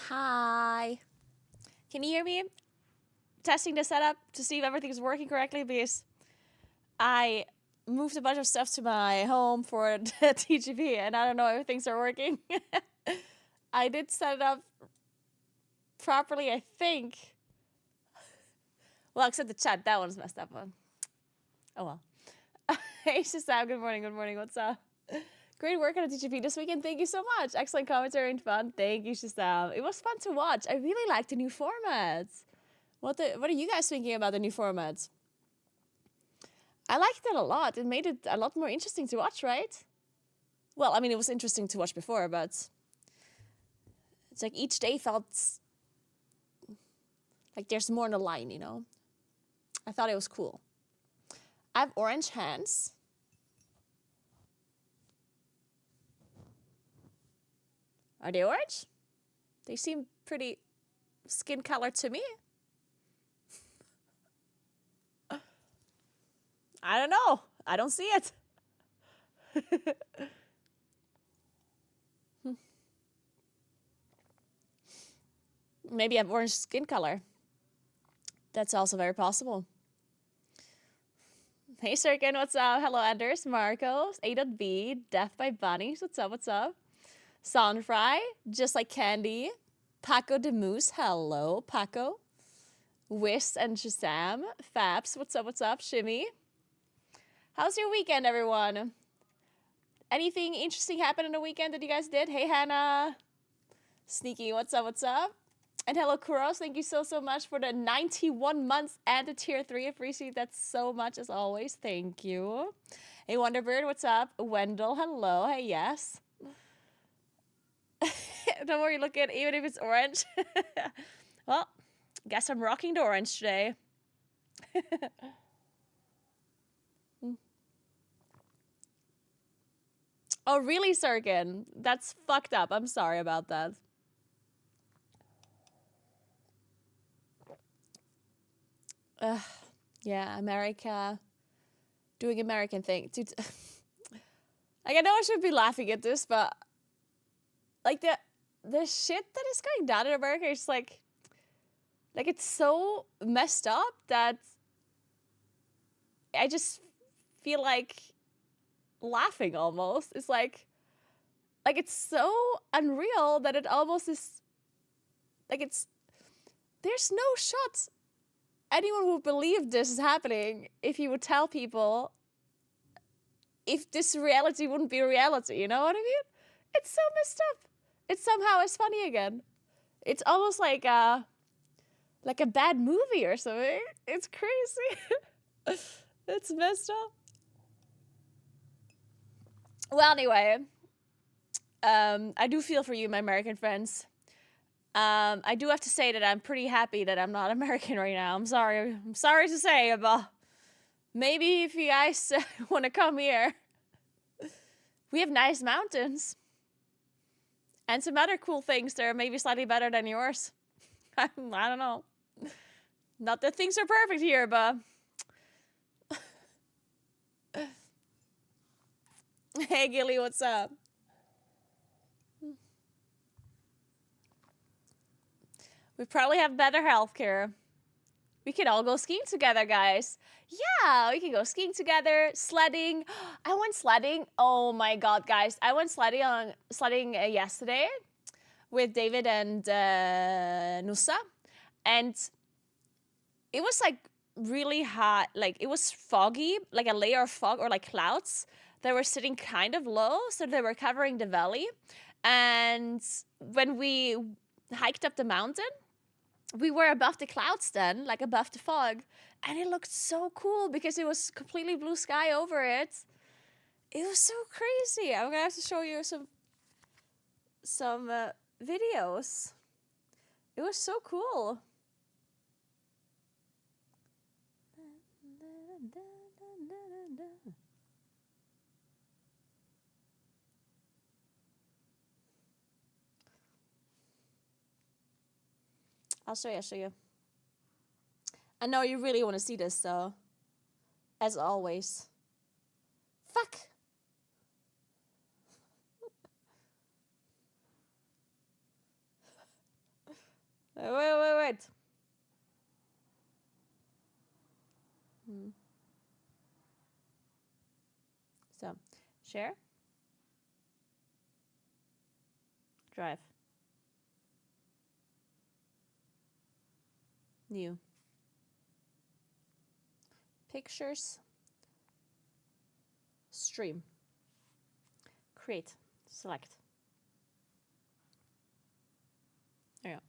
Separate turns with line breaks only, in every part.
Hi. Can you hear me? Testing the setup to see if everything's working correctly because I moved a bunch of stuff to my home for the TGP and I don't know if things are working. I did set it up properly, I think. Well, except the chat. That one's messed up. Oh well. Hey, Shazam. Good morning. Good morning. What's up? Great work on the TGP this weekend. Thank you so much. Excellent commentary and fun. Thank you, Shazam. It was fun to watch. I really like the new formats. What are you guys thinking about the new formats? I liked it a lot. It made it a lot more interesting to watch, right? Well, I mean, it was interesting to watch before, but it's like each day felt like there's more on the line, you know? I thought it was cool. I have orange hands. Are they orange? They seem pretty skin color to me. I don't know. I don't see it. Maybe I have orange skin color. That's also very possible. Hey, Sirkin, what's up? Hello, Anders, Marcos, A.B, Death by Bunnies. What's up? What's up? Sunfry, Just Like Candy, Paco de Moose. Hello, Paco. Whist and Shazam. Fabs, what's up? What's up? Shimmy. How's your weekend, everyone? Anything interesting happened in the weekend that you guys did? Hey, Hannah. Sneaky, what's up? What's up? And hello, Kuros. Thank you so much for the 91 months and the tier 3. I appreciate that so much as always. Thank you. Hey, Wonderbird, what's up? Wendell, hello. Hey, yes. Don't worry, look at even if it's orange. Well, guess I'm rocking the orange today. Oh, really, Sirkin? That's fucked up. I'm sorry about that. Yeah, America. Doing American thing. Dude, like, I know I should be laughing at this, but like the shit that is going down in America is like it's so messed up that I just feel like laughing almost. It's like it's so unreal that it almost is like there's no shot anyone would believe this is happening if you would tell people if this reality wouldn't be reality, you know what I mean? It's so messed up. It somehow is funny again. It's almost like a bad movie or something. It's crazy. It's messed up. Well, anyway, I do feel for you, my American friends. I do have to say that I'm pretty happy that I'm not American right now. I'm sorry to say, but maybe if you guys want to come here, we have nice mountains. And some other cool things that are maybe slightly better than yours. I don't know. Not that things are perfect here, but... Hey, Gilly, what's up? We probably have better healthcare. We can all go skiing together, guys. Yeah, we can go skiing together, sledding. I went sledding. Oh my god, guys. I went sledding yesterday with David and Nusa. And it was like really hot. Like it was foggy, like a layer of fog or like clouds that were sitting kind of low. So they were covering the valley. And when we hiked up the mountain, we were above the clouds then, like above the fog, and it looked so cool because it was completely blue sky over it. It was so crazy. I'm gonna have to show you some videos. It was so cool. I'll show you. I know you really want to see this, so as always. Fuck. Wait. So, share. Drive. New. Pictures. Stream. Create. Select. There you go.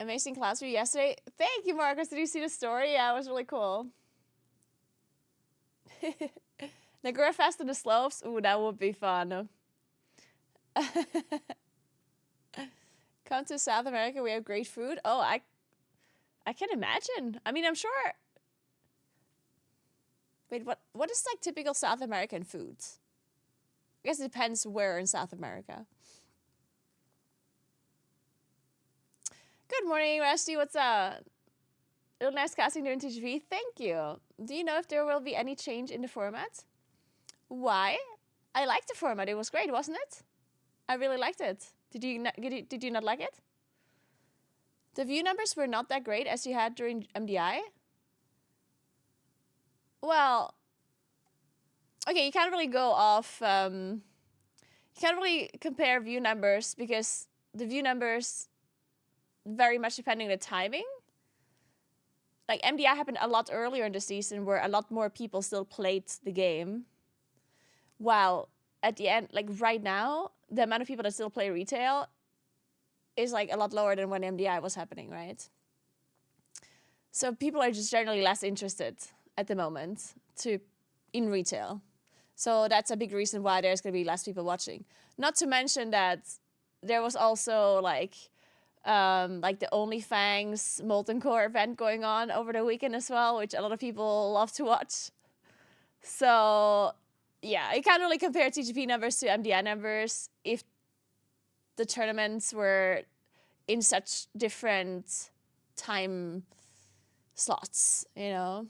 Amazing class view yesterday. Thank you, Marcus. Did you see the story? Yeah, it was really cool. Naguura Fest in the slopes. Ooh, that would be fun. Come to South America. We have great food. Oh, I can imagine. I mean, I'm sure. Wait, what is like typical South American foods? I guess it depends where in South America. Good morning, Rusty. What's up? Real nice casting during TGV. Thank you. Do you know if there will be any change in the format? Why? I liked the format. It was great, wasn't it? I really liked it. Did you not like it? The view numbers were not that great as you had during MDI. Well, okay, you can't really go off. You can't really compare view numbers because the view numbers very much depending on the timing. Like MDI happened a lot earlier in the season where a lot more people still played the game. While at the end, like right now, the amount of people that still play retail is like a lot lower than when MDI was happening, right? So people are just generally less interested at the moment in retail. So that's a big reason why there's going to be less people watching. Not to mention that there was also like the Onlyfangs Molten Core event going on over the weekend as well, which a lot of people love to watch. So yeah, you can't really compare TGP numbers to MDI numbers if the tournaments were in such different time slots, you know.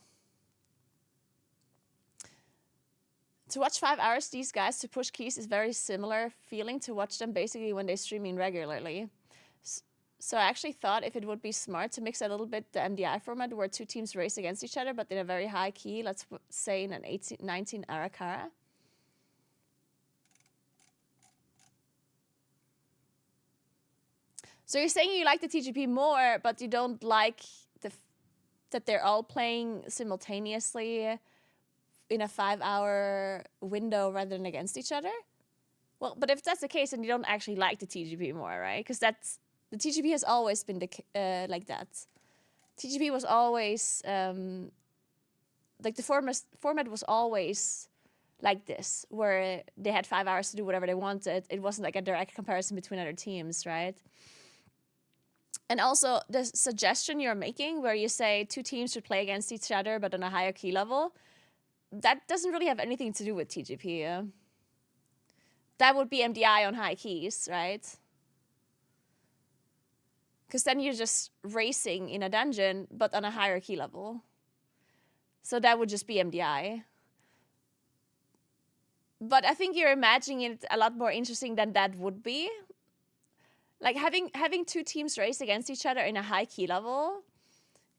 To watch 5 hours these guys to push keys is very similar feeling to watch them basically when they stream in regularly. So I actually thought if it would be smart to mix a little bit the MDI format where two teams race against each other, but in a very high key, let's say in an 19 Arakara. So you're saying you like the TGP more, but you don't like that they're all playing simultaneously in a 5 hour window rather than against each other? Well, but if that's the case, then you don't actually like the TGP more, right? Because the TGP has always been like that. TGP was always like the format was always like this, where they had 5 hours to do whatever they wanted. It wasn't like a direct comparison between other teams, right? And also the suggestion you're making where you say two teams should play against each other but on a higher key level, that doesn't really have anything to do with TGP. That would be MDI on high keys, right? Because then you're just racing in a dungeon, but on a higher key level. So that would just be MDI. But I think you're imagining it a lot more interesting than that would be. Like having two teams race against each other in a high key level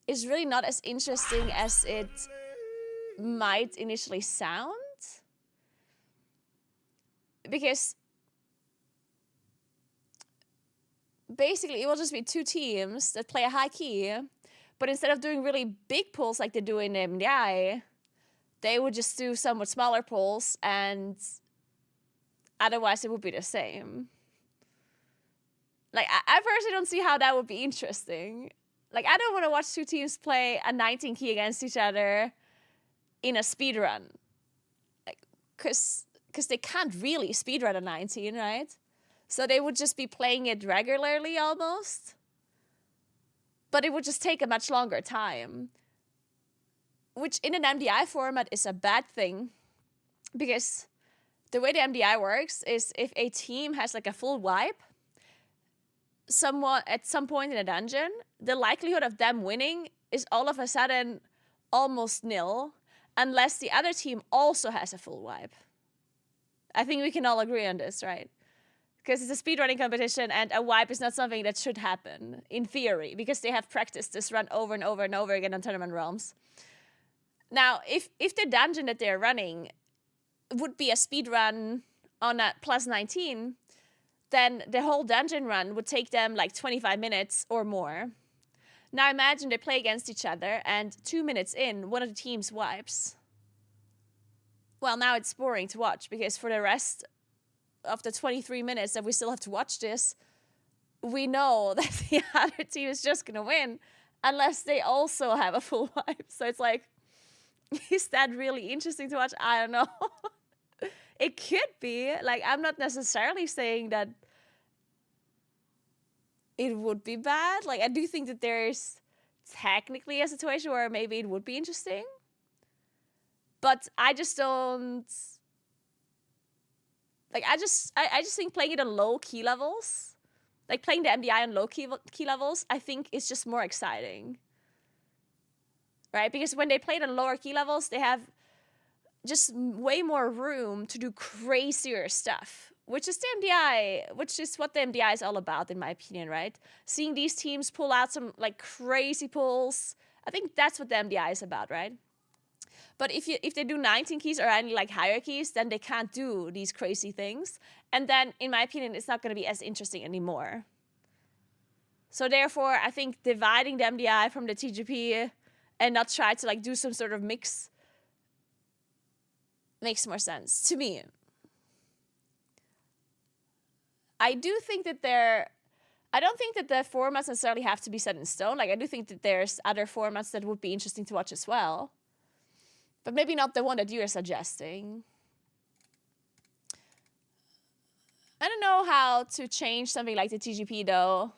is really not as interesting as it might initially sound. Because basically it will just be two teams that play a high key, but instead of doing really big pulls like they do in MDI, they would just do somewhat smaller pulls, and otherwise it would be the same. Like, I personally don't see how that would be interesting. Like, I don't want to watch two teams play a 19 key against each other in a speedrun. Like, because they can't really speedrun a 19, right? So they would just be playing it regularly almost. But it would just take a much longer time. Which in an MDI format is a bad thing. Because the way the MDI works is if a team has like a full wipe, somewhat at some point in a dungeon, the likelihood of them winning is all of a sudden almost nil, unless the other team also has a full wipe. I think we can all agree on this, right? Because it's a speedrunning competition, and a wipe is not something that should happen, in theory, because they have practiced this run over and over and over again on Tournament Realms. Now, if the dungeon that they're running would be a speedrun on a plus 19, then the whole dungeon run would take them like 25 minutes or more. Now imagine they play against each other, and 2 minutes in, one of the teams wipes. Well, now it's boring to watch, because for the rest of the 23 minutes that we still have to watch this, we know that the other team is just gonna win unless they also have a full wipe. So it's like, is that really interesting to watch? I don't know. It could be. Like, I'm not necessarily saying that it would be bad. Like, I do think that there's technically a situation where maybe it would be interesting. But I just don't... Like, I just think playing it on low key levels, like playing the MDI on low key levels, I think is just more exciting. Right? Because when they play it on lower key levels, they have just way more room to do crazier stuff, which is the MDI, which is what the MDI is all about, in my opinion, right? Seeing these teams pull out some like crazy pulls, I think that's what the MDI is about, right? But if they do 19 keys or any like higher keys, then they can't do these crazy things. And then, in my opinion, it's not going to be as interesting anymore. So therefore, I think dividing the MDI from the TGP and not try to like do some sort of mix makes more sense to me. I do think that I don't think that the formats necessarily have to be set in stone. Like, I do think that there's other formats that would be interesting to watch as well. But maybe not the one that you are suggesting. I don't know how to change something like the TGP, though.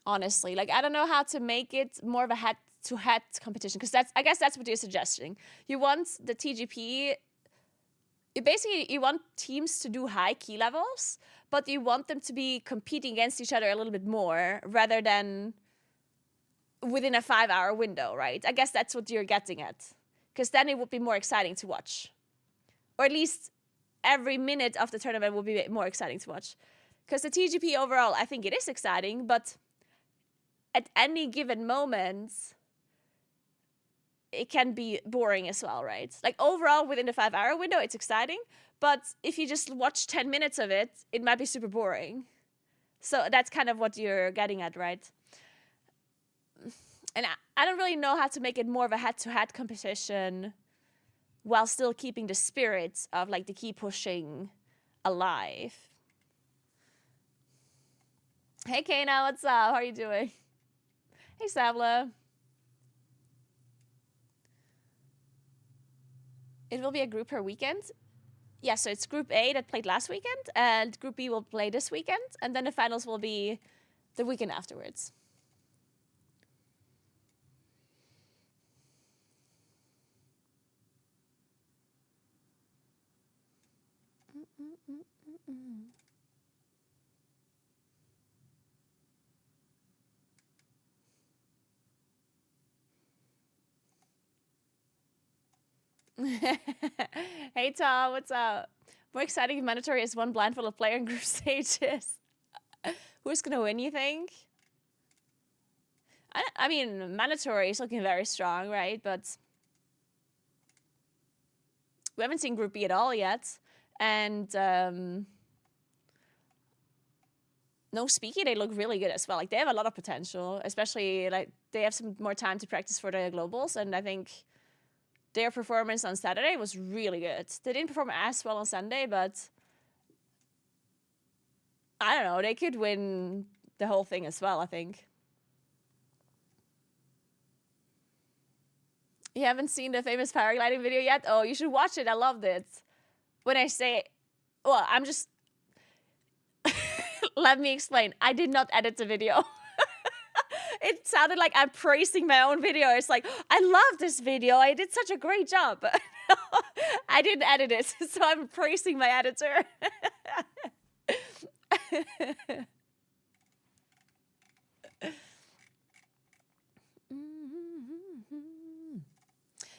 Honestly. Like, I don't know how to make it more of a head-to-head competition. Because I guess that's what you're suggesting. You want the TGP... You want teams to do high key levels, but you want them to be competing against each other a little bit more, rather than within a 5-hour window, right? I guess that's what you're getting at. Because then it would be more exciting to watch. Or at least every minute of the tournament will be more exciting to watch. Because the TGP overall, I think it is exciting, but at any given moment, it can be boring as well, right? Like, overall, within the 5-hour window, it's exciting. But if you just watch 10 minutes of it, it might be super boring. So that's kind of what you're getting at, right? And I don't really know how to make it more of a head-to-head competition while still keeping the spirit of, like, the key pushing alive. Hey, Kana, what's up? How are you doing? Hey, Sabla. It will be a group per weekend. Yeah, so it's Group A that played last weekend, and Group B will play this weekend, and then the finals will be the weekend afterwards. Hey, Tom, what's up? More exciting and mandatory is one blindfolded player in group stages. Who's gonna win, you think? I mean, mandatory is looking very strong, right? But we haven't seen Group B at all yet. And no Speaky, they look really good as well. Like, they have a lot of potential, especially, like, they have some more time to practice for the globals, and I think their performance on Saturday was really good. They didn't perform as well on Sunday, but I don't know. They could win the whole thing as well, I think. You haven't seen the famous paragliding video yet? Oh, you should watch it. I loved it. When I say... Well, I'm just... Let me explain. I did not edit the video. It sounded like I'm praising my own video. It's like, I love this video. I did such a great job. I didn't edit it, so I'm praising my editor.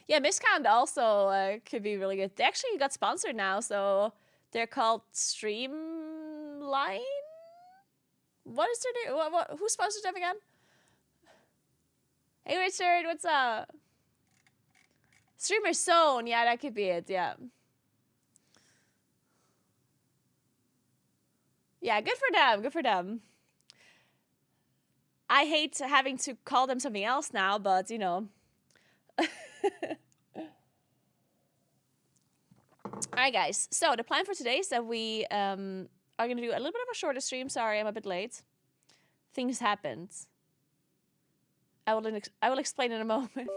Yeah, Miscount also could be really good. They actually got sponsored now, so They're called Streamline. What is their name? Who sponsored them again? Hey Richard, what's up? Streamer Zone, yeah, that could be it, yeah. Yeah, good for them, good for them. I hate having to call them something else now, but you know. Alright guys, so the plan for today is that we are going to do a little bit of a shorter stream. Sorry, I'm a bit late. Things happened. I will explain in a moment.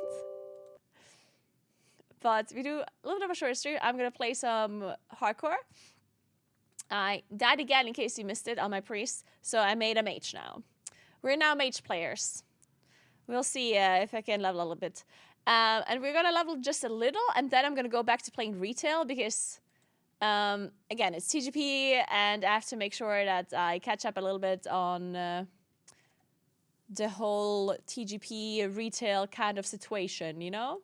But we do a little bit of a shorter stream. I'm going to play some hardcore. I died again in case you missed it on my priest, so I made a mage now. We're now mage players. We'll see if I can level a little bit. And we're going to level just a little, and then I'm going to go back to playing retail because, again, it's TGP, and I have to make sure that I catch up a little bit on the whole TGP retail kind of situation, you know?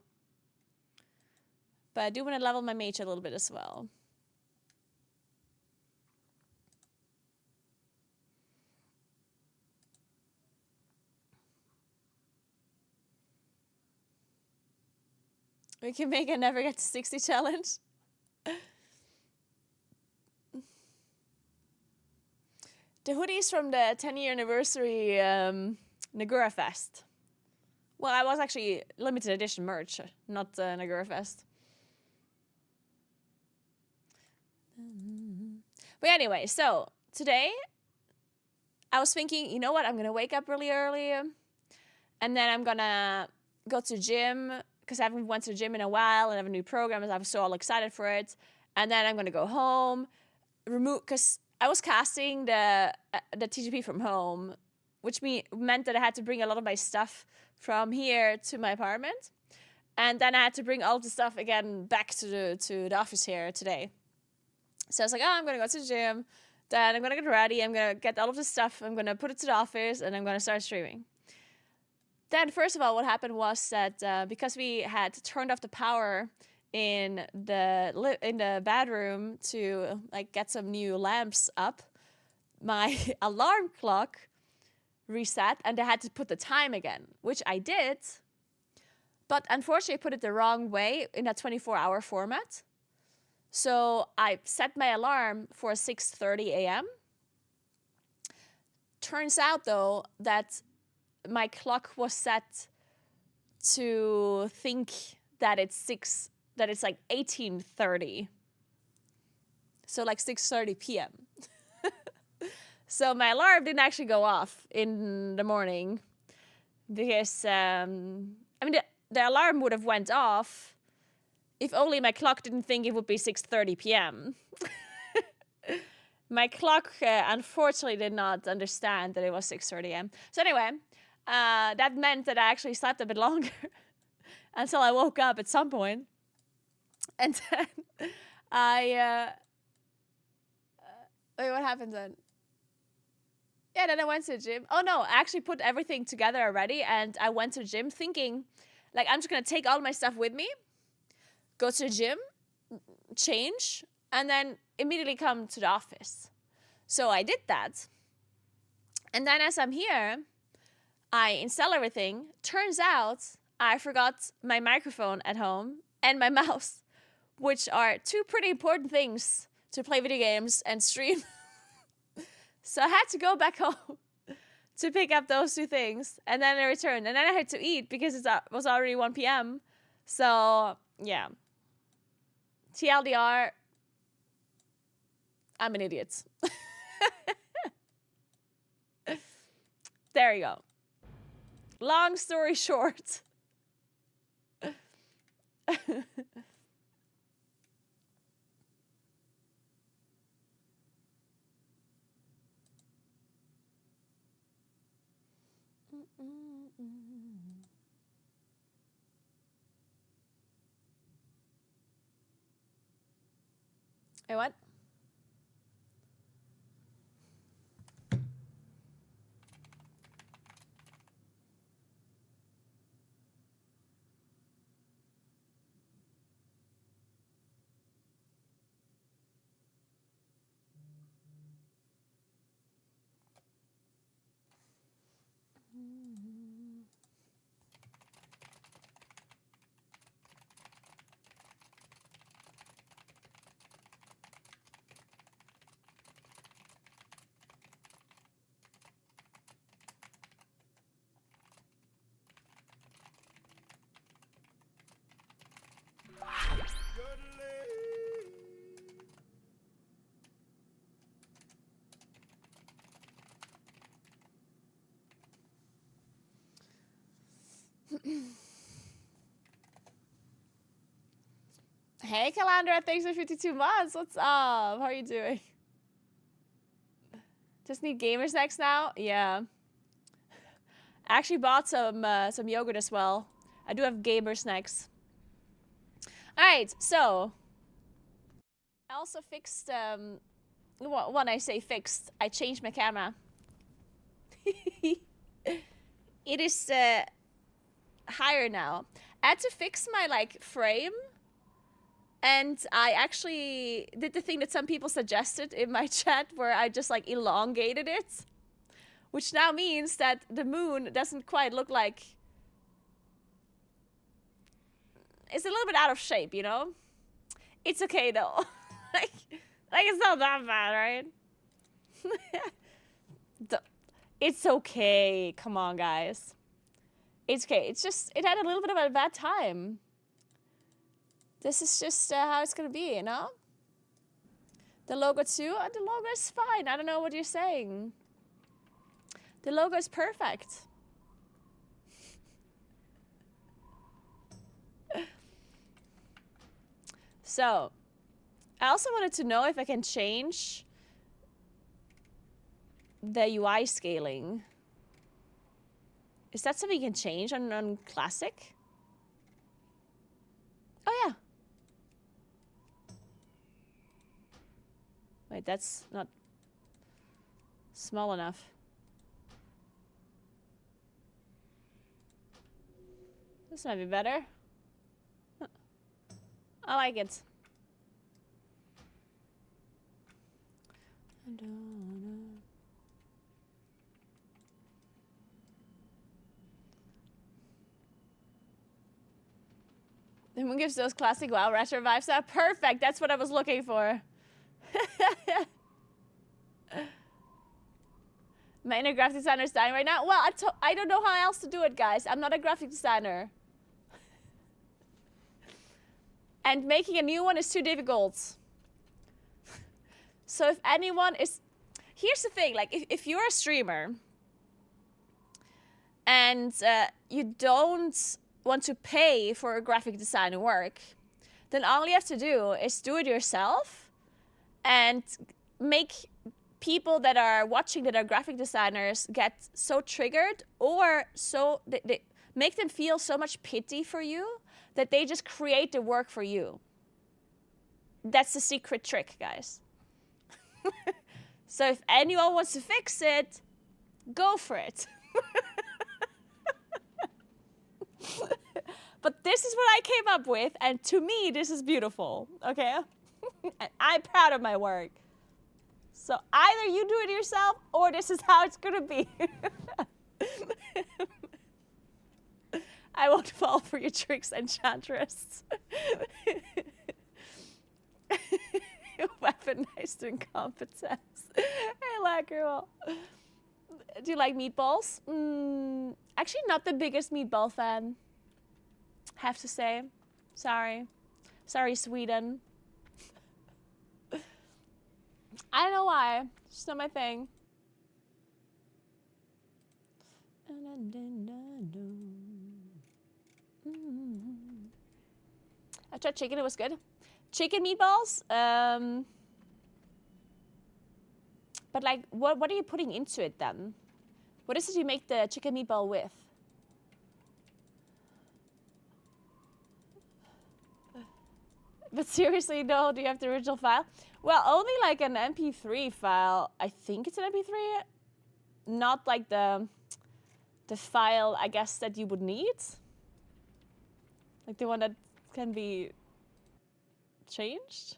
But I do want to level my mage a little bit as well. We can make a never get to 60 challenge. The hoodies from the 10-year anniversary Naguura Fest. Well, I was actually limited edition merch, not Naguura Fest. But anyway, so today I was thinking, you know what? I'm going to wake up really early and then I'm going to go to the gym because I haven't went to the gym in a while and I have a new program and I was so all excited for it. And then I'm going to go home, because I was casting the TGP from home, which meant that I had to bring a lot of my stuff from here to my apartment. And then I had to bring all of the stuff again back to the office here today. So I was like, oh, I'm going to go to the gym. Then I'm going to get ready. I'm going to get all of the stuff. I'm going to put it to the office and I'm going to start streaming. Then first of all, what happened was that because we had turned off the power in the bedroom to like get some new lamps up, my alarm clock reset and I had to put the time again, which I did. But unfortunately, I put it the wrong way in a 24-hour format. So I set my alarm for 6:30 a.m. Turns out, though, that my clock was set to think that it's like 18:30. So like 6:30 p.m. So my alarm didn't actually go off in the morning because, I mean, the alarm would have went off if only my clock didn't think it would be 6:30 p.m. My clock, unfortunately, did not understand that it was 6:30 a.m. So anyway, that meant that I actually slept a bit longer until I woke up at some point. And then wait, what happened then? Yeah, then I went to the gym. Oh no, I actually put everything together already and I went to the gym thinking, like, I'm just gonna take all my stuff with me, go to the gym, change, and then immediately come to the office. So I did that. And then as I'm here, I install everything. Turns out I forgot my microphone at home and my mouse, which are two pretty important things to play video games and stream. So I had to go back home to pick up those two things. And then I returned. And then I had to eat because it was already 1 p.m. So, yeah. TLDR, I'm an idiot. There you go. Long story short. Hey, what? Hey, Calandra, thanks for 52 months. What's up? How are you doing? Just need gamer snacks now? Yeah. I actually bought some yogurt as well. I do have gamer snacks. Alright, so. I also fixed, well, when I say fixed, I changed my camera. It is higher now. I had to fix my, like, frame. And I actually did the thing that some people suggested in my chat where I just like elongated it. Which now means that the moon doesn't quite look like... It's a little bit out of shape, you know? It's okay though. like it's not that bad, right? It's okay. Come on, guys. It's okay. It's just, it had a little bit of a bad time. This is just how it's gonna be, you know? The logo too? The logo is fine. I don't know what you're saying. The logo is perfect. So, I also wanted to know if I can change the UI scaling. Is that something you can change on Classic? Oh yeah. Wait, that's not small enough. This might be better. I like it. The moon gives those classic WoW retro vibes. Perfect. That's what I was looking for. My inner graphic designer is dying right now. Well, I don't know how else to do it, guys. I'm not a graphic designer. And making a new one is too difficult. So if anyone is... Here's the thing. Like, if you're a streamer and you don't want to pay for a graphic design work, then all you have to do is do it yourself and make people that are watching that are graphic designers get so triggered or so they make them feel so much pity for you that they just create the work for you. That's the secret trick, guys. So if anyone wants to fix it, go for it. But this is what I came up with, and to me, this is beautiful, okay? And I'm proud of my work. So either you do it yourself, or this is how it's gonna be. I won't fall for your tricks, Enchantress. Weaponized incompetence. I like her all. Do you like meatballs? Actually, not the biggest meatball fan. Have to say. Sorry. Sorry, Sweden. I don't know why. It's just not my thing. I tried chicken, it was good. Chicken meatballs? But like, what are you putting into it then? What is it you make the chicken meatball with? But seriously, no, do you have the original file? Well, only like an MP3 file. I think it's an MP3. Not like the file, I guess, that you would need. Like the one that can be changed.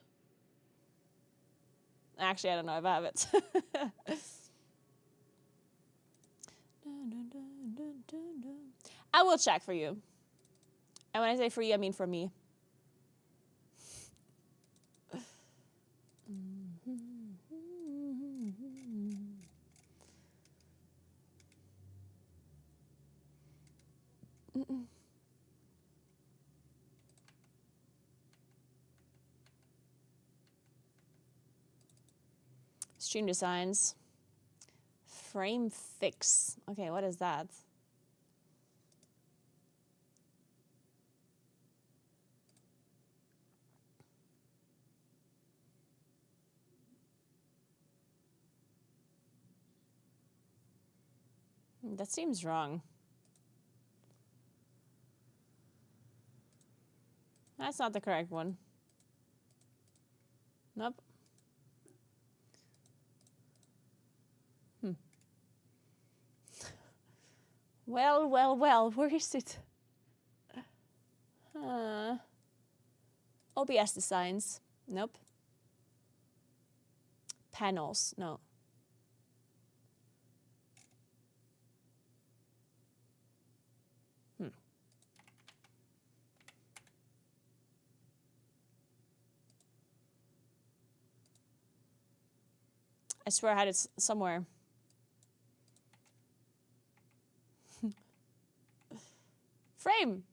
Actually, I don't know if I have it. I will check for you. And when I say for you, I mean for me. Stream designs. Frame fix. Okay, what is that? That seems wrong. That's not the correct one. Nope. Well, well, well, where is it? OBS designs. Nope. Panels. No. I swear I had it somewhere. Frame.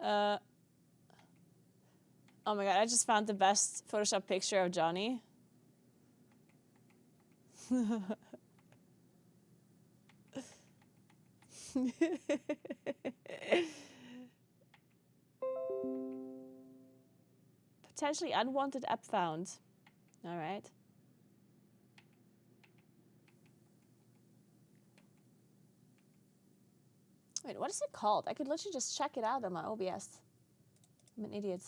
Oh my god, I just found the best Photoshop picture of Johnny. Potentially unwanted app found. All right. Wait, what is it called? I could literally just check it out on my OBS. I'm an idiot.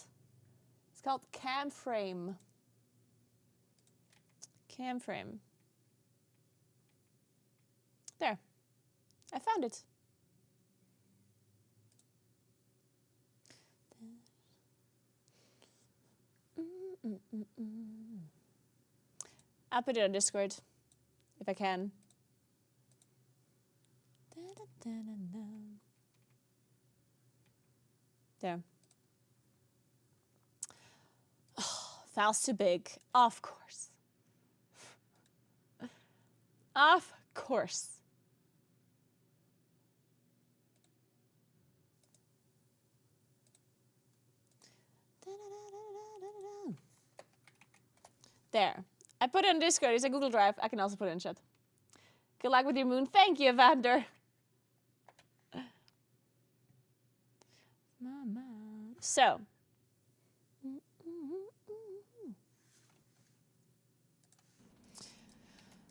It's called Cam Frame. Cam Frame. There. I found it. I'll put it on Discord if I can. There. Oh, file's too big. Of course. Of course. There. I put it on Discord. It's a Google Drive. I can also put it in chat. Good luck with your moon. Thank you, Evander. Mama. So.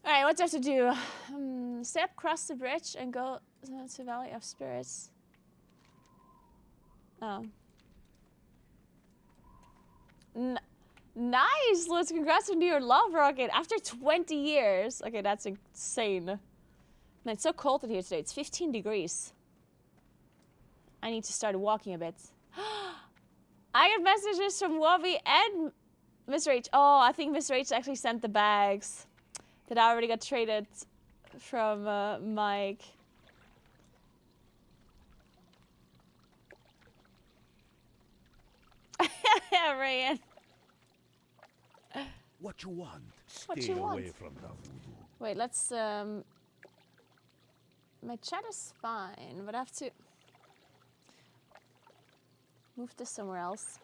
Alright, what do I have to do? Step, cross the bridge, and go to Valley of Spirits. Oh. Nice, Liz. Congrats on your love rocket after 20 years. Okay, that's insane. Man, it's so cold in here today. It's 15 degrees. I need to start walking a bit. I got messages from Wobby and Mr. H. Oh, I think Mr. H actually sent the bags that I already got traded from Mike. Yeah, Ryan.
What you want?
What
Stay
you want?
away from the voodoo.
Wait, let's my chat is fine, but I have to move this somewhere else.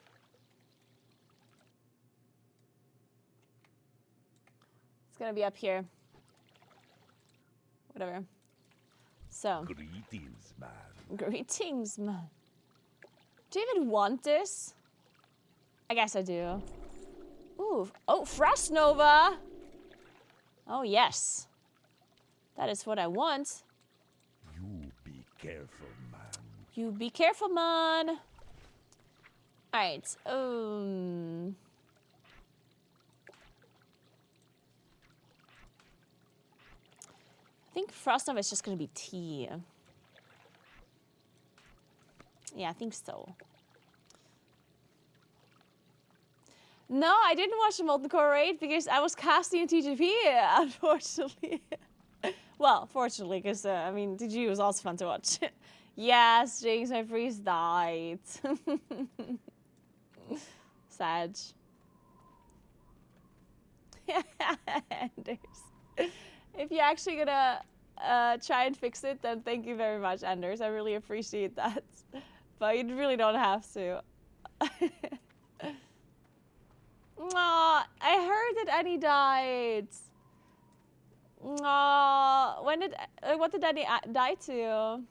It's gonna be up here. Whatever. So.
Greetings, man.
Greetings, man. Do you even want this? I guess I do. Ooh. Oh, Frost Nova! Oh, yes. That is what I want.
You be careful, man.
You be careful, man. Alright. I think Frost Nova is just gonna be tea. Yeah, I think so. No, I didn't watch the Molten Core raid because I was casting a TGP, unfortunately. Well, fortunately, because, I mean, TGP was also fun to watch. Yes, Jinx, my freeze died. Sad. Anders. If you're actually gonna try and fix it, then thank you very much, Anders. I really appreciate that. But you really don't have to. Aw, I heard that Annie died. Aw, what did Annie die to?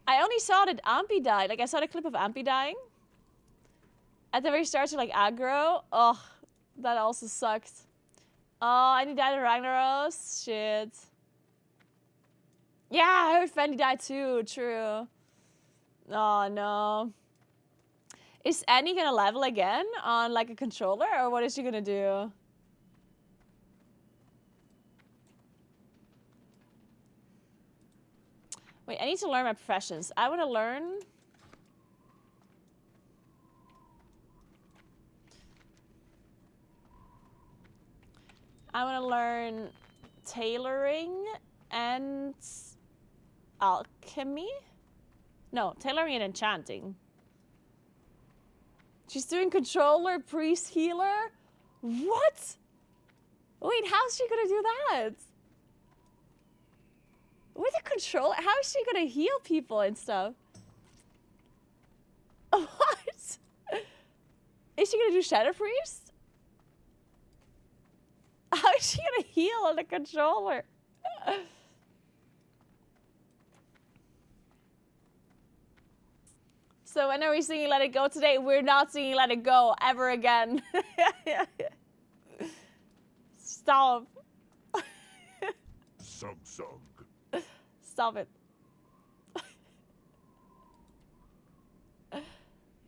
I only saw that Ampy died. Like, I saw the clip of Ampy dying. At the very start, like, aggro. Ugh, That also sucked. Oh, and he died in Ragnaros? Shit. Yeah, I heard Fendi died too. True. Oh, no. Is Annie gonna level again on like a controller, or what is she gonna do? Wait, I need to learn my professions. I want to learn... I want to learn tailoring and alchemy? No, tailoring and enchanting. She's doing controller, priest, healer? What? Wait, how's she gonna do that? With a controller? How is she gonna heal people and stuff? What? Is she gonna do Shadow Priest? How is she gonna heal on a controller? So when are we singing Let It Go today? We're not singing Let It Go ever again. Stop.
Sug.
Stop it.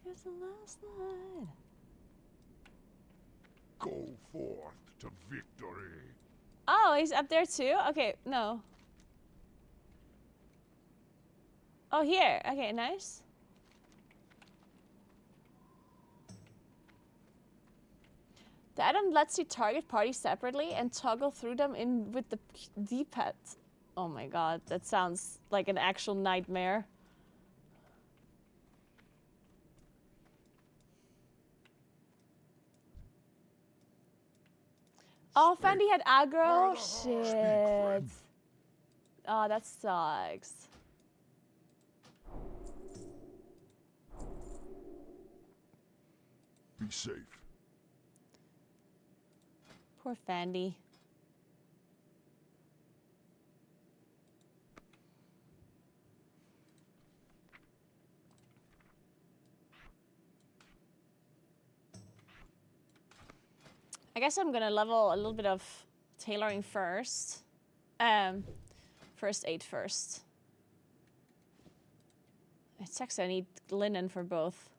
Here's the last line.
Go forth to victory.
Oh, he's up there too? Okay, no. Oh, here. Okay, nice. The item lets you target parties separately and toggle through them in with the D-pad. Oh my god, that sounds like an actual nightmare. Oh, Fendi had aggro? Shit. Oh, that sucks.
Be safe.
Poor Fendi. I guess I'm gonna level a little bit of tailoring first. First aid first. It sucks I need linen for both.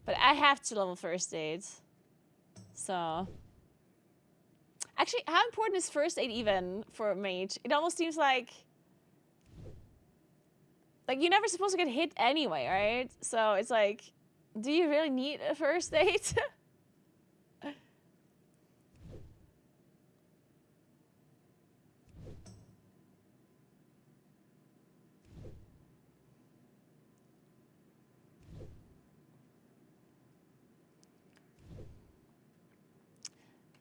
But I have to level first aid. So... Actually, how important is first aid even for a mage? It almost seems like... Like, you're never supposed to get hit anyway, right? So it's like... Do you really need a first aid?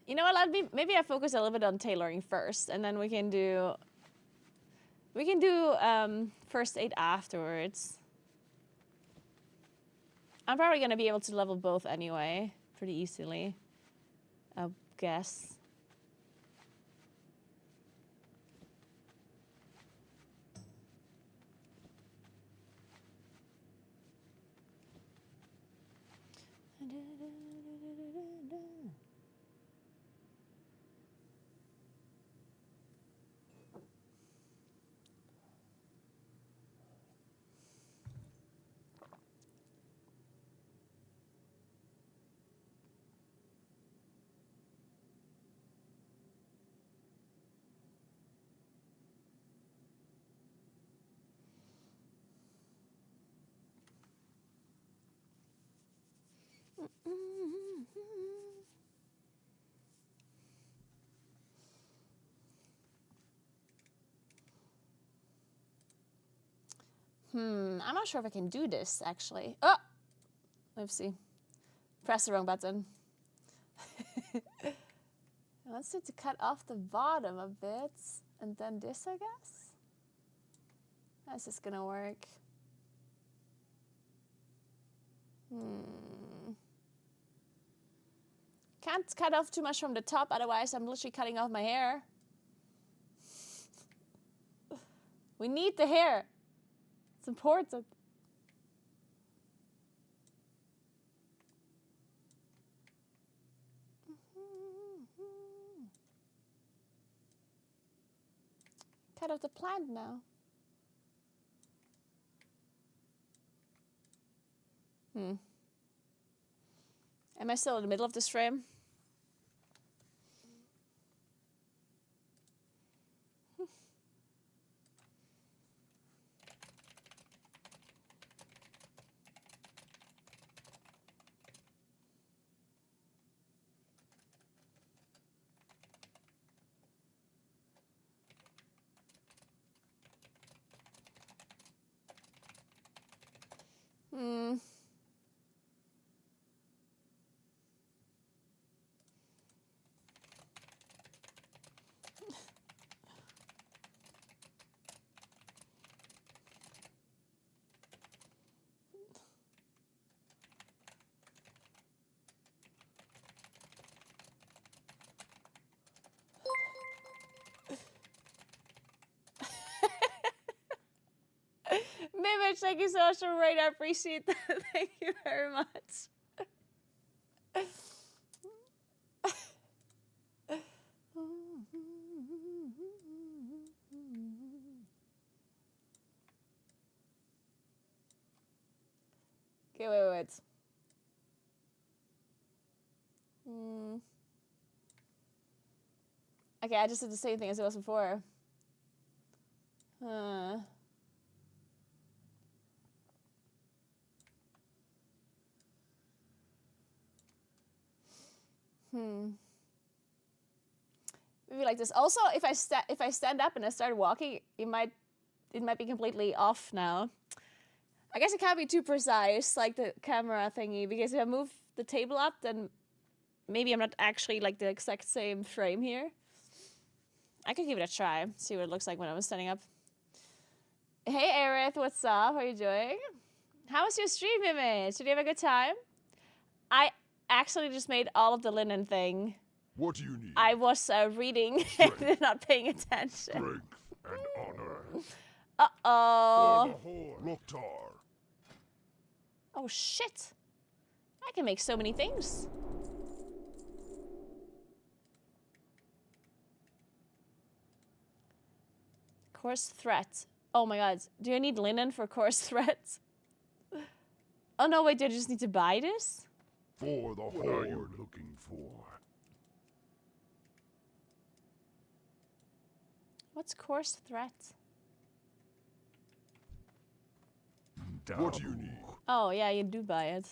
You know what? Maybe I focus a little bit on tailoring first, and then we can do first aid afterwards. I'm probably gonna be able to level both anyway, pretty easily, I guess. I'm not sure if I can do this, actually. Oh! Oopsie. Press the wrong button. Let's need to cut off the bottom a bit. And then this, I guess? How's this gonna work? Can't cut off too much from the top, otherwise I'm literally cutting off my hair. We need the hair. It's important. side of the plant now? Am I still in the middle of this frame? Mimich, thank you so much for rating. I appreciate that. Thank you very much. Okay, wait. Okay, I just did the same thing as it was before. Maybe like this. Also, if I stand up and I start walking, it might be completely off now. I guess it can't be too precise, like the camera thingy, because if I move the table up, then maybe I'm not actually like the exact same frame here. I could give it a try, see what it looks like when I was standing up. Hey Aerith, what's up? How are you doing? How was your stream, Image? Did you have a good time? I actually just made all of the linen thing.
What do you need?
I was reading and not paying attention.
Strength and honor.
Uh-oh.
For the Horde. Loktar.
Oh, shit. I can make so many things. Coarse threat. Oh my god. Do I need linen for coarse threat? Oh no, wait, do I just need to buy this?
For the Horde. What are you looking for?
What's coarse threat?
What do you need?
Oh yeah, you do buy it.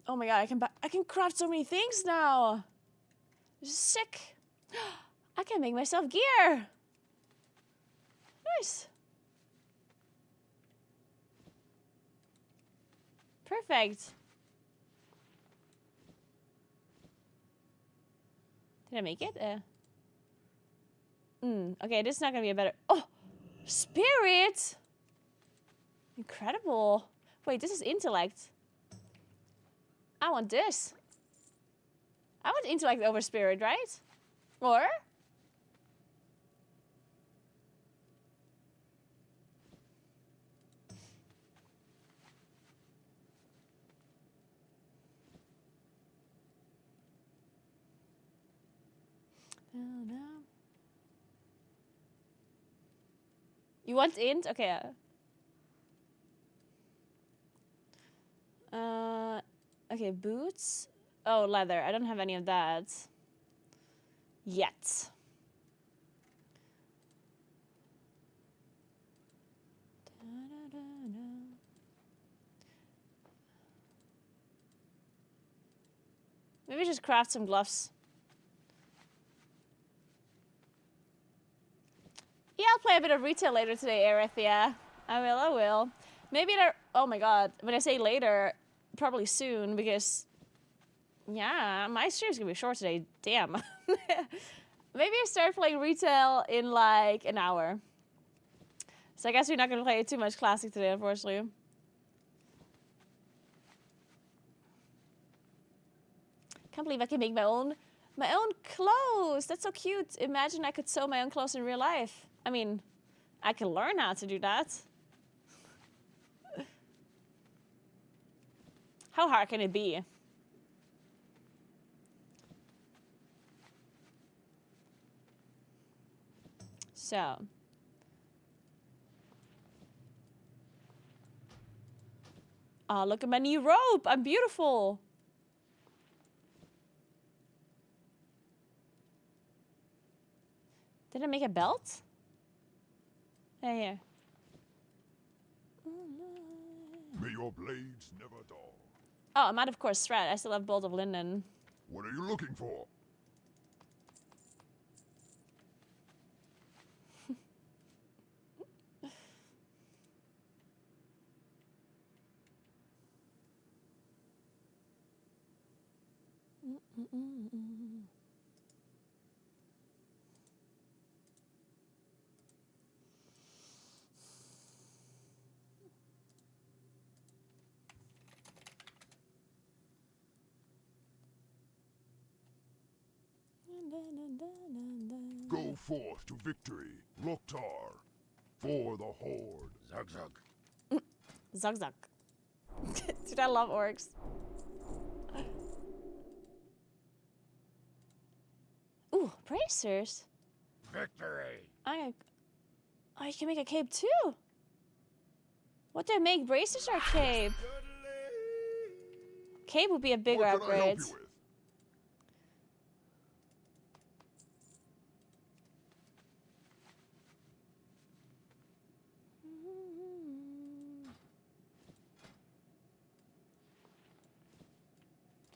Oh my god, I can craft so many things now. This is sick. I can make myself gear. Nice. Perfect. Did I make it? Okay, this is not gonna be a better. Oh, spirit. Incredible. Wait, this is intellect. I want this. I want intellect over spirit, right? Or? No. You want int? Okay. Okay, boots. Oh, leather. I don't have any of that. Yet. Maybe just craft some gloves. Yeah, I'll play a bit of retail later today, Aerith. Yeah, I will. Maybe there. Oh my god. When I say later, probably soon, because yeah, my stream's gonna be short today. Damn. Maybe I start playing retail in like an hour. So I guess we're not gonna play too much classic today, unfortunately. Can't believe I can make my own clothes. That's so cute. Imagine I could sew my own clothes in real life. I mean, I can learn how to do that. How hard can it be? So. Oh, look at my new robe. I'm beautiful. Did I make a belt? Yeah, here.
May your blades never dull.
Oh, I'm out of course thread. I still have bolt of linen.
What are you looking for? Go forth to victory, Loktar, for the Horde. Zug zug.
Zug zug. Dude, I love orcs. Ooh, bracers.
Victory.
Oh, you can make a cape too. What do I make? Bracers or cape? Cape would be a bigger
What can I help
upgrade.
you with?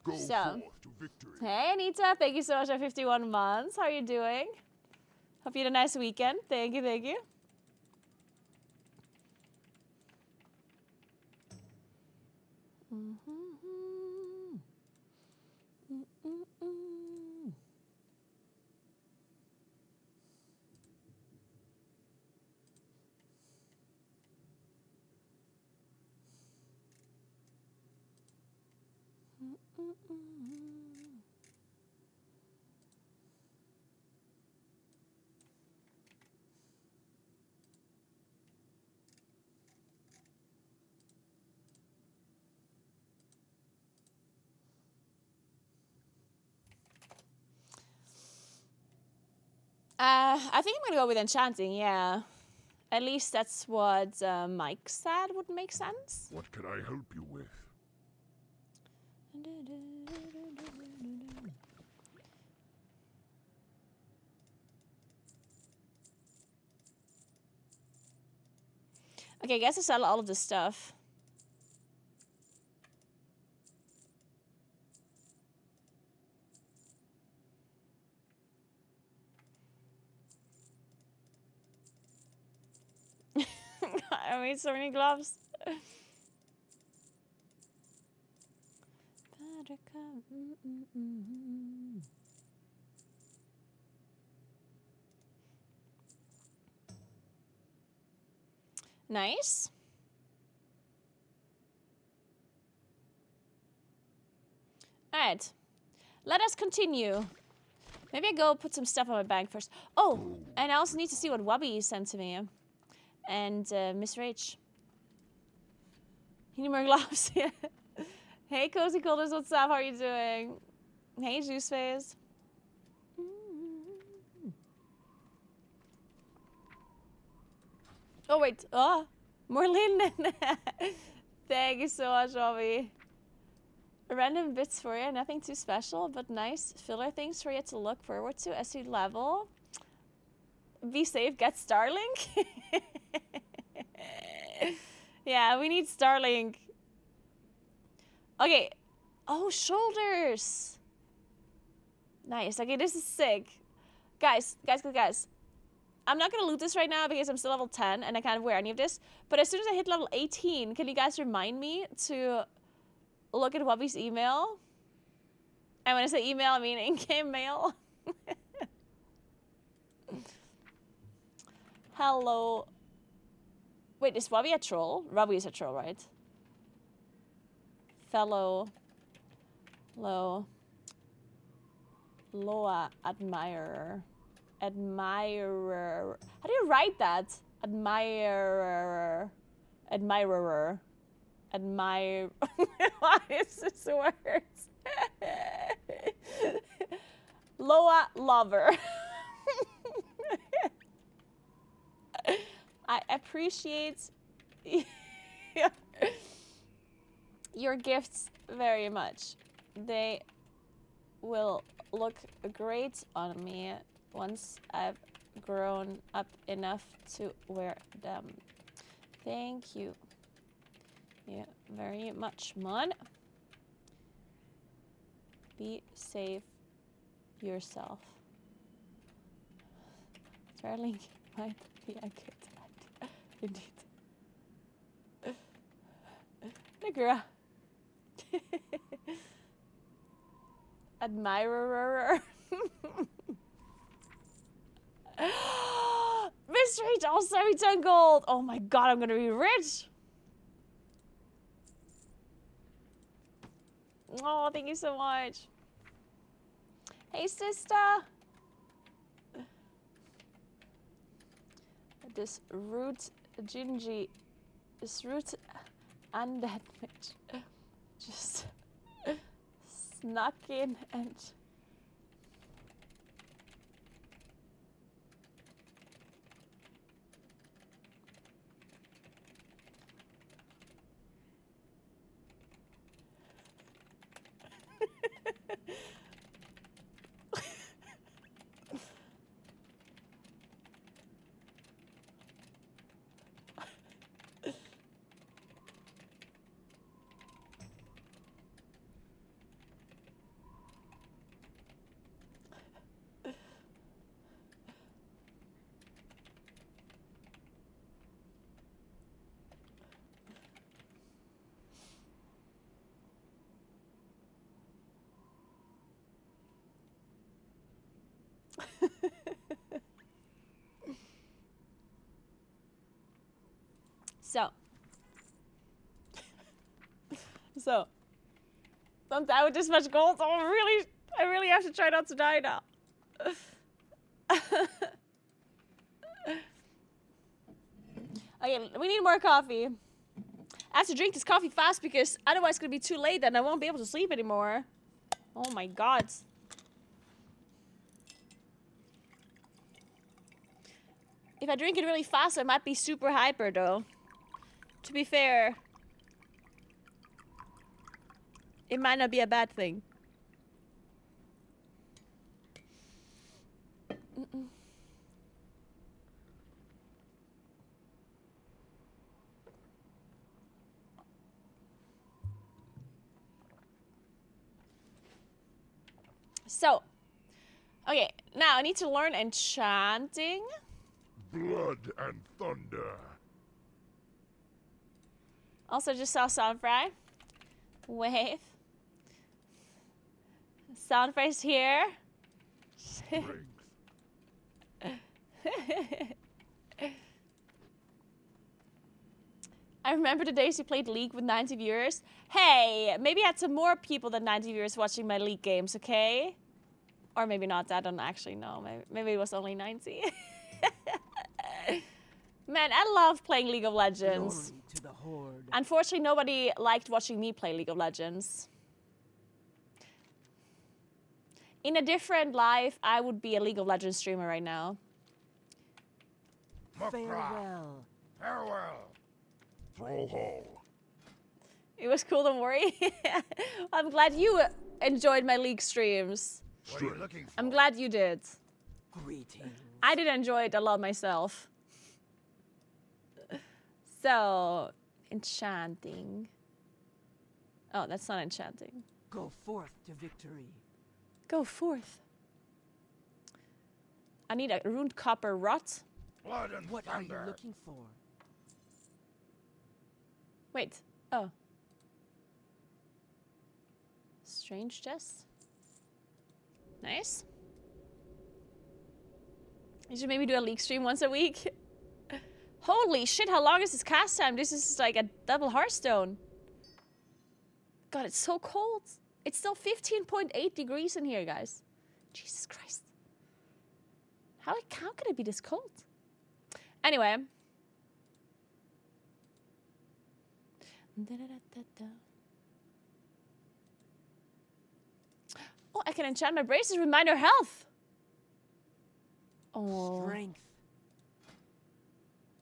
Go
So.
forth to victory.
Hey, Anita. Thank you so much for 51 months. How are you doing? Hope you had a nice weekend. Thank you, thank you. I think I'm gonna go with enchanting, yeah. At least that's what Mike said would make sense.
What can I help you with?
Okay, I guess I sell all of this stuff. I made so many gloves. Nice. Alright. Let us continue. Maybe I go put some stuff on my bag first. Oh, and I also need to see what Wubby sent to me. And Miss Rach. You need more gloves? Yeah. Hey, Cozy Colders, what's up? How are you doing? Hey, Juice Face. Oh, wait. Oh, more linen. Thank you so much, Wubby. Random bits for you. Nothing too special, but nice filler things for you to look forward to as you level. Be safe, get Starlink. Yeah, we need Starlink. Okay. Oh, shoulders. Nice. Okay, this is sick. Guys. I'm not going to loot this right now because I'm still level 10 and I can't wear any of this. But as soon as I hit level 18, can you guys remind me to look at Wubby's email? And when I say email, I mean in-game mail. Hello. Wait, is Wubby a troll? Wubby is a troll, right? Fellow. Loa admirer. Admirer. How do you write that? Admirer. Admirer. Admire. What is this word? Loa lover. I appreciate your gifts very much. They will look great on me once I've grown up enough to wear them. Thank you. Yeah, very much, Mon. Be safe yourself. Traveling might be a good idea. Indeed. Naguura. Admirer. Mystery doll 7 gold. Oh my god, I'm gonna be rich. Oh, thank you so much. Hey, sister. This root Gingy. This root undead bitch. Just snuck in and So, don't die with this much gold. Oh, I really have to try not to die now. Okay, we need more coffee. I have to drink this coffee fast because otherwise it's gonna be too late and I won't be able to sleep anymore. Oh my god. If I drink it really fast, I might be super hyper though. To be fair, it might not be a bad thing. So, okay, now I need to learn enchanting.
Blood and thunder.
Also just saw Soundfry. Wave. Soundfry's here.
Strength.
I remember the days you played League with 90 viewers. Hey, maybe I had some more people than 90 viewers watching my League games, okay? Or maybe not, I don't actually know. Maybe it was only 90. Man, I love playing League of Legends.
Glory to the Horde.
Unfortunately, nobody liked watching me play League of Legends. In a different life, I would be a League of Legends streamer right now.
Farewell.
Farewell. Thrallhall.
It was cool, don't worry. I'm glad you enjoyed my League streams.
What are you looking for?
I'm glad you did.
Greetings.
I did enjoy it a lot myself. So, enchanting. Oh, that's not enchanting.
Go forth to victory.
Go forth. I need a ruined copper rot.
Blood and
What are you
thunder.
looking for?
Wait. Oh. Strange chest. Nice. You should maybe do a League stream once a week. Holy shit, how long is this cast time? This is like a double Hearthstone. God, it's so cold. It's still 15.8 degrees in here, guys. Jesus Christ. How could it be this cold? Anyway. Oh, I can enchant my braces, reminder health. Oh.
Strength.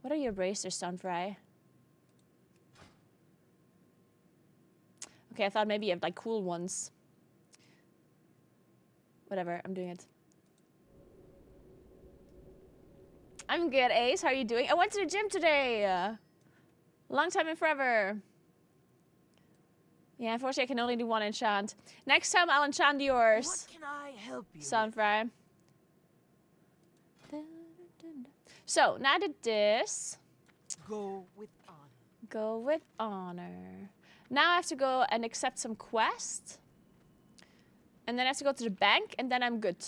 What are your bracers, Sunfry? Okay, I thought maybe you have like cool ones. Whatever, I'm doing it. I'm good, Ace. How are you doing? I went to the gym today. Long time and forever. Yeah, unfortunately, I can only do one enchant. Next time, I'll enchant yours.
What can I help you with?
Sunfry. So, now that this...
Go with honor.
Go with honor. Now I have to go and accept some quest. And then I have to go to the bank, and then I'm good.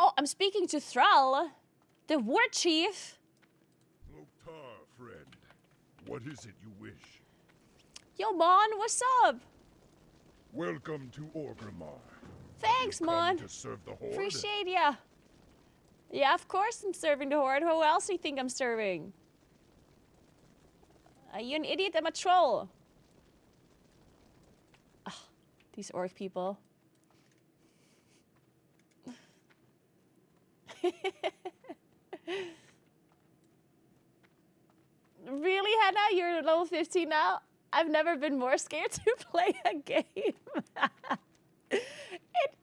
Oh, I'm speaking to Thrall, the war chief.
Loktar, friend. What is it you wish?
Yo, Mon, what's up?
Welcome to Orgrimmar.
Thanks,
Come
Mon.
to serve the Horde?
Appreciate ya. Yeah, of course I'm serving the Horde. Who else do you think I'm serving? Are you an idiot? I'm a troll. Ugh, these orc people. Really, Hannah? You're level 15 now? I've never been more scared to play a game.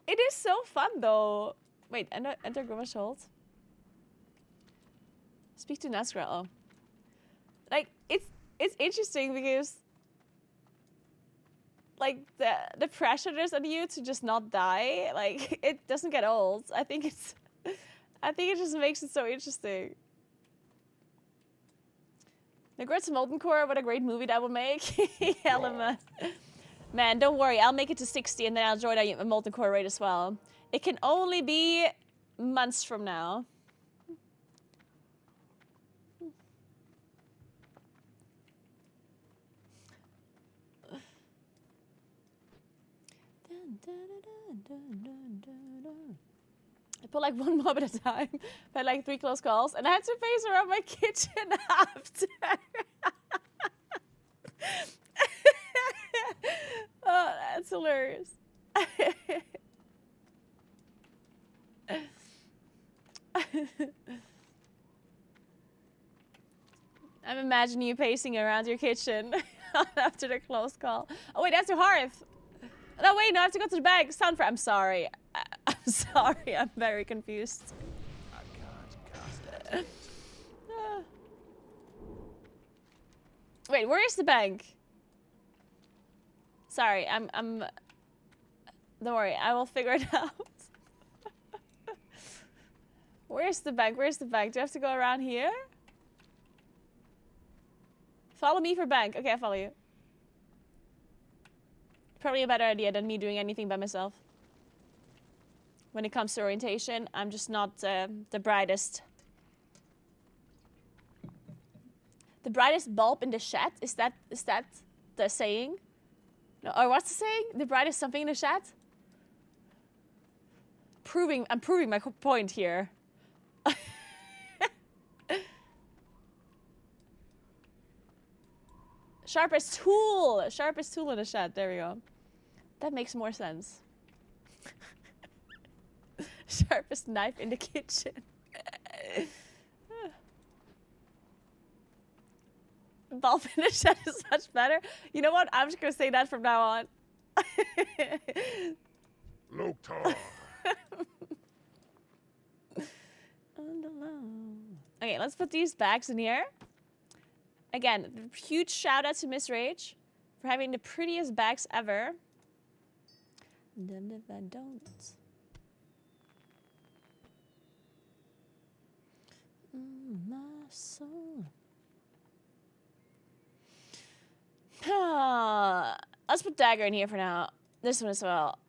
It is so fun, though. Wait, enter Grimace Hold. Speak to Naguura. Oh. Like, it's interesting because... like, the pressure there's on you to just not die, like, it doesn't get old. I think it just makes it so interesting. Naguura's Molten Core, what a great movie that would make. Element. Man, don't worry, I'll make it to 60 and then I'll join a Molten Core raid as well. It can only be months from now. I put like one mob at a time. I had like 3 close calls, and I had to pace around my kitchen after. Oh, that's hilarious. I'm imagining you pacing around your kitchen after the close call. Oh wait, that's your hearth. No, wait, no, I have to go to the bank. Sunfire, I'm sorry. I'm sorry, I'm very confused.
I can't cast it.
Wait, where is the bank? Sorry, I'm... Don't worry, I will figure it out. Where's the bank? Where's the bank? Do I have to go around here? Follow me for bank. Okay, I follow you. Probably a better idea than me doing anything by myself. When it comes to orientation, I'm just not the brightest. The brightest bulb in the shed? Is that the saying? No, or what's the saying? The brightest something in the shed? I'm proving my point here. Sharpest tool in the shed. There we go. That makes more sense. Sharpest knife in the kitchen. Bulb in the shed is much better. You know what? I'm just gonna say that from now on.
Loktar.
Okay, let's put these bags in here. Again, huge shout out to Miss Rage for having the prettiest bags ever. Then if I don't. My soul. Let's put dagger in here for now. This one as well.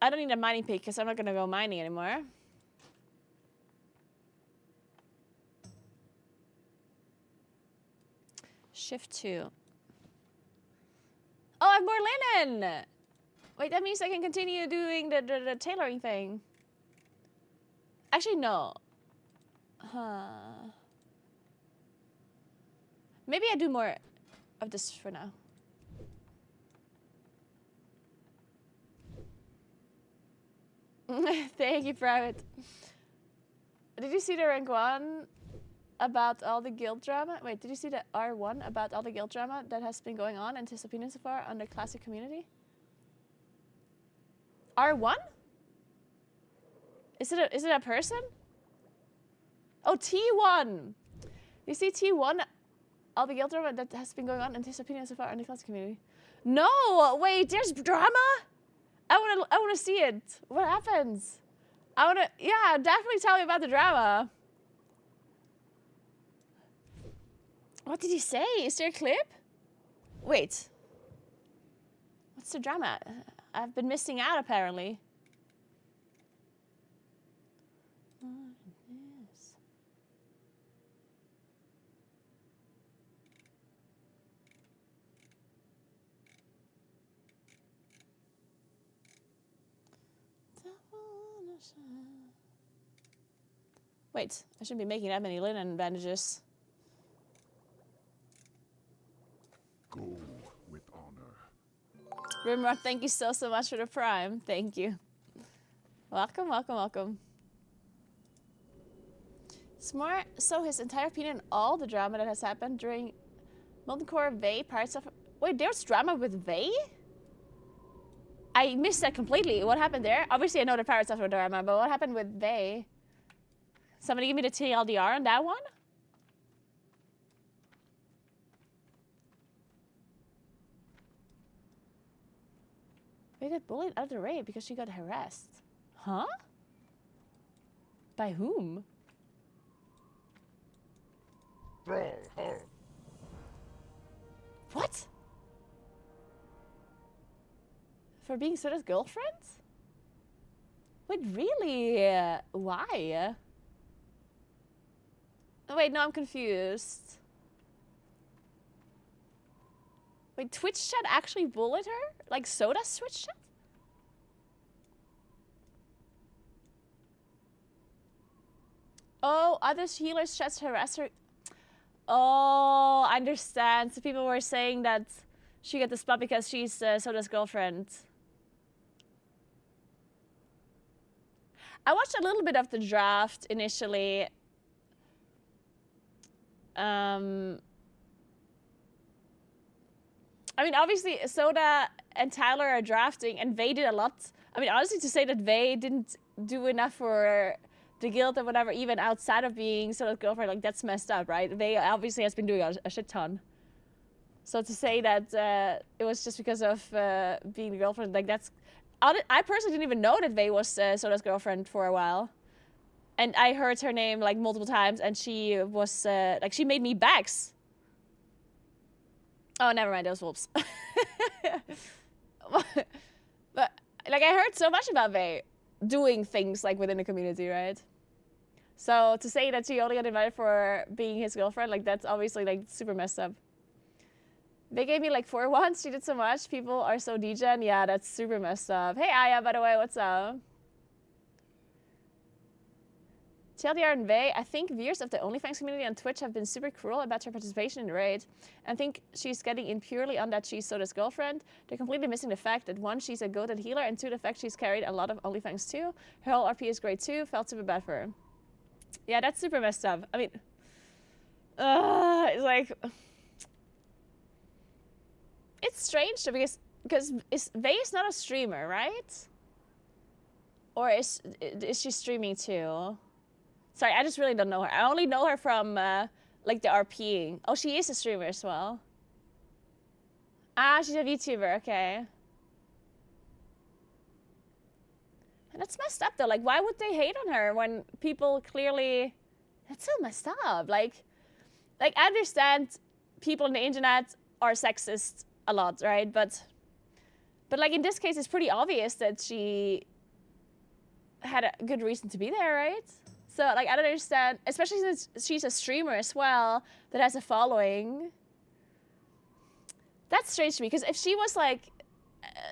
I don't need a mining pick because I'm not gonna go mining anymore. Shift 2. Oh, I have more linen! Wait, that means I can continue doing the tailoring thing. Actually, no. Huh. Maybe I do more of this for now. Thank you, Private. Did you see the rank 1 about all the guild drama? Wait, did you see the R1 about all the guild drama that has been going on in this opinion so far on the classic community? R1? Is it a person? Oh, T1. You see T1, all the guild drama that has been going on in this opinion so far on the classic community? No, wait, there's drama? I wanna see it. What happens? Yeah, definitely tell me about the drama. What did he say? Is there a clip? Wait. What's the drama? I've been missing out apparently. Wait, I shouldn't be making that many linen bandages.
Go with honor.
Rimrock, thank you so much for the prime. Thank you. Welcome, welcome, welcome. Smart, so his entire opinion on all the drama that has happened during Molten Core, Vey, parts of... Wait, there's drama with Vey? I missed that completely. What happened there? Obviously, I know the Pirates of the drama, but what happened with Vey? Somebody give me the TLDR on that one? They got bullied out of the raid because she got harassed. Huh? By whom? What? For being Soda's girlfriend? Wait, really? Why? Oh, wait, no, I'm confused. Wait, Twitch chat actually bullied her? Like Soda's Twitch chat? Oh, other healers chats harass her. Oh, I understand. So people were saying that she got the spot because she's Soda's girlfriend. I watched a little bit of the draft initially. I mean, obviously, Soda and Tyler are drafting, and Vey did a lot. I mean, honestly, to say that Vey didn't do enough for the guild or whatever, even outside of being Soda's girlfriend, like, that's messed up, right? Vey obviously has been doing a shit ton. So to say that it was just because of being the girlfriend, like, that's... I personally didn't even know that Vey was Soda's girlfriend for a while. And I heard her name, like, multiple times, and she was, like, she made me bags. Oh, never mind, those wolves. But, like, I heard so much about Vey doing things, like, within the community, right? So, to say that she only got invited for being his girlfriend, like, that's obviously, like, super messed up. They gave me, like, 4 once. She did so much. People are so degen. Yeah, that's super messed up. Hey, Aya, by the way, what's up? TLDR and Vey, I think viewers of the Onlyfangs community on Twitch have been super cruel about her participation in the raid. I think she's getting in purely on that she's Soda's girlfriend. They're completely missing the fact that 1, she's a goated healer, and 2, the fact she's carried a lot of Onlyfangs too. Her whole RP is great too. Felt super bad for her. Yeah, that's super messed up. I mean, it's like... It's strange though, because Vey is not a streamer, right? Or is she streaming too? Sorry, I just really don't know her. I only know her from, like, the RPing. Oh, she is a streamer as well. Ah, she's a VTuber, okay. And that's messed up, though. Like, why would they hate on her when people clearly... That's so messed up. Like, I understand people on the internet are sexist a lot, right? But But like in this case, it's pretty obvious that she had a good reason to be there, right? So like I don't understand, especially since she's a streamer as well that has a following. That's strange to me, because if she was like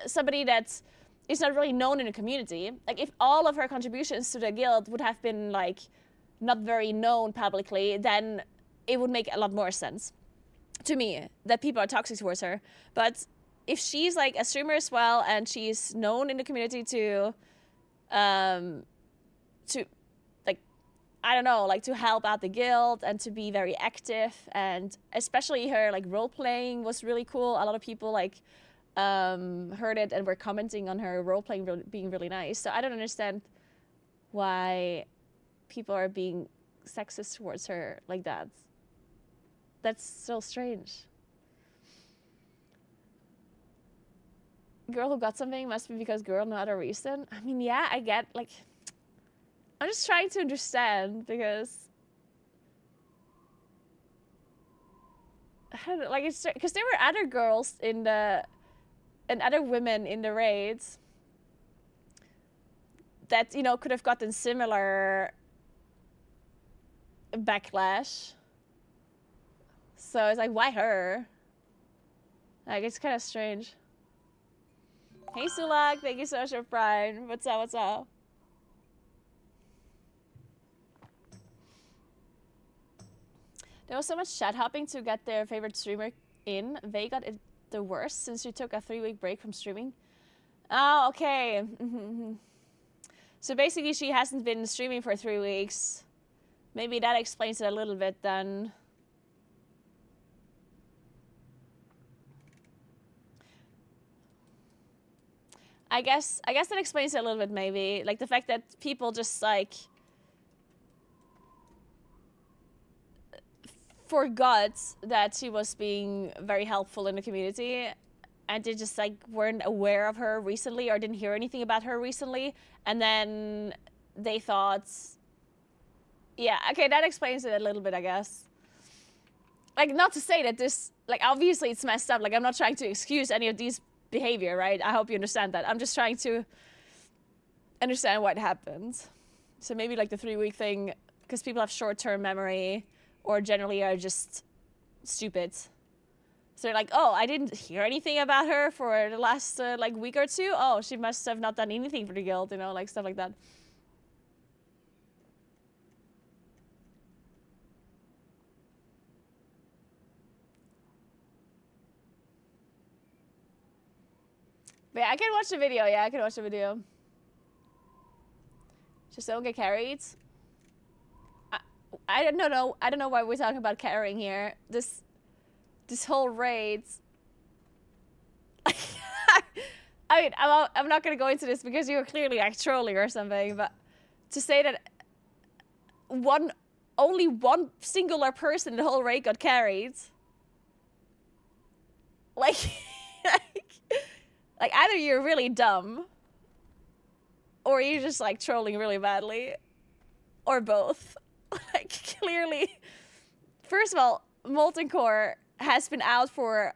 somebody that is not really known in the community, like if all of her contributions to the guild would have been like not very known publicly, then it would make a lot more sense to me that people are toxic towards her. But if she's like a streamer as well and she's known in the community to like, I don't know, like to help out the guild and to be very active, and especially her like role playing was really cool. A lot of people like heard it and were commenting on her role playing being really nice. So I don't understand why people are being sexist towards her like that. That's so strange. Girl who got something must be because girl, no other reason. I mean, yeah, I get, like, I'm just trying to understand, because I don't know, like, it's because there were other girls in the, and other women in the raids that, you know, could have gotten similar backlash. So it's like, why her? Like, it's kind of strange. Hey Sulak, thank you so much for Prime. What's up, what's up? There was so much chat hopping to get their favorite streamer in. They got it the worst since she took a 3-week break from streaming. Oh, okay. So basically she hasn't been streaming for 3 weeks. Maybe that explains it a little bit then. I guess that explains it a little bit, maybe. Like the fact that people just like forgot that she was being very helpful in the community, and they just like weren't aware of her recently or didn't hear anything about her recently, and then they thought, yeah, okay, that explains it a little bit, I guess. Like, not to say that this, like, obviously it's messed up. Like, I'm not trying to excuse any of these behavior, right? I hope you understand that. I'm just trying to understand what happened. So maybe like the 3-week thing, because people have short-term memory or generally are just stupid. So they're like, oh, I didn't hear anything about her for the last like week or two. Oh, she must have not done anything for the guild, you know, like stuff like that. But yeah, I can watch the video. Yeah, I can watch the video. Just don't get carried. I don't know. I don't know why we're talking about carrying here. This whole raid. I mean, I'm not gonna go into this because you're clearly like trolling or something. But to say that only one singular person in the whole raid got carried, like. Like, either you're really dumb, or you're just, like, trolling really badly, or both. Like, clearly, first of all, Molten Core has been out for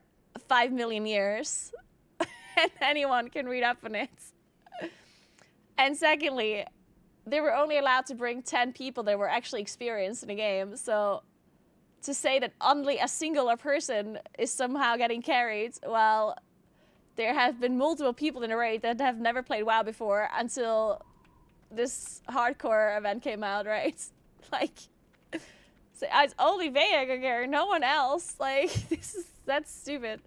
5 million years, and anyone can read up on it. And secondly, they were only allowed to bring 10 people that were actually experienced in the game, so to say that only a singular person is somehow getting carried, well, there have been multiple people in the raid that have never played WoW before until this hardcore event came out, right? Like, so it's only Vega, no one else. Like, that's stupid.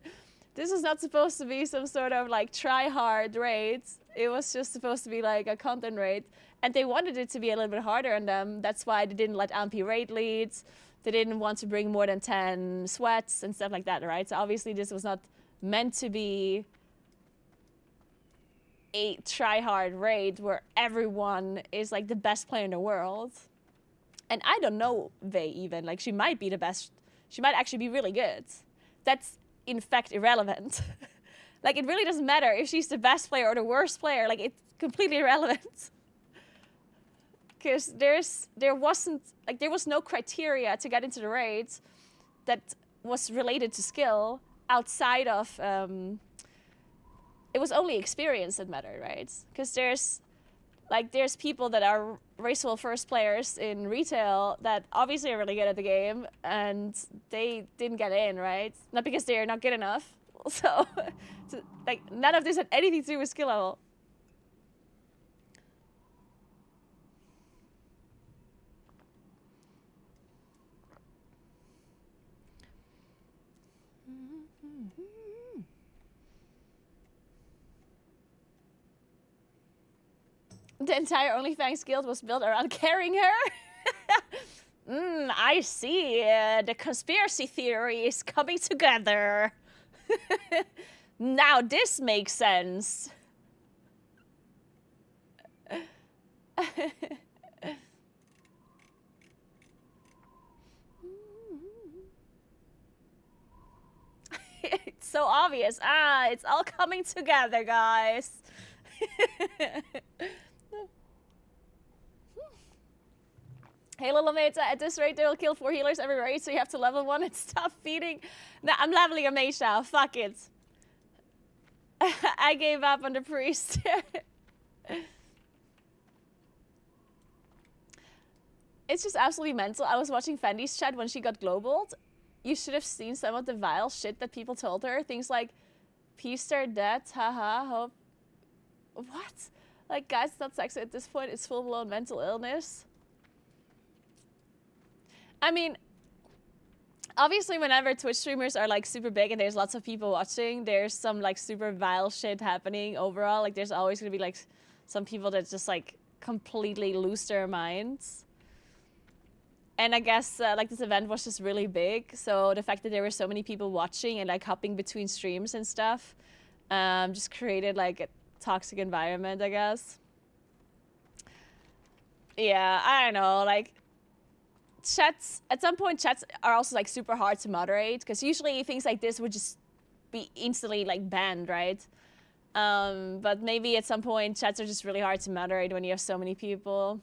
This is not supposed to be some sort of like try-hard raid. It was just supposed to be like a content raid. And they wanted it to be a little bit harder on them. That's why they didn't let Ampi raid leads. They didn't want to bring more than 10 sweats and stuff like that, right? So obviously this was not meant to be a try-hard raid where everyone is like the best player in the world. And I don't know Vey even, like she might be the best, she might actually be really good. That's in fact irrelevant. Like it really doesn't matter if she's the best player or the worst player, like it's completely irrelevant. Because there was no criteria to get into the raid that was related to skill outside of it was only experience that mattered, right? Because there's people that are raceful first players in retail that obviously are really good at the game, and they didn't get in, right? Not because they're not good enough. So, like, none of this had anything to do with skill level. The entire Onlyfangs guild was built around carrying her? I see. The conspiracy theory is coming together. Now this makes sense. It's so obvious. It's all coming together, guys. Hey, little mates, at this rate, they'll kill 4 healers every raid, so you have to level 1 and stop feeding. Nah, I'm leveling a mage now. Fuck it. I gave up on the priest. It's just absolutely mental. I was watching Fendi's chat when she got globaled. You should have seen some of the vile shit that people told her. Things like, peace are dead, haha, hope. What? Like, guys, it's not sexy at this point. It's full-blown mental illness. I mean, obviously whenever Twitch streamers are like super big and there's lots of people watching, there's some like super vile shit happening overall. Like there's always gonna be like some people that just like completely lose their minds. And I guess like this event was just really big. So the fact that there were so many people watching and like hopping between streams and stuff just created like a toxic environment, I guess. Yeah, I don't know, like chats, at some point chats are also like super hard to moderate because usually things like this would just be instantly like banned, right? But maybe at some point chats are just really hard to moderate when you have so many people.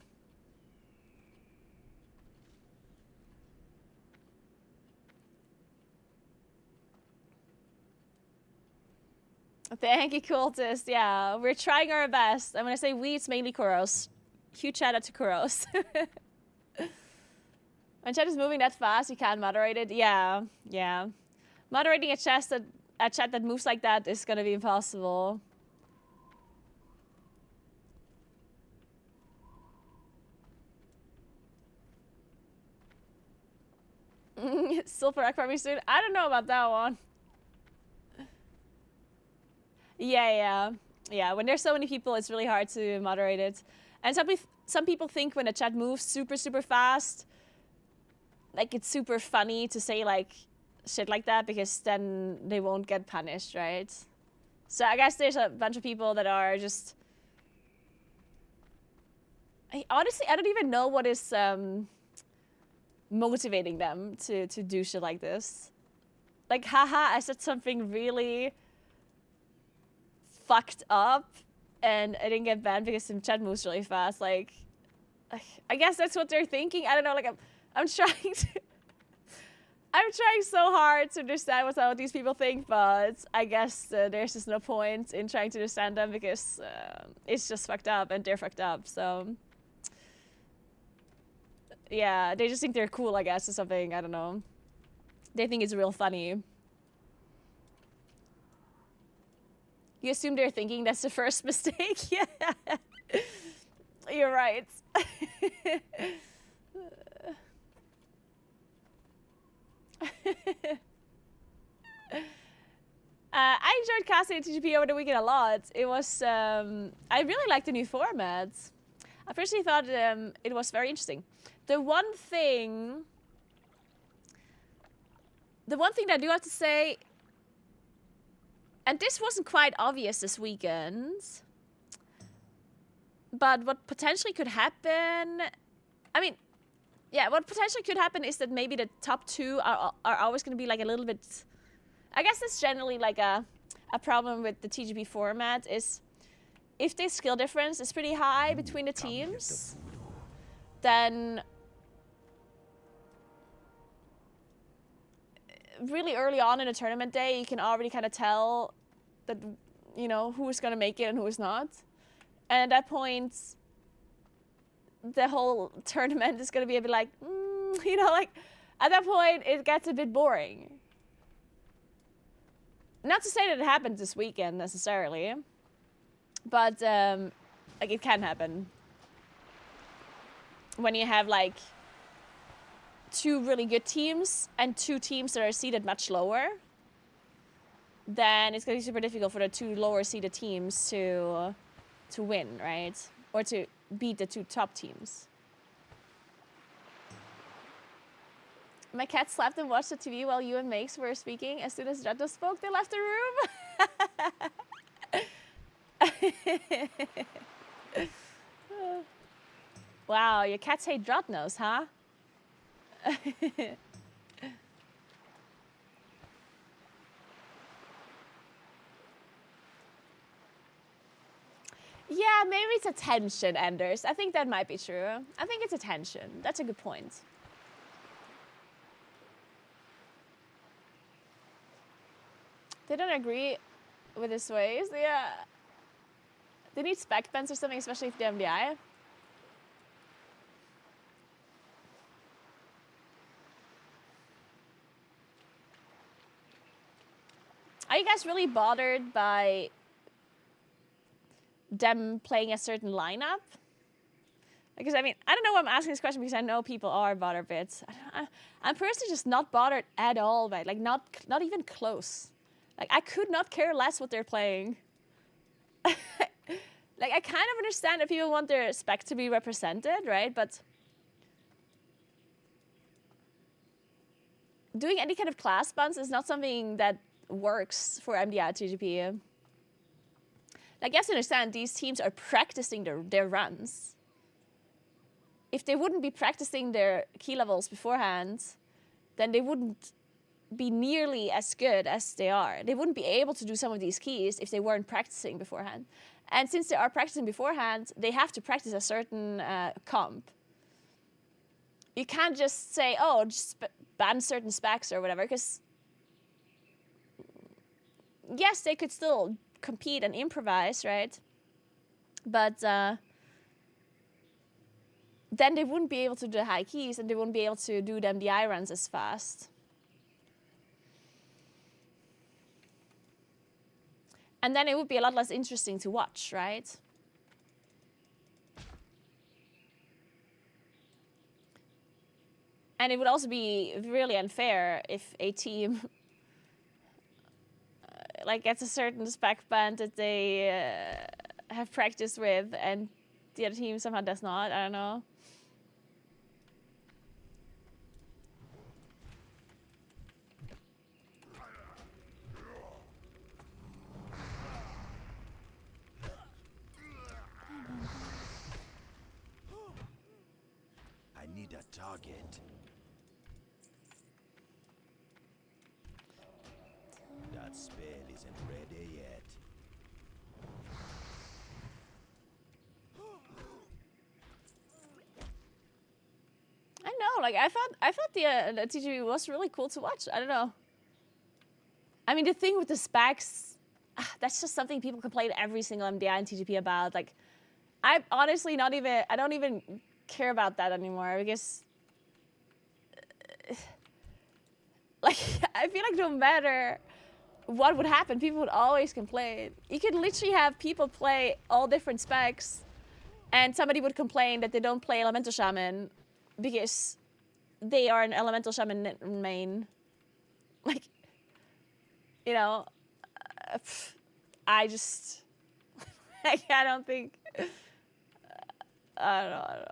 Thank you, cultist. Yeah, we're trying our best. I'm gonna say we, it's mainly Kuros. Huge shout out to Kuros. When chat is moving that fast, you can't moderate it. Yeah, yeah. Moderating a chat that moves like that is gonna be impossible. Silver Rock farming soon. I don't know about that one. Yeah. When there's so many people, it's really hard to moderate it. And some people think when a chat moves super, super fast, like it's super funny to say like shit like that because then they won't get punished, right? So I guess there's a bunch of people that are just... honestly, I don't even know what is motivating them to do shit like this. Like, haha, I said something really fucked up and I didn't get banned because some chat moves really fast. Like, I guess that's what they're thinking. I don't know, like I'm trying to... I'm trying so hard to understand what some of these people think, but I guess there's just no point in trying to understand them because it's just fucked up and they're fucked up, so... Yeah, they just think they're cool, I guess, or something, I don't know. They think it's real funny. You assume they're thinking that's the first mistake? Yeah. You're right. I enjoyed casting TGP over the weekend a lot. It was, I really liked the new format. I personally thought it was very interesting. The one thing that I do have to say, and this wasn't quite obvious this weekend, but what potentially could happen, I mean, yeah, what potentially could happen is that maybe the top 2 are always going to be like a little bit... I guess that's generally like a problem with the TGP format is if the skill difference is pretty high between the teams, then really early on in a tournament day, you can already kind of tell that, you know, who's gonna make it and who's not. And at that point, the whole tournament is gonna be a bit like, you know, like, at that point, it gets a bit boring. Not to say that it happened this weekend, necessarily. But, like, it can happen. When you have, like, 2 really good teams and 2 teams that are seeded much lower, then it's gonna be super difficult for the 2 lower seeded teams to win, right? Or to beat the 2 top teams. My cat slept and watched the TV while you and Makes were speaking. As soon as Jotto spoke, they left the room. Wow, your cats hate Drotnos, huh? Yeah, maybe it's attention, Anders. I think that might be true. I think it's attention. That's a good point. They don't agree with his ways. Yeah. They need spec bans or something, especially if they have MDI. Are you guys really bothered by them playing a certain lineup? Because, I mean, I don't know why I'm asking this question, because I know people are bothered a bit. I'm personally just not bothered at all by it. Like, not even close. Like, I could not care less what they're playing. Like, I kind of understand that people want their spec to be represented, right? But doing any kind of class bans is not something that works for MDI TGP. Like, you have to understand, these teams are practicing their runs. If they wouldn't be practicing their key levels beforehand, then they wouldn't be nearly as good as they are. They wouldn't be able to do some of these keys if they weren't practicing beforehand. And since they are practicing beforehand, they have to practice a certain comp. You can't just say, oh, just ban certain specs or whatever, because yes, they could still compete and improvise, right? But then they wouldn't be able to do the high keys, and they wouldn't be able to do the MDI runs as fast. And then it would be a lot less interesting to watch, right? And it would also be really unfair if a team like gets a certain spec band that they have practiced with, and the other team somehow does not. I don't know.
I need a target. That spell isn't ready yet.
I know, like I thought the TGV was really cool to watch. I don't know. I mean, the thing with the specs, that's just something people complain every single MDI and TGP about. Like, I'm honestly not even, I don't even care about that anymore, because like, I feel like no matter what would happen, people would always complain. You could literally have people play all different specs, and somebody would complain that they don't play Elemental Shaman because they are an Elemental Shaman main. Like, you know, I just, I don't think, I don't know.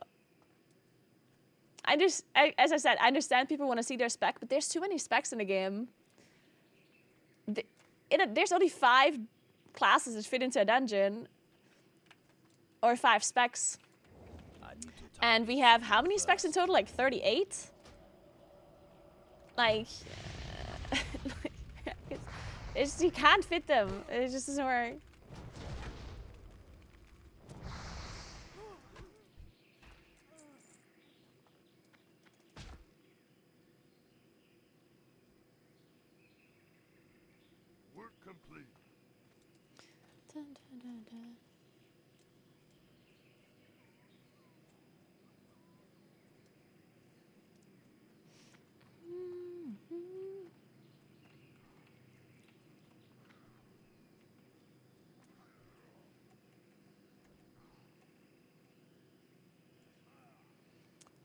As I said, I understand people want to see their spec, but there's too many specs in the game. There's only 5 classes that fit into a dungeon, or 5 specs. And we have how many specs in total? Like 38? Like, it's you can't fit them. It just doesn't work.
Work complete.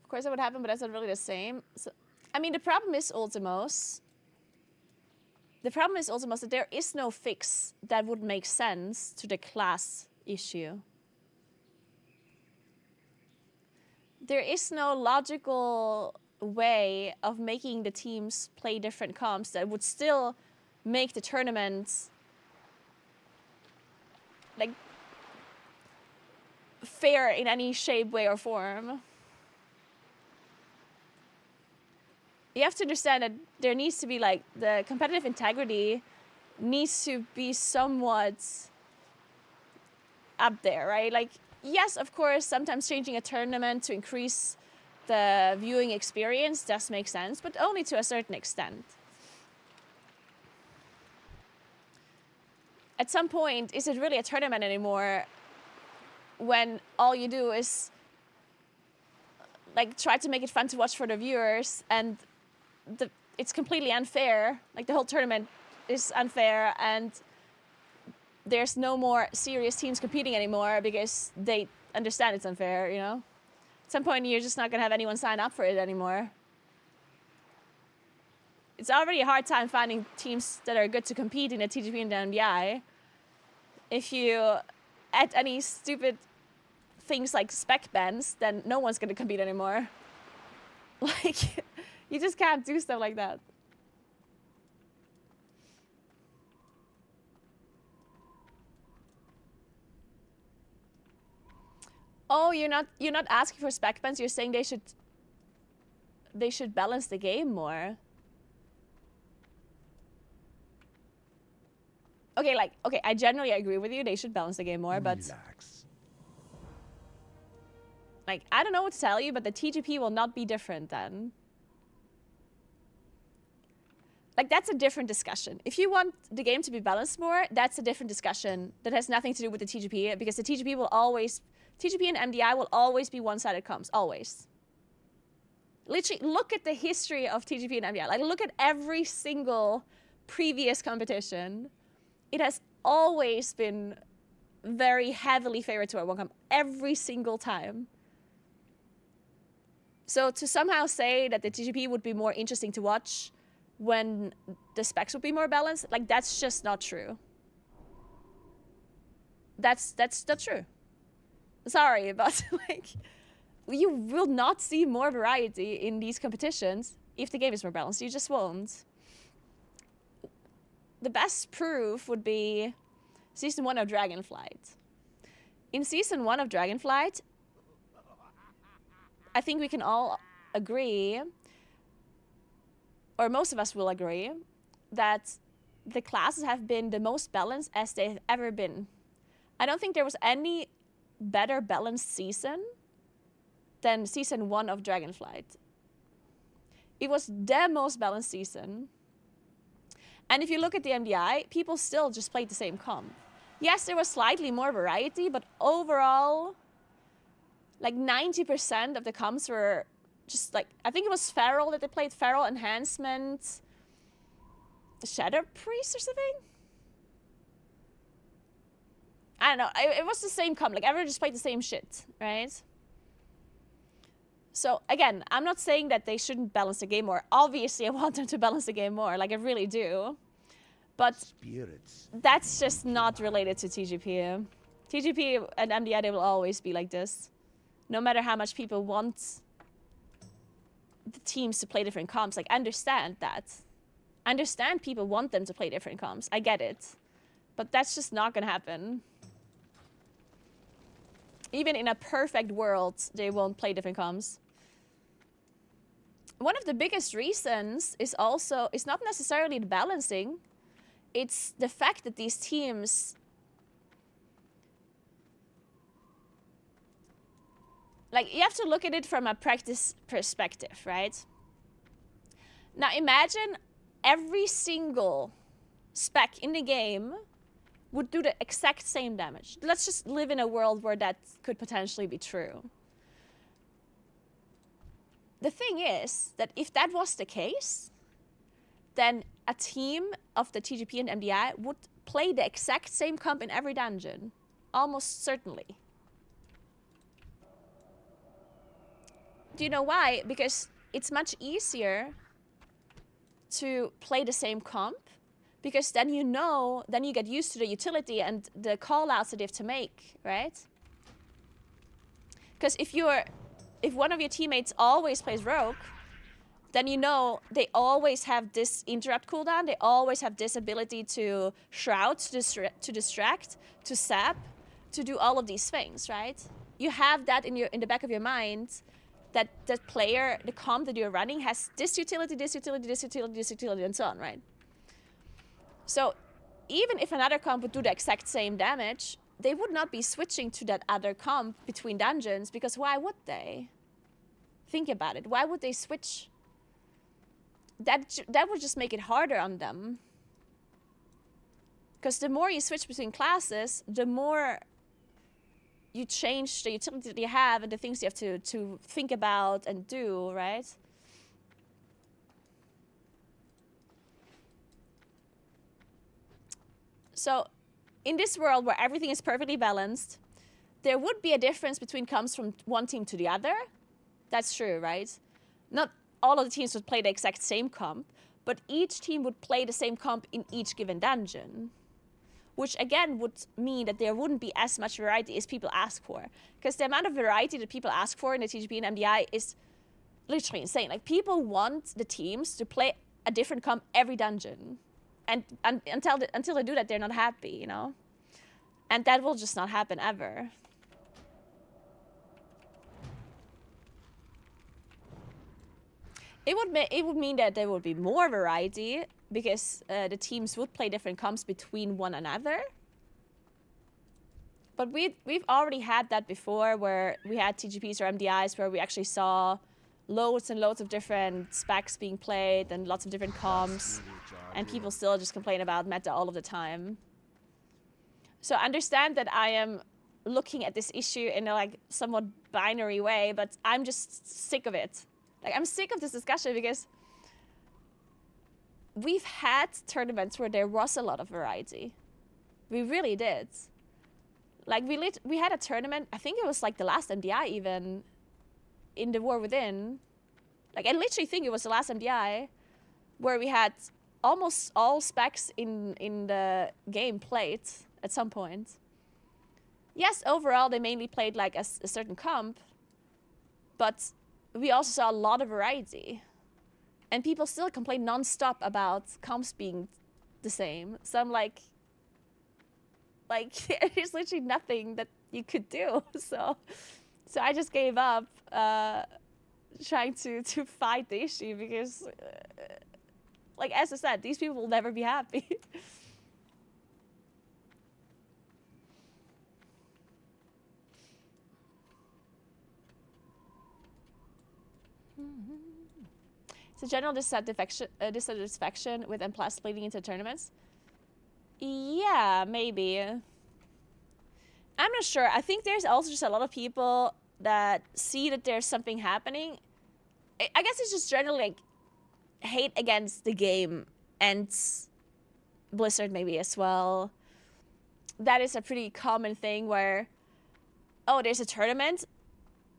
Of course, that would happen, but that's not really the same. So, I mean, the problem is Ultimos. The problem is Ultimos that there is no fix that would make sense to the class issue. There is no logical way of making the teams play different comps that would still make the tournament like fair in any shape, way, or form. You have to understand that there needs to be like the competitive integrity needs to be somewhat up there, right? Like, yes, of course, sometimes changing a tournament to increase the viewing experience does make sense, but only to a certain extent. At some point, is it really a tournament anymore when all you do is like try to make it fun to watch for the viewers, and it's completely unfair. Like, the whole tournament is unfair, and there's no more serious teams competing anymore because they understand it's unfair, you know? At some point, you're just not gonna have anyone sign up for it anymore. It's already a hard time finding teams that are good to compete in the TGP and the MDI. If you add any stupid things like spec bans, then no one's gonna compete anymore. Like, you just can't do stuff like that. Oh, you're not asking for spec bans, you're saying they should balance the game more. Okay, I generally agree with you, they should balance the game more, but
Relax.
like, I don't know what to tell you, but the TGP will not be different then. Like, that's a different discussion. If you want the game to be balanced more, that's a different discussion that has nothing to do with the TGP, because the TGP and MDI will always be one-sided comps, always. Literally, look at the history of TGP and MDI. Like, look at every single previous competition. It has always been very heavily favored to our one comp, every single time. So to somehow say that the TGP would be more interesting to watch when the specs would be more balanced, like, that's just not true. That's not true. Sorry, but like, you will not see more variety in these competitions if the game is more balanced. You just won't. The best proof would be Season 1 of Dragonflight. In Season 1 of Dragonflight, I think we can all agree, or most of us will agree, that the classes have been the most balanced as they've ever been. I don't think there was any better balanced season than Season 1 of Dragonflight. It was the most balanced season. And if you look at the MDI, people still just played the same comp. Yes, there was slightly more variety, but overall, like 90% of the comps were just like, I think it was Feral that they played, Feral, Enhancement, Shadow Priest or something? I don't know, it was the same comp, like everyone just played the same shit, right? So again, I'm not saying that they shouldn't balance the game more. Obviously, I want them to balance the game more, like I really do. But
Spirits.
that's just not related to TGP. TGP and MDI, they will always be like this. No matter how much people want the teams to play different comps, like, I understand that. I understand people want them to play different comps. I get it. But that's just not gonna happen. Even in a perfect world, they won't play different comps. One of the biggest reasons is also, it's not necessarily the balancing, it's the fact that these teams, like, you have to look at it from a practice perspective, right? Now imagine every single spec in the game would do the exact same damage. Let's just live in a world where that could potentially be true. The thing is that if that was the case, then a team of the TGP and MDI would play the exact same comp in every dungeon. Almost certainly. Do you know why? Because it's much easier to play the same comp, because then you know, then you get used to the utility and the call-outs that you have to make, right? Because if one of your teammates always plays Rogue, then you know they always have this interrupt cooldown, they always have this ability to shroud, to distract, to sap, to do all of these things, right? You have that in the back of your mind, that that player, the comp that you're running, has this utility, this utility, this utility, this utility, and so on, right? So even if another comp would do the exact same damage, they would not be switching to that other comp between dungeons, because why would they? Think about it. Why would they switch? That would just make it harder on them. Because the more you switch between classes, the more you change the utility that you have and the things you have to think about and do, right? So in this world where everything is perfectly balanced, there would be a difference between comps from one team to the other. That's true, right? Not all of the teams would play the exact same comp, but each team would play the same comp in each given dungeon. Which again would mean that there wouldn't be as much variety as people ask for. Because the amount of variety that people ask for in the TGP and MDI is literally insane. Like, people want the teams to play a different comp every dungeon. And until they do that, they're not happy, you know? And that will just not happen ever. It would mean that there would be more variety, because the teams would play different comps between one another. But we've already had that before, where we had TGPs or MDIs where we actually saw loads and loads of different specs being played and lots of different comps, and people still just complain about meta all of the time. So understand that I am looking at this issue in a like somewhat binary way, but I'm just sick of it. Like, I'm sick of this discussion, because we've had tournaments where there was a lot of variety. We really did. Like, we had a tournament, I think it was like the last MDI even, in the War Within. Like, I literally think it was the last MDI, where we had almost all specs in the game played at some point. Yes, overall they mainly played like a certain comp, but we also saw a lot of variety. And people still complain non-stop about comps being the same. So I'm like there's literally nothing that you could do. So I just gave up trying to fight the issue, because like, as I said, these people will never be happy. It's a general dissatisfaction with M+ leading into tournaments. Yeah, maybe. I'm not sure. I think there's also just a lot of people that see that there's something happening. I guess it's just generally like hate against the game and Blizzard maybe as well. That is a pretty common thing where, oh, there's a tournament.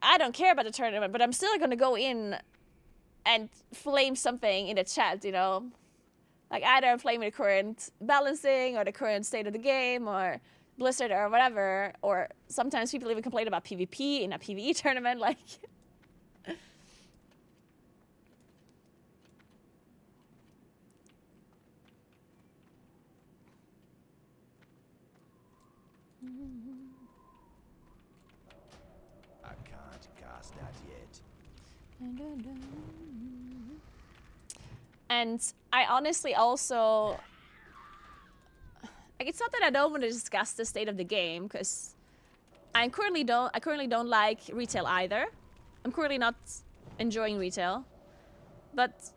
I don't care about the tournament, but I'm still gonna go in and flame something in the chat, you know? Like, either I'm flaming the current balancing or the current state of the game or Blizzard or whatever. Or sometimes people even complain about PvP in a PvE tournament, like...
I can't cast that yet.
And I honestly also... Like, it's not that I don't want to discuss the state of the game, because I currently don't like retail either. I'm currently not enjoying retail. But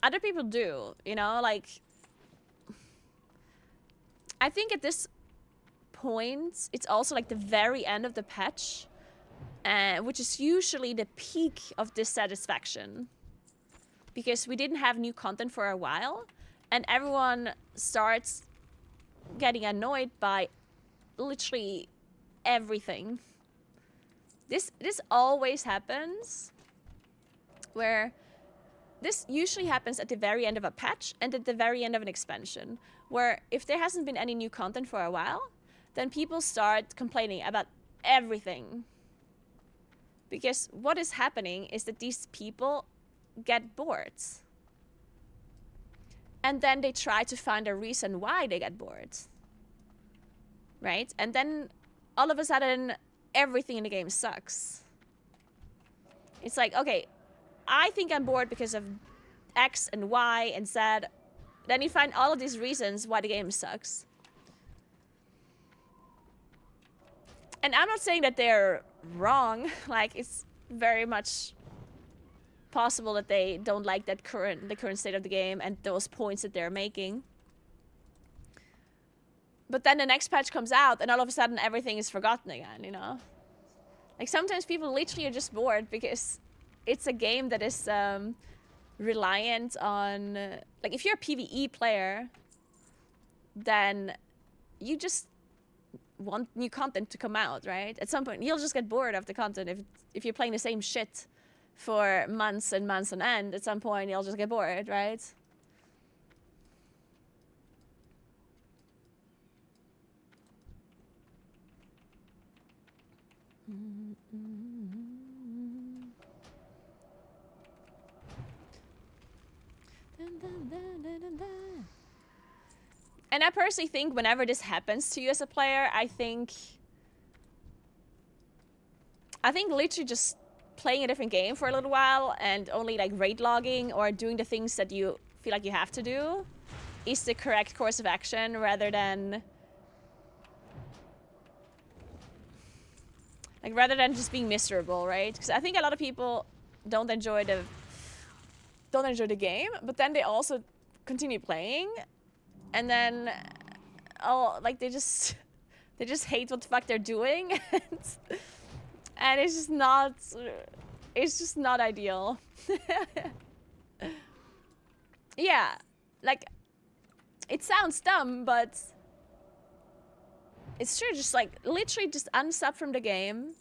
other people do, you know? Like, I think at this point, it's also like the very end of the patch, which is usually the peak of dissatisfaction. Because we didn't have new content for a while, and everyone starts getting annoyed by literally everything. This always happens, where this usually happens at the very end of a patch and at the very end of an expansion, where if there hasn't been any new content for a while, then people start complaining about everything. Because what is happening is that these people get bored. And then they try to find a reason why they get bored. Right? And then all of a sudden, everything in the game sucks. It's like, okay, I think I'm bored because of X and Y and Z. Then you find all of these reasons why the game sucks. And I'm not saying that they're wrong. Like, it's very much possible that they don't like the current state of the game and those points that they're making. But then the next patch comes out and all of a sudden everything is forgotten again, you know? Like, sometimes people literally are just bored because it's a game that is reliant on... like, if you're a PvE player, then you just want new content to come out, right? At some point, you'll just get bored of the content. If you're playing the same shit for months and months on end, at some point, you'll just get bored, right? And I personally think whenever this happens to you as a player, I think literally just playing a different game for a little while and only like raid logging or doing the things that you feel like you have to do is the correct course of action, rather than just being miserable, right? Because I think a lot of people don't enjoy the game, but then they also continue playing, and then they just hate what the fuck they're doing, and it's just not ideal. Yeah, like, it sounds dumb, but it's true. Just like literally just unsub from the game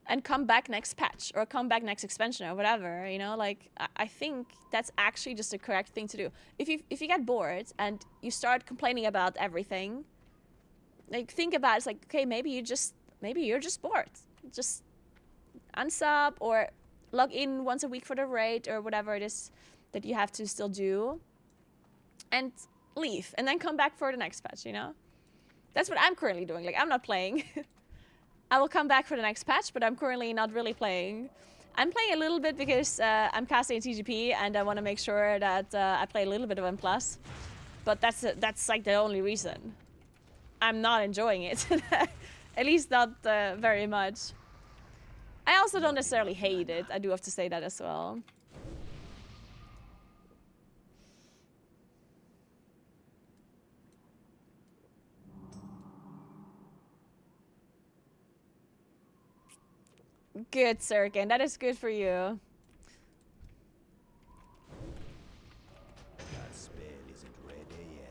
and come back next patch or come back next expansion or whatever, you know? Like, I think that's actually just the correct thing to do. If you get bored and you start complaining about everything, like, think about it, it's like, okay, maybe you're just bored. Just unsub or log in once a week for the raid or whatever it is that you have to still do, and leave, and then come back for the next patch, you know? That's what I'm currently doing. Like, I'm not playing. I will come back for the next patch, but I'm currently not really playing. I'm playing a little bit because I'm casting a TGP and I want to make sure that I play a little bit of M+. But that's like the only reason. I'm not enjoying it. At least not very much. I also don't necessarily hate it. I do have to say that as well. Good, Sirkin. That is good for you.
That spell isn't ready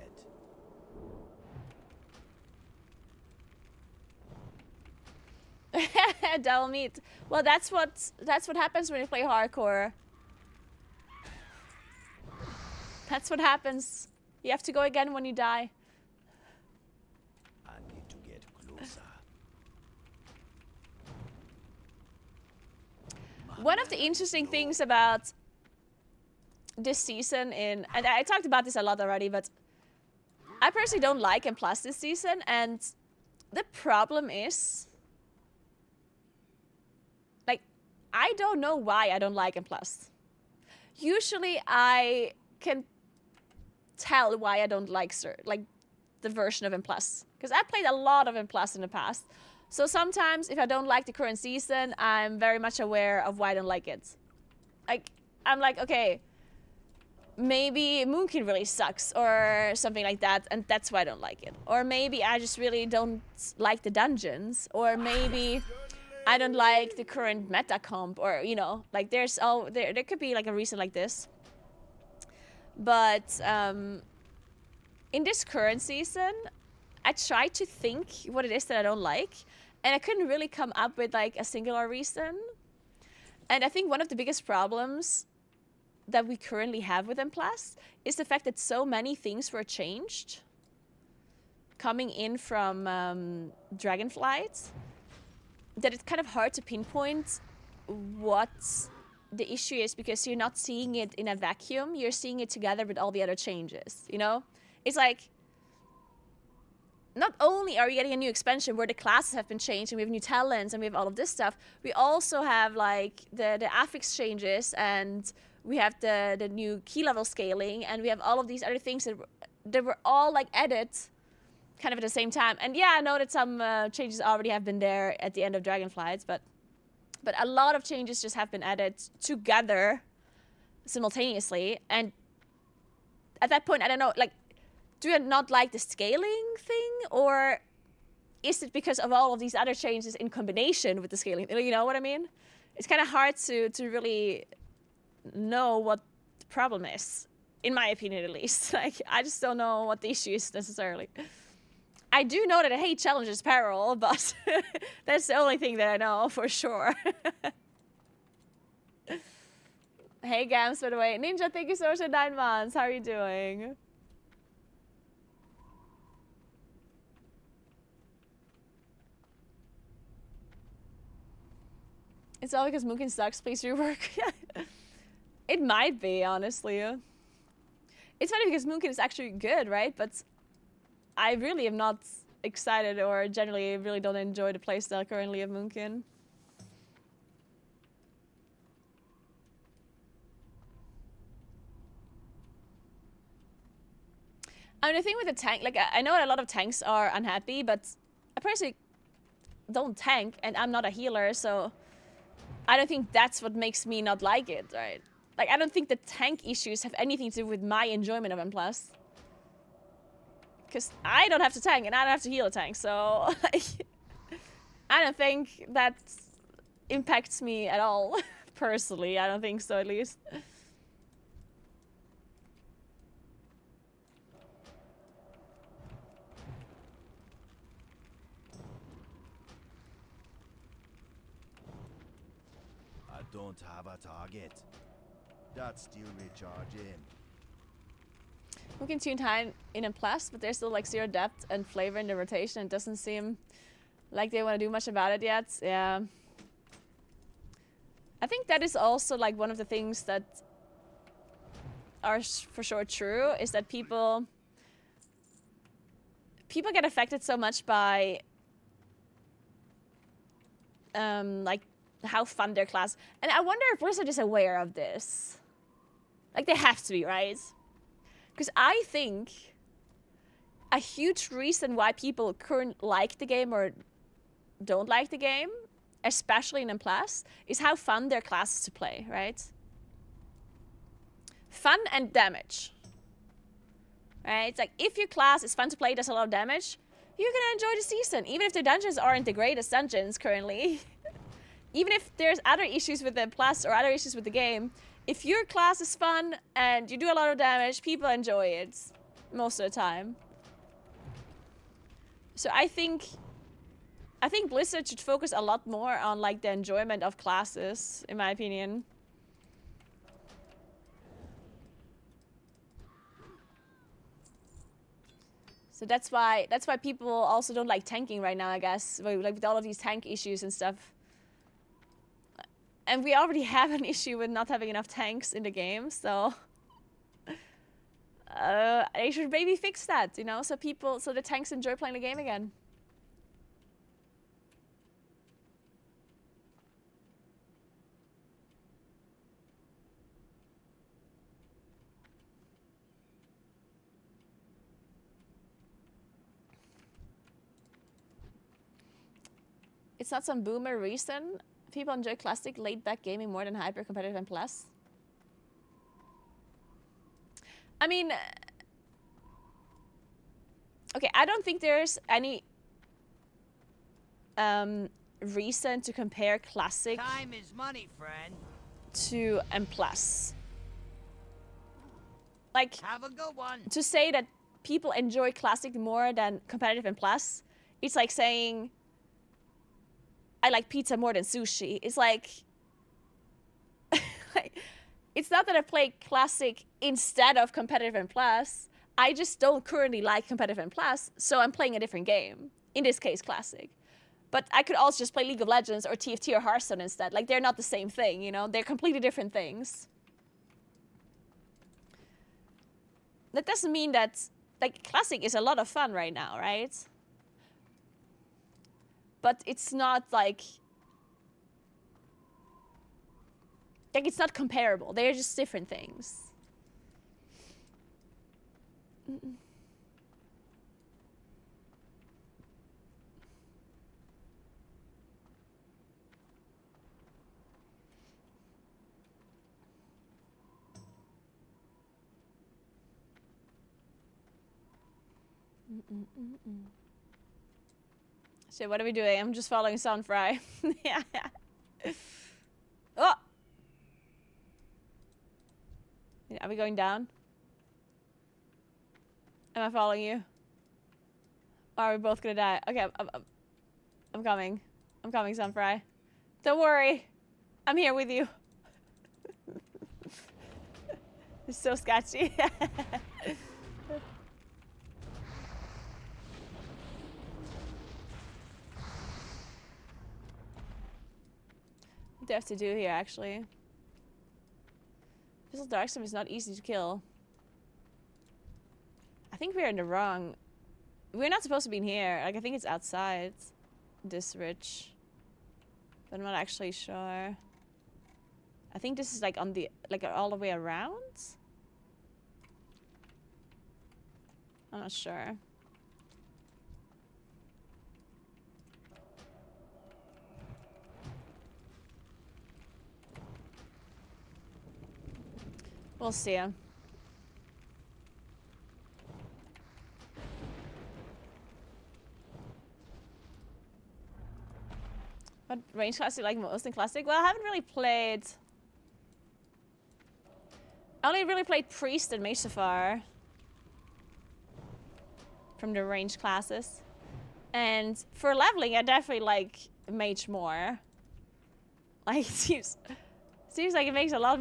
yet.
Devil meat. Well, that's what happens when you play hardcore. That's what happens. You have to go again when you die.
I need to get closer.
One of the interesting things about this season and I talked about this a lot already, but I personally don't like M+ this season, and the problem is, like, I don't know why I don't like M+. Usually I can tell why I don't like the version of M+, because I played a lot of M+ in the past. So sometimes if I don't like the current season, I'm very much aware of why I don't like it. Like, I'm like, okay, maybe Moonkin really sucks or something like that, and that's why I don't like it. Or maybe I just really don't like the dungeons, or maybe I don't like the current meta comp, or you know, like there could be like a reason like this. But in this current season, I tried to think what it is that I don't like, and I couldn't really come up with like a singular reason. And I think one of the biggest problems that we currently have with M+ is the fact that so many things were changed coming in from Dragonflight that it's kind of hard to pinpoint what the issue is, because you're not seeing it in a vacuum, you're seeing it together with all the other changes, you know? It's like, not only are we getting a new expansion where the classes have been changed and we have new talents and we have all of this stuff, we also have like the affix changes, and we have the new key level scaling, and we have all of these other things that were all like added kind of at the same time. And yeah, I know that some changes already have been there at the end of Dragonflight, but a lot of changes just have been added together simultaneously. And at that point, I don't know, like, do you not like the scaling thing, or is it because of all of these other changes in combination with the scaling? You know what I mean? It's kind of hard to really know what the problem is, in my opinion at least. Like, I just don't know what the issue is necessarily. I do know that I hate Challenger's Peril, but that's the only thing that I know for sure. Hey Gams, by the way. Ninja, thank you so much for 9 months. How are you doing? It's all because Moonkin sucks. Please rework. It might be, honestly. It's funny because Moonkin is actually good, right? But I really am not excited, or generally really don't enjoy the playstyle currently of Moonkin. I mean, the thing with the tank, like, I know a lot of tanks are unhappy, but I personally don't tank, and I'm not a healer, so I don't think that's what makes me not like it, right? Like, I don't think the tank issues have anything to do with my enjoyment of M+. Because I don't have to tank, and I don't have to heal a tank, so I don't think that impacts me at all. Personally, I don't think so, at least.
I don't have a target. That's still recharging.
We can tune high in a plus, but there's still like 0 depth and flavor in the rotation. It doesn't seem like they want to do much about it yet. Yeah. I think that is also like one of the things that are for sure true, is that people get affected so much by like how fun their class. And I wonder if Blizzard is aware of this. Like, they have to be, right? Because I think a huge reason why people currently like the game or don't like the game, especially in M+, is how fun their class is to play, right? Fun and damage. Right? It's like, if your class is fun to play, does a lot of damage, you're gonna enjoy the season, even if the dungeons aren't the greatest dungeons currently. Even if there's other issues with the plus or other issues with the game, if your class is fun and you do a lot of damage, people enjoy it most of the time. So I think Blizzard should focus a lot more on like the enjoyment of classes, in my opinion. So that's why people also don't like tanking right now, I guess. Like with all of these tank issues and stuff. And we already have an issue with not having enough tanks in the game, so they should maybe fix that, you know, so the tanks enjoy playing the game again. It's not some boomer reason. People enjoy classic, laid-back gaming more than hyper-competitive and plus. I don't know. I think that's a bit of a boomer reason. People enjoy classic, laid-back gaming more than hyper-competitive and plus. People enjoy classic, laid-back gaming more than hyper-competitive and plus. I don't know. I think that's a bit of a boomer reason. People enjoy classic, laid-back gaming more than hyper-competitive and plus. I mean, okay, I don't think there's any reason to compare classic
Time is money, friend.
to M+. Like,
Have a good one.
to say that people enjoy classic more than competitive M+, it's like saying I like pizza more than sushi. It's like, like, it's not that I play classic instead of competitive M+. I just don't currently like competitive M+, so I'm playing a different game. In this case, classic. But I could also just play League of Legends or TFT or Hearthstone instead. Like, they're not the same thing, you know? They're completely different things. That doesn't mean that, like, classic is a lot of fun right now, right? But it's not like it's not comparable. They're just different things. So what are we doing? I'm just following Sunfry. Yeah. Oh! Are we going down? Am I following you? Or are we both gonna die? Okay, I'm coming. I'm coming, Sunfry. Don't worry. I'm here with you. It's so sketchy. What do I have to do here, actually? Pistol Darkstorm is not easy to kill. I think we're in the wrong... We're not supposed to be in here. Like, I think it's outside this ridge. But I'm not actually sure. I think this is like on the... like all the way around? I'm not sure. We'll see. What range class do you like most in Classic? Well, I haven't really played... I only really played Priest and Mage so far. From the range classes. And for leveling, I definitely like Mage more. Like, it seems like it makes a lot...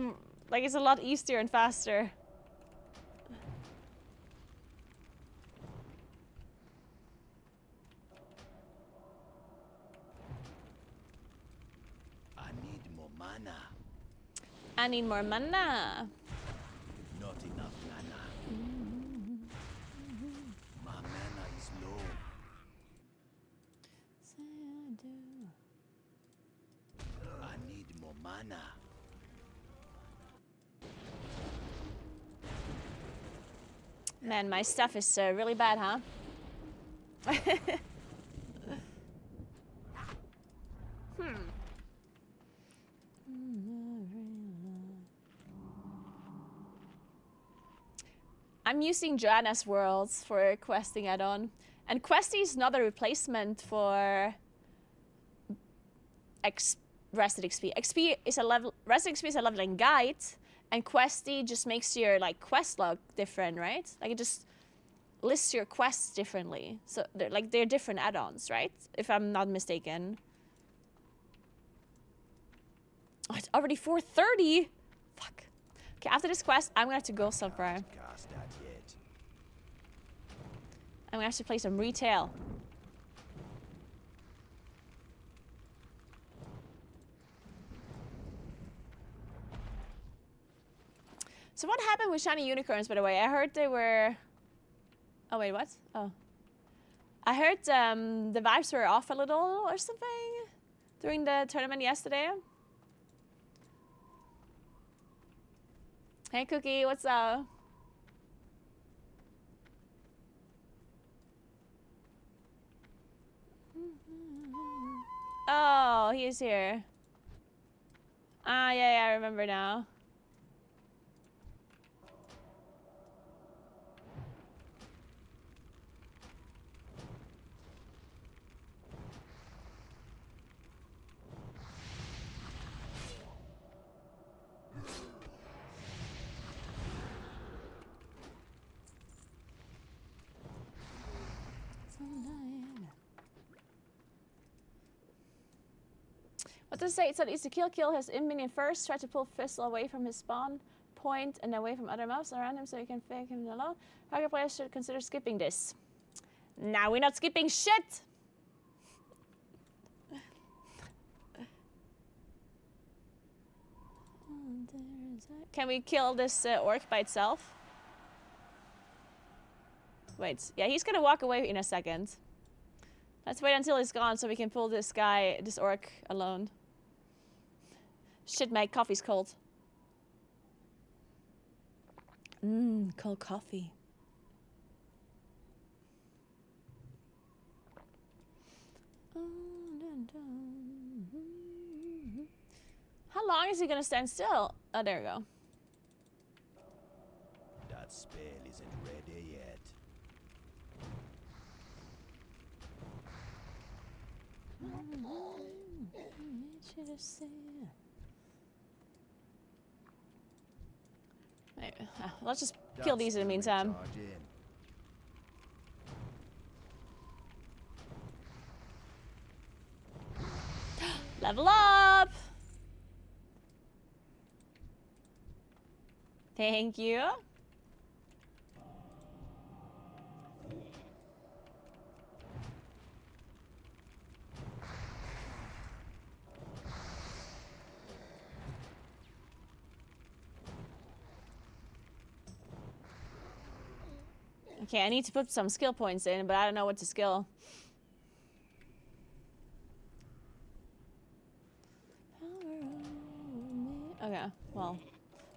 like, it's a lot easier and faster.
I need more mana.
I need more mana.
Not enough mana. My mana is low. I need more mana.
Man, my stuff is really bad, huh? I'm using Joanna's Worlds for questing add-on. And Questy is not a replacement for Rested XP. XP is a level... Rested XP is a leveling guide. And Questy just makes your, like, quest log different, right? Like, it just lists your quests differently. So, they're different add-ons, right? If I'm not mistaken. Oh, it's already 4:30? Fuck. Okay, after this quest, I'm gonna have to go somewhere.
Cast that yet.
I'm gonna have to play some retail. So what happened with shiny unicorns, by the way? I heard they were... Oh, wait, what? Oh. I heard the vibes were off a little or something during the tournament yesterday. Hey, Cookie, what's up? Oh, he is here. Ah, yeah, I remember now. does it say? It's not easy to kill. Kill his minion first. Try to pull Fizzle away from his spawn point and away from other mobs around him so you can fake him alone. Target players should consider skipping this. Nah, we're not skipping shit! Can we kill this orc by itself? Wait, yeah, he's gonna walk away in a second. Let's wait until he's gone so we can pull this guy, this orc, alone. Shit, mate, coffee's cold. Cold coffee. How long is he gonna stand still? Oh, there we go.
That spell isn't ready yet.
Wait, let's just kill these in the meantime. Level up! Thank you. Okay, I need to put some skill points in, but I don't know what to skill. Okay, well,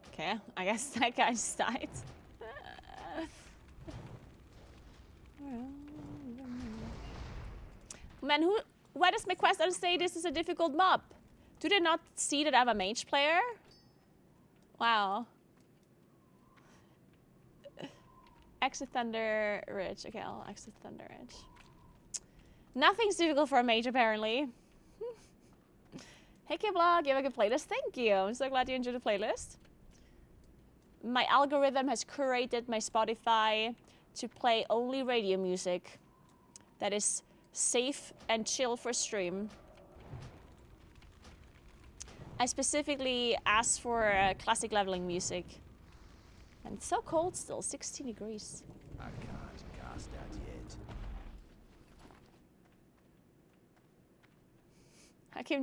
okay, I guess that guy just died. Man, why does my quest not say this is a difficult mob? Do they not see that I'm a mage player? Wow. Exit Thunder Ridge. Okay, I'll exit Thunder Ridge. Nothing's difficult for a mage, apparently. Hey, Kibblog, you have a good playlist? Thank you. I'm so glad you enjoyed the playlist. My algorithm has curated my Spotify to play only radio music that is safe and chill for stream. I specifically asked for classic leveling music. And it's so cold still, 16 degrees.
I can't cast that yet.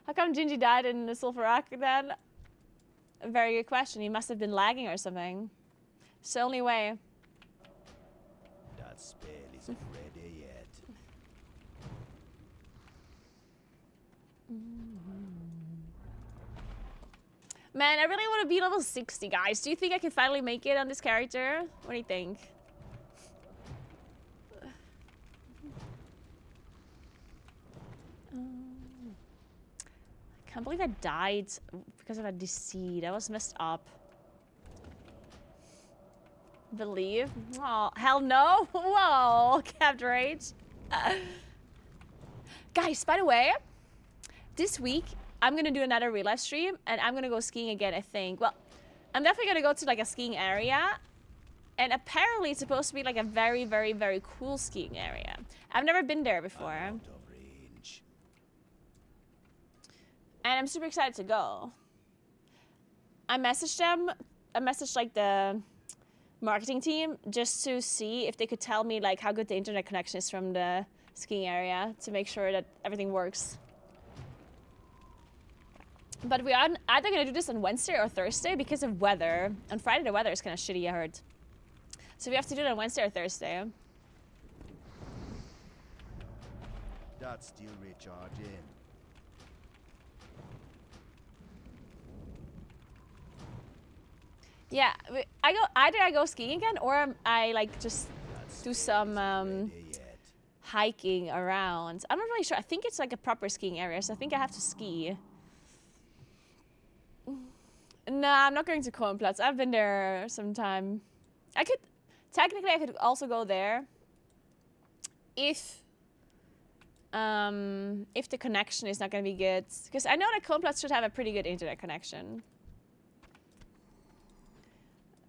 How come Gingy died in the Sulfur Rock then? A very good question. He must have been lagging or something. It's the only way.
That spell isn't ready yet.
Man, I really want to be level 60, guys. Do you think I can finally make it on this character? What do you think? I can't believe I died because of a deceit. That was messed up. Believe? Oh, hell no. Whoa, capped rage. Guys, by the way, this week, I'm gonna do another real life stream and I'm gonna go skiing again, I think. Well, I'm definitely gonna go to like a skiing area. And apparently it's supposed to be like a very, very, very cool skiing area. I've never been there before.
Out of range.
And I'm super excited to go. I messaged them. I messaged like the marketing team just to see if they could tell me like how good the internet connection is from the skiing area to make sure that everything works. But we are either going to do this on Wednesday or Thursday because of weather. On Friday, the weather is kind of shitty, I heard. So we have to do it on Wednesday or Thursday.
That's still recharging.
Yeah, I go skiing again or I like just do some hiking around. I'm not really sure. I think it's like a proper skiing area, so I think I have to ski. No, I'm not going to Kronplatz. I've been there sometime. Technically I could also go there if the connection is not going to be good. Because I know that Kronplatz should have a pretty good internet connection.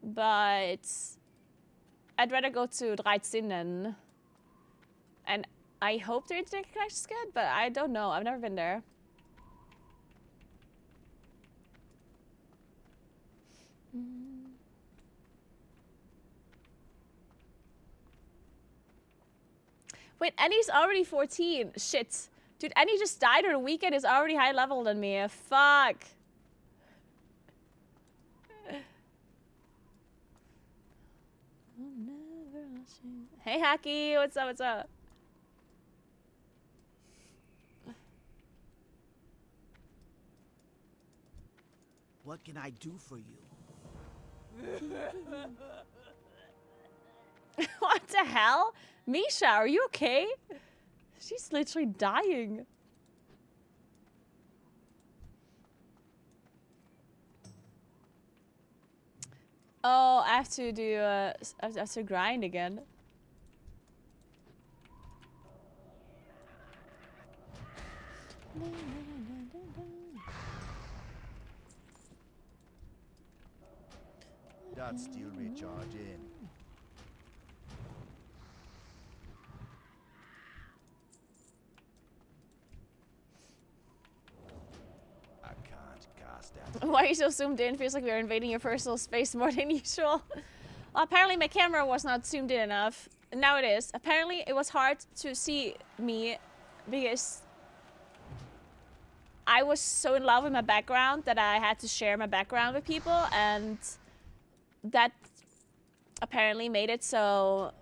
But I'd rather go to Dreizinnen. And I hope their internet connection is good, but I don't know. I've never been there. Wait, Annie's already 14. Shit. Dude, Annie just died on a weekend, is already high level than me. Fuck. Hey, Hacky. What's up? What's up?
What can I do for you?
What the hell? Misha, are you okay? She's literally dying. Oh, I have to do, I have to grind again.
That's still recharging. I can't cast that.
Why are you so zoomed in? Feels like we're invading your personal space more than usual. Well, apparently my camera was not zoomed in enough. Now it is. Apparently it was hard to see me because I was so in love with my background that I had to share my background with people, and that apparently made it so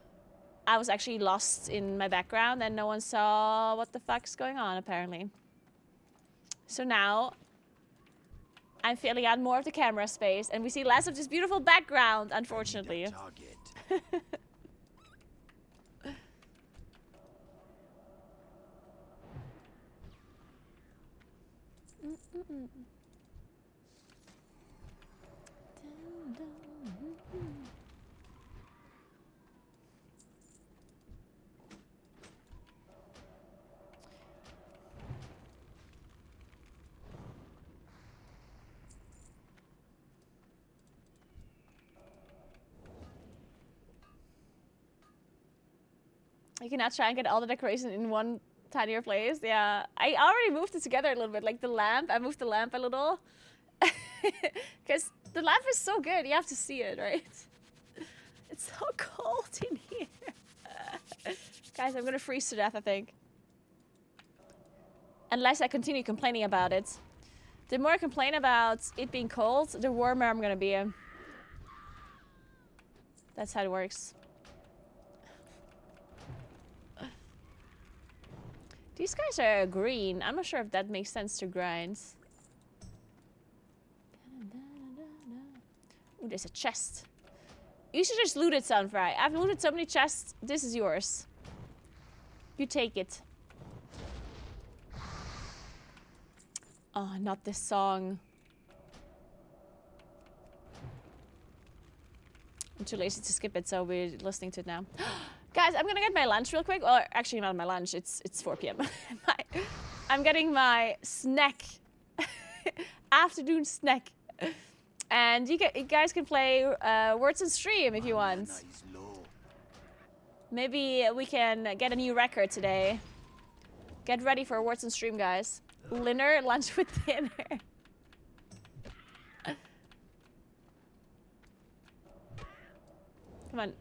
I was actually lost in my background and no one saw what the fuck's going on, apparently. So now I'm filling out more of the camera space and we see less of this beautiful background, unfortunately.
Target.
You cannot try and get all the decoration in one tinier place. Yeah, I already moved it together a little bit. Like the lamp, I moved the lamp a little. Because the lamp is so good, you have to see it, right? It's so cold in here. Guys, I'm gonna freeze to death, I think. Unless I continue complaining about it. The more I complain about it being cold, the warmer I'm gonna be. That's how it works. These guys are green. I'm not sure if that makes sense to grind. Ooh, there's a chest. You should just loot it, Sunfry. I've looted so many chests. This is yours. You take it. Oh, not this song. I'm too lazy to skip it, so we're listening to it now. Guys, I'm gonna get my lunch real quick. Or actually, not my lunch. It's 4 p.m. I'm getting my snack, afternoon snack, and you guys can play Words on Stream if you want.
Mana is low.
Maybe we can get a new record today. Get ready for Words on Stream, guys. Dinner, lunch with dinner. Come on.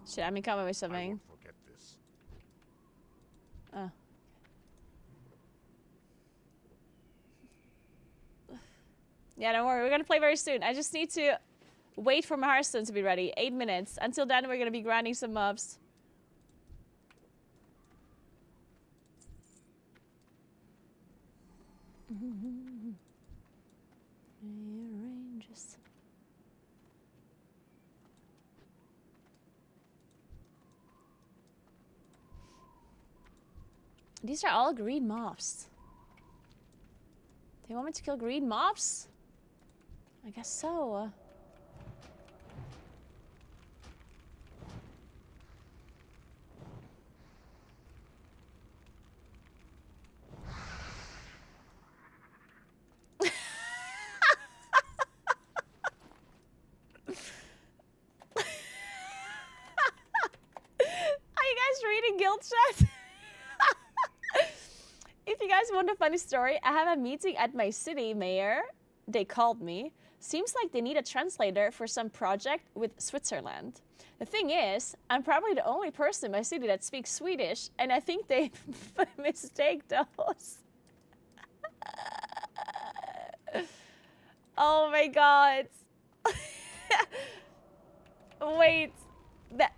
Shit, I'm coming with
I
something.
won't forget this.
Oh. Yeah, don't worry. We're gonna play very soon. I just need to wait for my Hearthstone to be ready. 8 minutes. Until then, we're gonna be grinding some mobs. Rearranges. These are all green mobs. They want me to kill green mobs? I guess so. guild chat. If you guys want a funny story, I have a meeting at my city mayor. They called me. Seems like they need a translator for some project with Switzerland. The thing is, I'm probably the only person in my city that speaks Swedish, and I think they mistake those. Oh my god. Wait,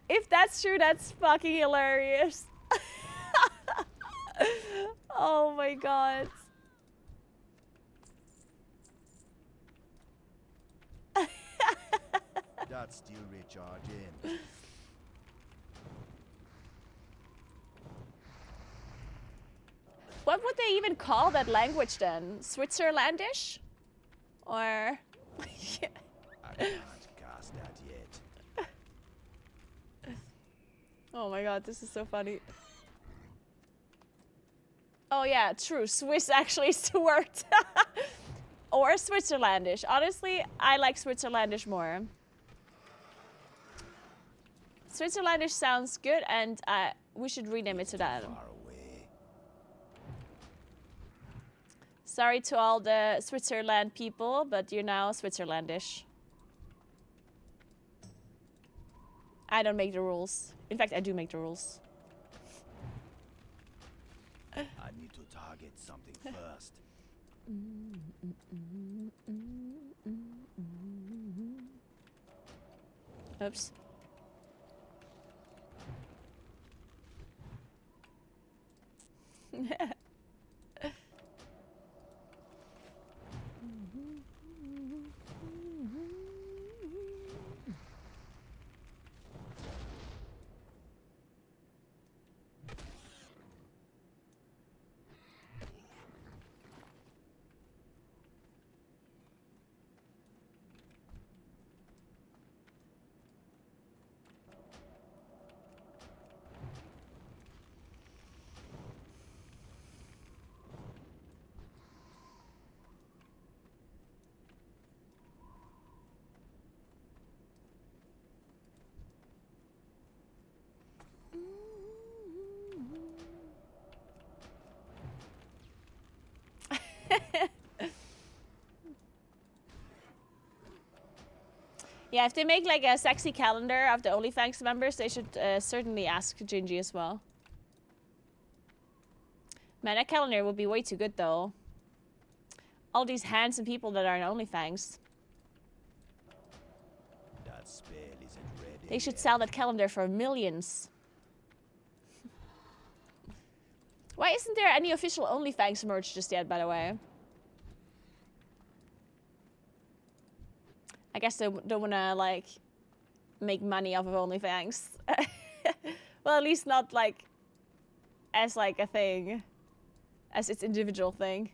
if that's true, that's fucking hilarious. Oh my god.
That's still recharging.
What would they even call that language then? Switzerlandish? Or...
I can't cast that yet.
Oh my god, this is so funny. Oh yeah, true. Swiss actually is the word. Or Switzerlandish. Honestly, I like Switzerlandish more. Switzerlandish sounds good, and we should rename it to that.
Far away.
Sorry to all the Switzerland people, but you're now Switzerlandish. I don't make the rules. In fact, I do make the rules.
I need to target something first.
Oops. Yeah, if they make like a sexy calendar of the Onlyfangs members, they should certainly ask Gingy as well. Man, that calendar would be way too good though. All these handsome people that are in Onlyfangs.
That spell isn't ready.
They should
yet.
sell that calendar for millions. Why isn't there any official Onlyfangs merch just yet, by the way? I guess they don't want to, like, make money off of Onlyfangs. Well, at least not, like, as, like, a thing. As its individual thing.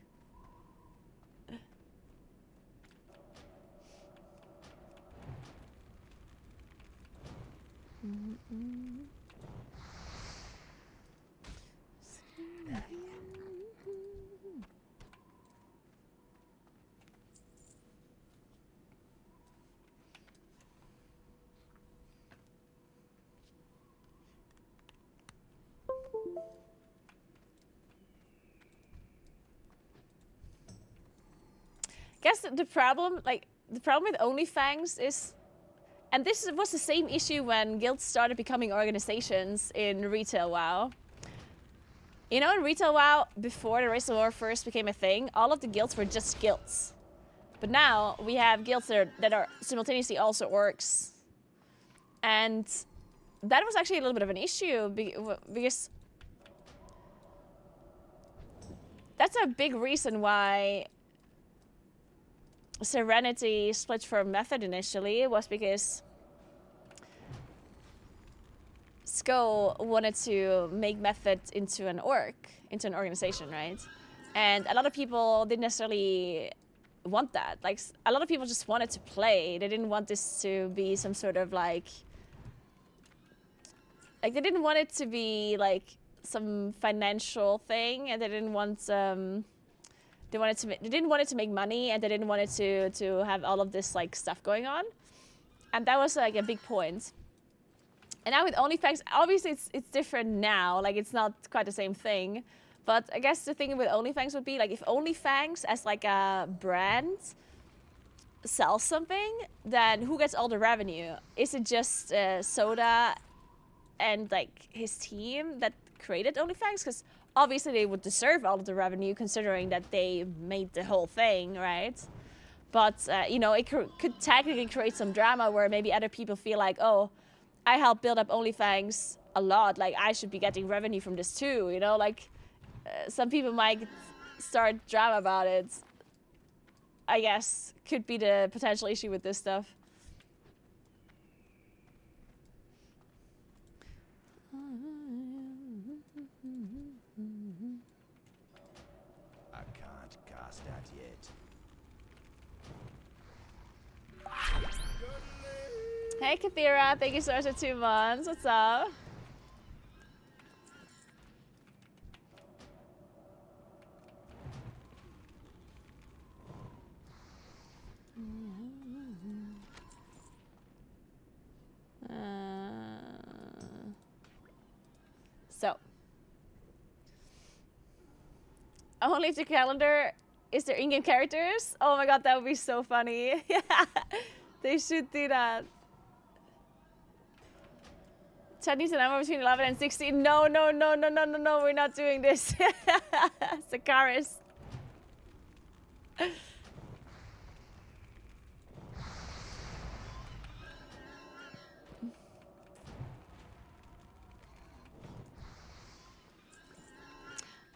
Guess the problem with Onlyfangs is, and this was the same issue when guilds started becoming organizations in Retail WoW. You know, in Retail WoW, before the Race of War first became a thing, all of the guilds were just guilds. But now we have guilds that are simultaneously also orcs. And that was actually a little bit of an issue because that's a big reason why Serenity split from Method initially, was because Sko wanted to make Method into an organization, right? And a lot of people didn't necessarily want that. Like, a lot of people just wanted to play. They didn't want this to be some sort of like they didn't want it to be like some financial thing, and they didn't want they didn't want it to make money, and they didn't want it to have all of this like stuff going on. And that was like a big point. And now with OnlyFans, obviously it's different now. Like it's not quite the same thing. But I guess the thing with OnlyFans would be like if OnlyFans as like a brand sells something, then who gets all the revenue? Is it just Soda and like his team that created OnlyFans? Because obviously they would deserve all of the revenue considering that they made the whole thing, right? But you know, it could technically create some drama where maybe other people feel like, oh, I helped build up OnlyFans a lot, like I should be getting revenue from this too, you know, like some people might start drama about it. I guess could be the potential issue with this stuff.
I can't cast that yet.
Hey Kathira, thank you so much for 2 months. What's up? So, only if the calendar is there in-game characters? Oh my god, that would be so funny. Yeah, they should do that. Chad needs a number between 11 and 16. No, no, no, no, no, no, no, we're not doing this. Sakaris.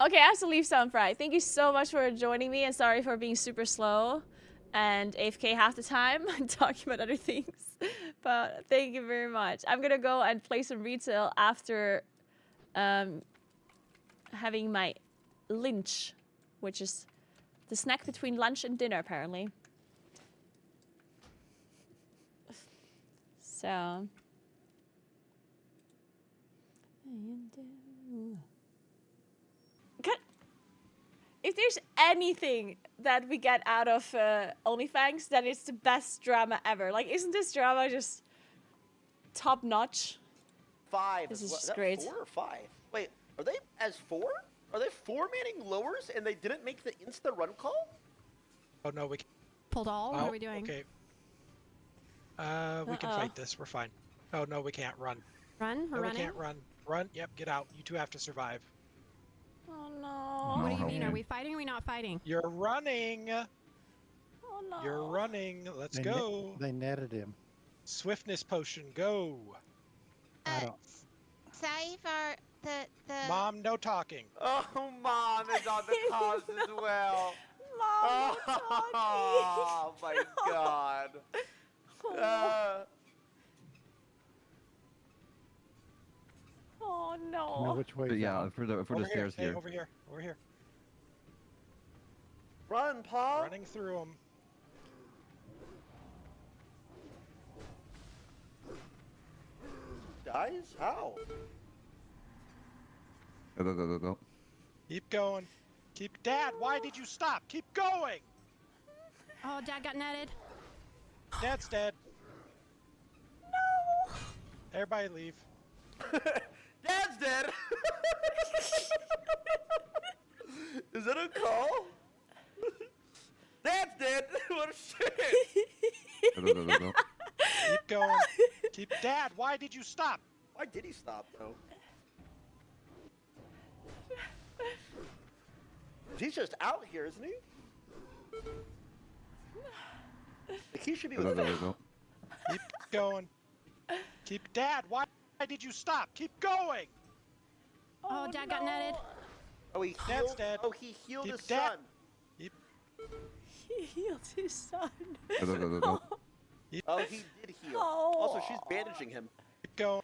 Okay, I have to leave Soundfry. Thank you so much for joining me and sorry for being super slow and AFK half the time and talking about other things. But thank you very much. I'm gonna go and play some retail after having my lunch, which is the snack between lunch and dinner apparently. So. If there's anything that we get out of OnlyFans, then it's the best drama ever. Like, isn't this drama just top notch?
5.
This is
Is
just
that
great.
4 or 5? Wait, are they as 4? Are they 4 manning lowers and they didn't make the insta run call?
Oh no, we can.
Pulled all? What are we doing?
Okay. We can fight this. We're fine. Oh no, we can't run.
Run? We're
No, we
running?
can't run. Run. Yep. Get out. You two have to survive.
Oh no.
What do you mean? Are we fighting or are we not fighting?
You're running.
Oh no.
You're running. Let's go.
They netted him.
Swiftness potion. Go.
I don't.
Save our the
Mom, no talking.
Oh, Mom is on the cause as well.
Mom,
Oh my god.
Oh
You know
no.
which way?
But yeah, for the
Over here.
stairs
Hey,
here.
over here. Over here.
Run, Paul.
Running through them.
Dies? How?
Go, go, go, go, go.
Keep going. Keep. Dad, why did you stop? Keep going.
Oh, Dad got netted.
Dad's dead.
No.
Everybody leave.
Dad's dead. Is that a call? Dad's dead. What a shit.
Go, go, go, go, go.
Keep going. Keep. Dad, why did you stop?
Why did he stop though? He's just out here, isn't he? Like he should be
Go, go,
with
go,
us.
go, go.
Keep going. Keep. Dad, why did you stop? Keep going.
Oh, Dad got netted.
Oh, he
Dad's
healed.
dead.
Oh, he healed
Keep
his
Dad-
son.
Keep.
He healed his son.
Go, go, go, go, go.
Oh, he did heal.
Oh.
Also, she's bandaging him.
Keep going.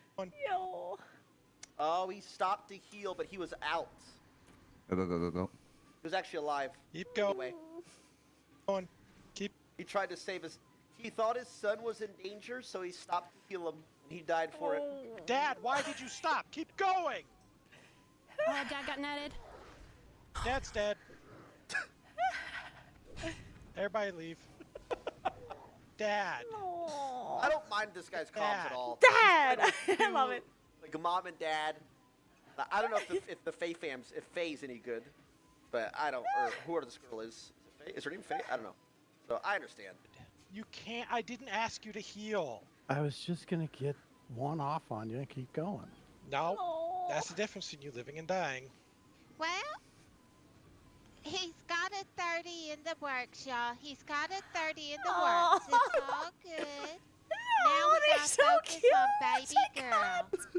Yo.
Oh, he stopped to heal, but he was out.
Go, go, go, go, go.
He was actually alive.
Keep going.
Anyway,
Going. Keep.
he tried to save his. He thought his son was in danger, so he stopped to heal him, and he died for it.
Dad, why did you stop? Keep going.
Oh, Dad got netted.
Dad's dead. Everybody leave. Dad.
I don't mind this guy's comms at all.
Dad!
Like,
I love it.
Like mom and dad. I don't know if the Faye fams, if Faye's any good, but I don't. Or whoever this girl is. Is it Faye? Is her name Faye? I don't know. So I understand.
You can't. I didn't ask you to heal.
I was just gonna get one off on you and keep going.
No,
Aw.
that's the difference between you living and dying.
Well, he's got a 30 in the works, y'all. He's got a 30 in the
Aw.
works. It's all good. Now
Oh,
we
they're
gotta
so
focus
cute.
on
Oh
baby
my
girl.
God.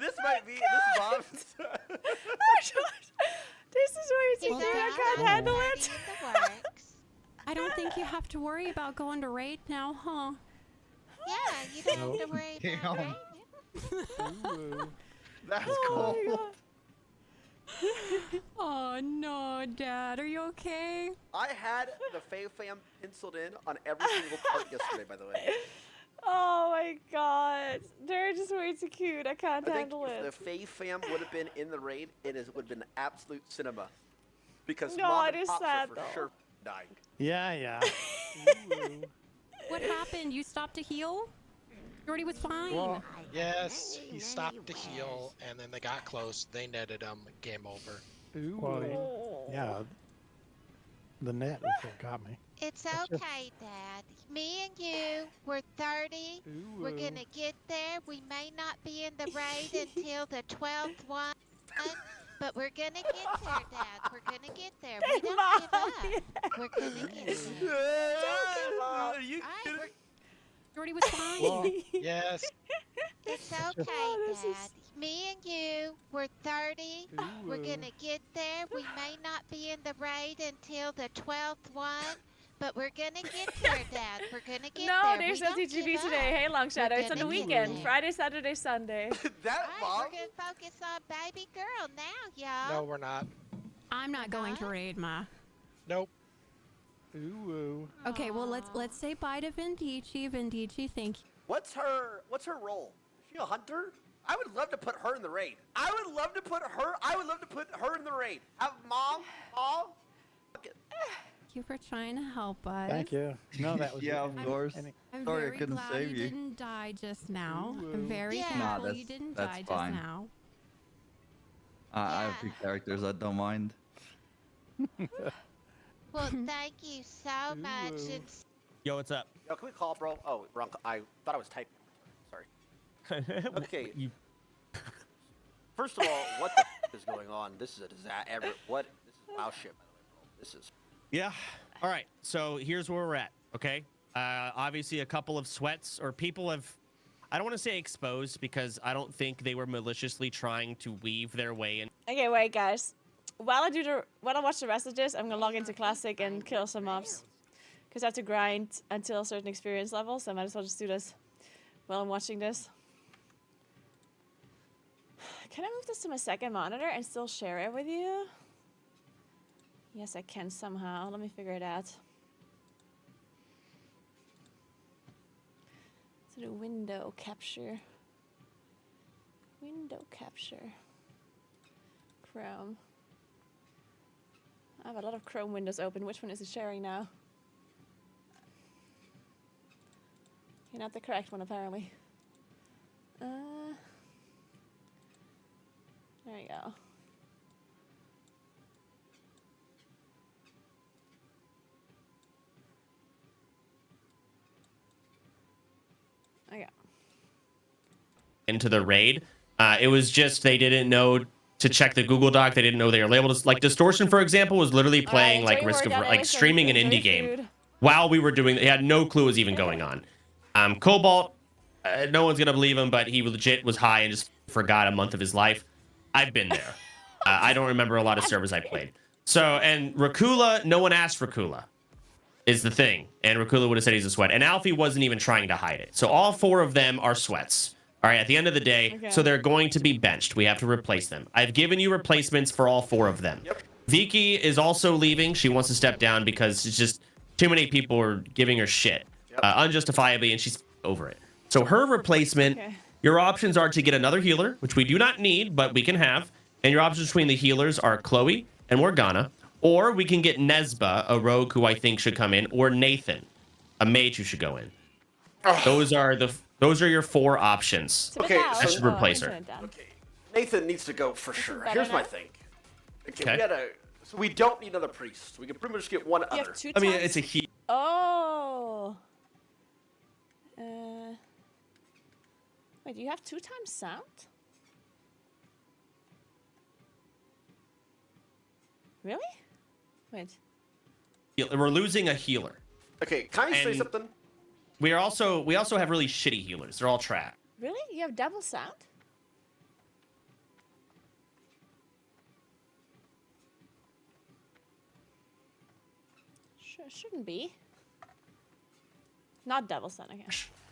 This might be this mom's.
Oh gosh. This is way too
He's
cute. I
got
can't
a
handle
30
it.
in the works.
I don't think you have to worry about going to raid now, huh?
Yeah, you don't have to worry about
Damn.
it.
That's
Oh
cool.
my God.
Oh no, Dad, are you okay?
I had the Faye fam penciled in on every single part yesterday, by the way.
Oh my God. They're just way too cute. I can't
I think
handle
if the
it.
Faye fam would have been in the raid, would have been absolute cinema. Because
No,
mom
it
and
is
pops
sad,
are for
though.
sure dying.
Yeah.
What happened? You stopped to heal? Jordy was fine.
Well,
Yes, he stopped to heal, and then they got close. They netted him. Game over.
well,
Oh.
yeah. The net is what got me.
It's
That's just-
okay, Dad. Me and you, we're 30. We're gonna get there. We may not be in the raid until the 12th one, but we're gonna get there, Dad. We're gonna get there. We don't
Mom,
give up.
yeah.
We're gonna get there.
Are you
Alright,
kidding?
Jordy was fine.
Well,
Yes.
It's
just-
okay,
Oh, this is-
Dad. Me and you, we're 30. We're gonna get there. We may not be in the raid until the 12th one, but we're gonna get there, Dad. We're gonna get
No,
there.
there's
We
no
don't
TGB
give
today.
up.
Hey, Long Shadow. It's on the
gonna get
weekend.
there.
Friday, Saturday, Sunday.
That
Alright,
mom?
we're gonna focus on baby girl now, y'all.
No, we're not.
I'm not going to raid, Ma.
Nope.
Okay, well let's say bye to Vindici. Vindici, thank you.
What's her role? Is she a hunter? I would love to put her in the raid. I would love to put her in the raid. Have mom. Fuck it.
Thank you for trying to help us.
thank you. No, that was
Yeah, of course.
I'm
Sorry I
very
couldn't
glad
save
you
you.
didn't die just now. I'm very
Yeah.
thankful
Nah,
you
that's-
didn't
that's
die
fine.
just now.
I have
Yeah.
3 characters. I don't mind.
Well, thank you so much. And
Yo, what's up?
Yo, can we call, bro? Oh, wrong. I thought I was typing. Sorry. Okay.
You
First of all, what the is going on? This is a disaster. What? This is wow shit, by the way, bro. This is.
Yeah. All right. So here's where we're at. Okay. Obviously, a couple of sweats or people have. I don't want to say exposed because I don't think they were maliciously trying to weave their way in.
Okay, wait, guys. While I watch the rest of this, I'm gonna log into Classic and kill some mobs. Because I have to grind until a certain experience level, so I might as well just do this while I'm watching this. Can I move this to my second monitor and still share it with you? Yes, I can somehow. Let me figure it out. So the window capture. Window capture. Chrome. I have a lot of Chrome windows open. Which one is it sharing now? Okay, not the correct one, apparently. There you go. Okay.
Into the raid. It was just they didn't know to check the Google Doc. They didn't know they were labeled as like Distortion, for example, was literally playing like Risk of like streaming an indie game while we were doing. He had no clue what was even going on. Cobalt, no one's gonna believe him, but he legit was high and just forgot a month of his life. I've been there. I don't remember a lot of servers I played. So and Rakula, no one asked Rakula. Is the thing, and Rakula would have said he's a sweat, and Alfie wasn't even trying to hide it. So all 4 of them are sweats. All right, at the end of the day, so they're going to be benched. We have to replace them. I've given you replacements for all 4 of them.
Yep.
Vicky is also leaving. She wants to step down because it's just too many people are giving her shit unjustifiably, and she's over it. So her replacement, your options are to get another healer, which we do not need, but we can have. And your options between the healers are Chloe and Morgana, Or we can get Nesba, a rogue who I think should come in, or Nathan, a mage who should go in. Those are your 4 options.
Okay,
loud.
so-
That should replace her.
Okay, Nathan needs to go for sure.
better
Here's my
now?
thing.
Okay.
So we don't need another priest. We can pretty much get one
You
other.
have 2
I mean,
times?
it's a heat.
Oh. Wait, you have 2 times sound? Really? Wait.
We're losing a healer.
Okay, can I say
And-
something?
We also have really shitty healers. They're all trash.
Really? You have double sound? Shouldn't be. Not double sound, okay.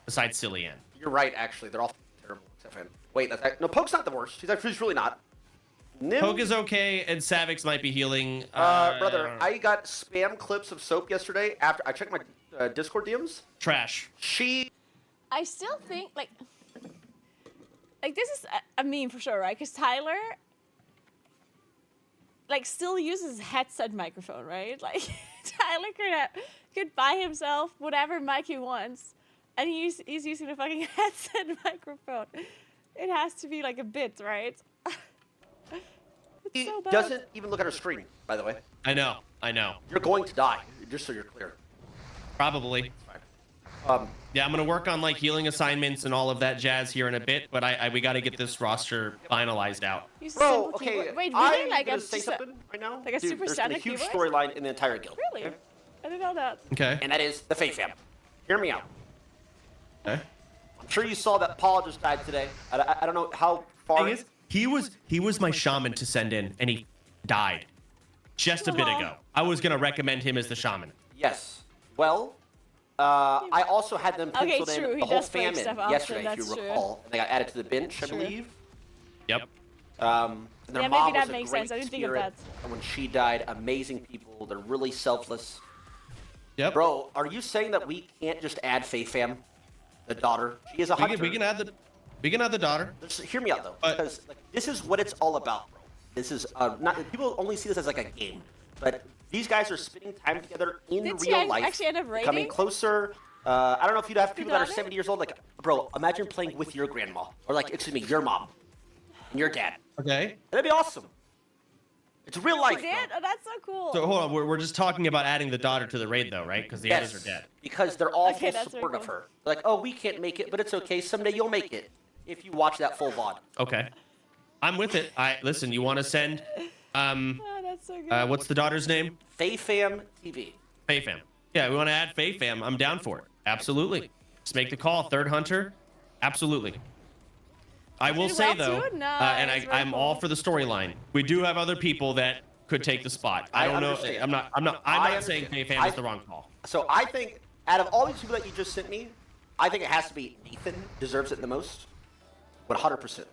Besides Cillian.
You're right, actually. They're all terrible. Except for him. Wait, no, Poke's not the worst. He's really not. Nim,
Poke is okay, and Savix might be healing.
brother, I got spam clips of Soap yesterday after I checked my Discord DMs.
Trash.
I still think, like this is a meme for sure, right? Because Tyler, like, still uses headset microphone, right? Like, Tyler could buy himself whatever mic he wants, and he's using a fucking headset microphone. It has to be like a bit, right?
He
so bad.
doesn't even look at her screen, by the way.
I know.
You're going to die, just so you're clear.
Probably. Yeah, I'm gonna work on like healing assignments and all of that jazz here in a bit, but we got to get this roster finalized out.
Use a
Bro,
simple
okay,
keyboard. Wait, really?
I'm
Like
gonna
a,
say
just a,
something right now.
like a
Dude,
super
there's been a
standard
huge
keyboard?
storyline in the entire guild.
Really?
Okay?
I didn't know that.
Okay.
And that is the Fae fam. Hear me out.
Okay.
I'm sure you saw that Paul just died today. I don't know how far.
Thing is, he was my shaman to send in, and he died just a bit ago. I was gonna recommend him as the shaman.
Yes. Well, I also had them
Okay,
penciled
true,
in
he
the whole
does break
famine
stuff often,
yesterday, if
that's
you
true.
recall. And they got added to the bench, I
True.
believe.
Yep.
And their
Yeah,
mom
maybe that
was a
makes
great
sense. I didn't think of
spirit,
that.
And when she died, amazing people. They're really selfless.
Yep.
Bro, are you saying that we can't just add Fae fam, the daughter? She is a hunter.
We can add the daughter.
Just hear me out though,
But-
because like, this is what it's all about, bro. This is not people only see this as like a game, but these guys are spending time together in
Did she
real life,
actually end up
becoming
raiding?
closer. I don't know if you'd have people that are
daughter?
70 years old. Like, bro, imagine playing with your grandma, or like, excuse me, your mom, and your dad.
Okay.
That'd be awesome. It's real
You
life,
did?
bro.
Oh, that's so cool.
So hold on, we're just talking about adding the daughter to the raid though, right? Because the others are dead.
Because they're all
Okay,
full
that's very
support of
cool.
her. They're like, oh, we can't make it, but it's okay. Someday you'll make it if you watch that full VOD.
Okay. I'm with it. Listen. You want to send?
Oh, that's so good.
What's the daughter's name?
Fae fam TV.
Fae fam. Yeah, we want to add Fae fam. I'm down for it. Absolutely. Just make the call. Third hunter. Absolutely. I will
Did
say
well,
though,
too? No,
and
that's very
I'm all
cool.
for the storyline. We do have other people that could take the spot. I don't know.
understand.
I'm not saying
understand.
Fae fam is the wrong call.
So I think out of all these people that you just sent me, I think it has to be Nathan deserves it the most. 100%.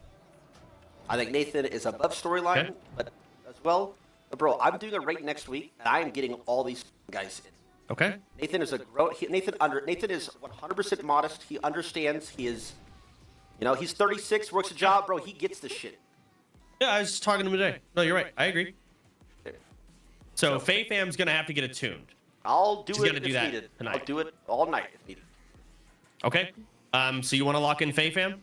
I think Nathan is above storyline,
Okay.
but as well. But bro, I'm doing a raid next week, and I am getting all these guys in.
Okay.
Nathan is Nathan is 100% modest. He understands. He is, he's 36, works a job, bro. He gets the shit.
Yeah, I was just talking to him today. No, you're right. I agree. So Fae fam's gonna have to get attuned.
I'll do
She's
it
gonna
if
do that
needed.
tonight.
I'll do it all night if needed.
Okay. So you want to lock in Fae fam?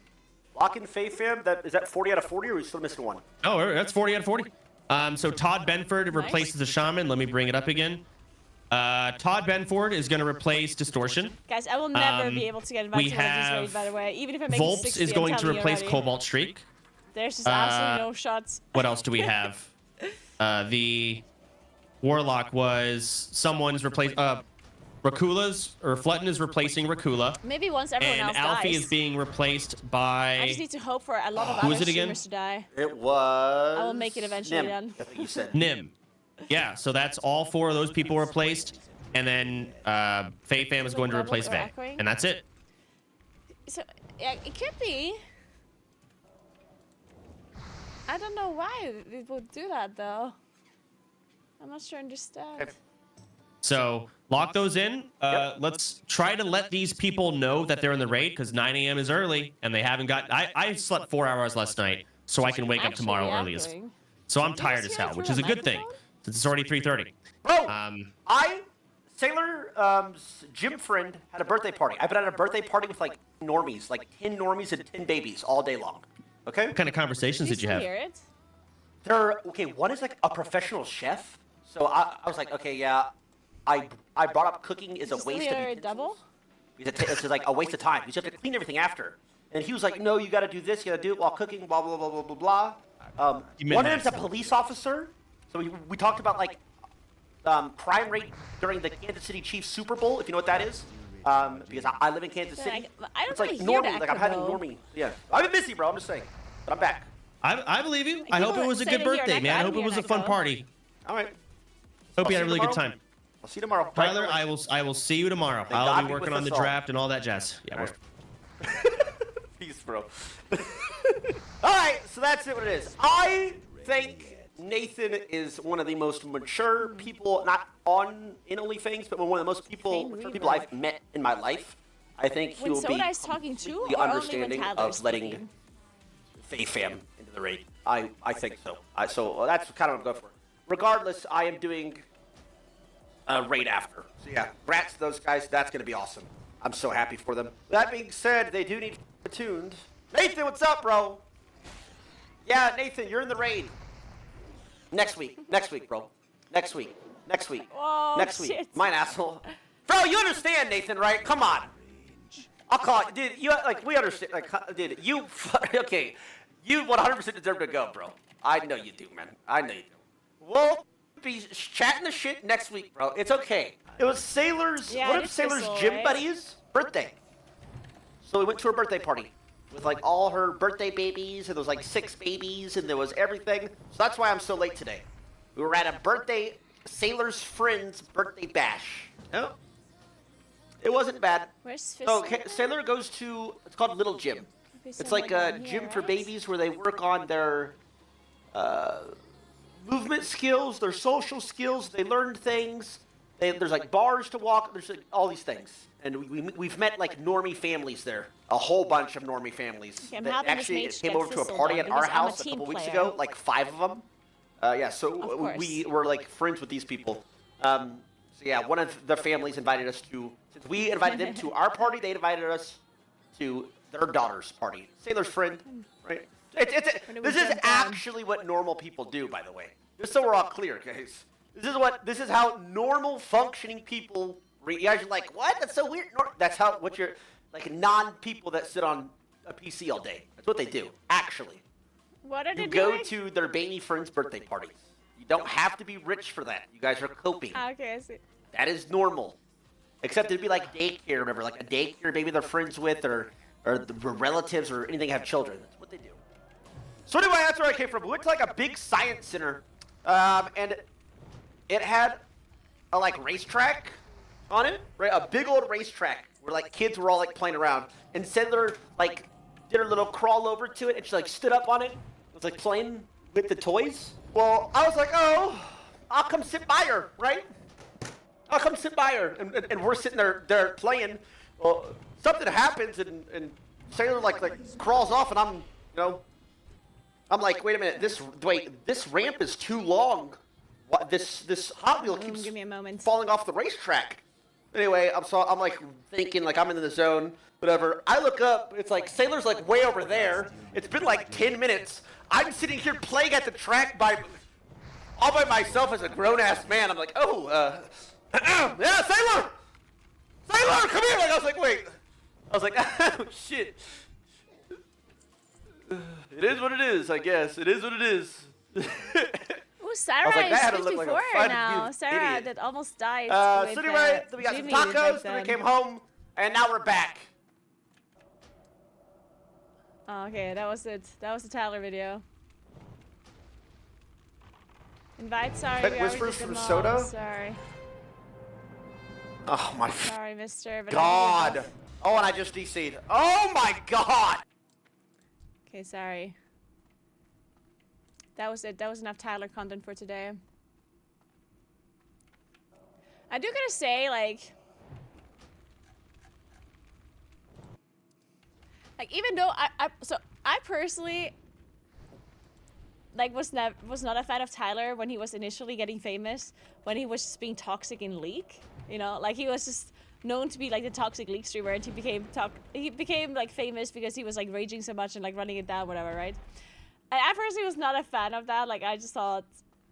Lock in Fae fam. Is that 40 out of 40, or are we still missing one?
Oh, that's 40 out of 40. So Todd Benford replaces the shaman. Let me bring it up again. Todd Benford is going to replace Distortion.
Guys, I will never be able to get invited
we
to Legends
have
Raid, by the way. Even if I make
Volps
60,
is
I'm
going to
telling you
replace
already.
Cobalt Streak.
There's just absolutely no shots.
What else do we have? The Warlock was someone's replaced. Rakula's or Flutton is replacing Rakula.
Maybe once everyone
And
else
Alfie
dies.
is being replaced
I
by.
just need to hope for a lot of
Who
other
is it again?
streamers to die.
It was.
I will make it eventually
Nim,
then.
I think you said.
Nim. Yeah, so that's all 4 of those people replaced. And then Fae Fam is going to replace
Level or
Vay.
echoing?
And that's it.
So, yeah, it could be. I don't know why they would do that, though. I'm not sure I understand.
So lock those in. Let's try to let these people know that they're in the raid because 9 a.m. is early and they haven't got. I slept 4 hours last night, so I can wake up tomorrow earliest. So I'm tired as hell, which is a good thing. since it's already 3:30.
Bro, Sailor's gym friend had a birthday party. I've been at a birthday party with like normies, like 10 normies and 10 babies all day long. Okay?
What kind of conversations did you have?
Hear it?
One is like a professional chef. So I was like, okay, yeah, I brought up cooking is a waste of utensils.
Double?
It's just like a waste of time. You just have to clean everything after. And he was like, no, you got to do this, you got to do it while cooking, blah, blah, blah, blah, blah, blah. One of them's a police officer. So we talked about like crime rate during the Kansas City Chiefs Super Bowl, if you know what that is. Because I live in Kansas City.
I don't
it's like
hear
normie,
that
like I'm having
though.
normie. Yeah, I've been busy, bro. I'm just saying, but I'm back.
I believe you. I hope it was a good birthday, man. I hope it was a fun party.
All right.
Hope you had a really good time.
I'll see you tomorrow.
Tyler, I will see you tomorrow.
God
I'll be
be
working
with
on the
us all.
draft and all that jazz. Yeah.
All right. Peace, bro. All right, so that's it. What it is. I think Nathan is one of the most mature people, not in Onlyfangs, but one of the most people I've met in my life. I think he
When
will be
Soda's talking too,
completely
or only when
understanding
Tyler's
of letting
speaking?
Faye Fam into the raid. I think so. So that's kind of what I'm going for. Regardless, I am doing a raid after. So yeah, congrats to those guys. That's going to be awesome. I'm so happy for them. That being said, they do need tuned. Nathan, what's up, bro? Yeah, Nathan, you're in the raid. Next week, bro. Next week.
Oh,
Next week.
shit.
Mine asshole. Bro, you understand, Nathan, right? Come on. I'll call it. Dude, we understand. Dude, okay. You 100% deserve to go, bro. I know you do, man. I know you do. We'll be chatting the shit next week, bro. It's okay. It was Sailor's,
Yeah,
one
it
of
is
Sailor's
Crystal,
gym
right?
buddies' birthday. So we went to her birthday party with like all her birthday babies, and there was like 6 babies, and there was everything. So that's why I'm so late today. We were at a Sailor's friend's birthday bash. Oh. It wasn't bad.
Where's
So
Fist?
Sailor goes to, it's called Little Gym. It's like a gym for babies where they work on their movement skills, their social skills. They learn things. There's like bars to walk. There's like all these things. And we've met like normie families there. A whole bunch of normie families.
Okay, I'm
that
helping this
actually
mage
came
get
over to a
Thistle
party
done
at our
because I'm a
house a
team
couple weeks
player.
ago. Like 5 of them. Yeah,
Of
so
course.
we were like friends with these people. So yeah, one of the families invited us to, since we invited them to our party, they invited us to their daughter's party. Sailor's friend, right? This is actually what normal people do, by the way. Just so we're all clear, guys. This is how normal functioning people. You guys are like, what? That's so weird. That's how what you're like non-people that sit on a PC all day. That's what they do, actually.
What are they
You go
doing?
to their baby friend's birthday parties. You don't have to be rich for that. You guys are coping.
Okay, I see.
That is normal. Except it'd be like daycare, remember, like a daycare maybe they're friends with or the relatives or anything have children. That's what they do. So anyway, that's where I came from. We went to like a big science center, and it had a like racetrack on it, right? A big old racetrack where like kids were all like playing around. And Sandler like did her little crawl over to it, and she like stood up on it. Was like playing with the toys. Well, I was like, oh, I'll come sit by her, right? I'll come sit by her, and we're sitting there playing. Well, something happens, and Sailor like crawls off, and I'm like, wait a minute, this ramp is too long. What, this Hot Wheel keeps
Give me a moment.
falling off the racetrack. Anyway, I'm like thinking like I'm in the zone, whatever. I look up, it's like Sailor's like way over there. It's been like 10 minutes. I'm sitting here playing at the track all by myself as a grown-ass man. I'm like, oh, yeah, Sailor! Sailor, come here! Like, I was like, wait. I was like, oh, shit. It is what it is, I guess. It is what it is.
Ooh, Sarah
like, that
is
had to look
54
like a fun
now.
dude,
Sarah
idiot.
that almost died.
So
with,
anyway, then we got some
Jimmy back
tacos, then we
then.
came home, and now we're back.
Oh, okay, that was it. That was the Tyler video. Invite, sorry.
That
we already
whispers
did
from
them all.
Soda?
Sorry.
Oh, my
Sorry, mister. But
God. Oh, and I just DC'd. Oh, my God.
Okay, sorry. That was it. That was enough Tyler content for today. I do gotta say, like even though I personally, like was not a fan of Tyler when he was initially getting famous, when he was just being toxic in League. You know, like he was just known to be like the toxic League streamer, and he became like famous because he was like raging so much and like running it down, whatever, right? And I personally was not a fan of that. Like I just thought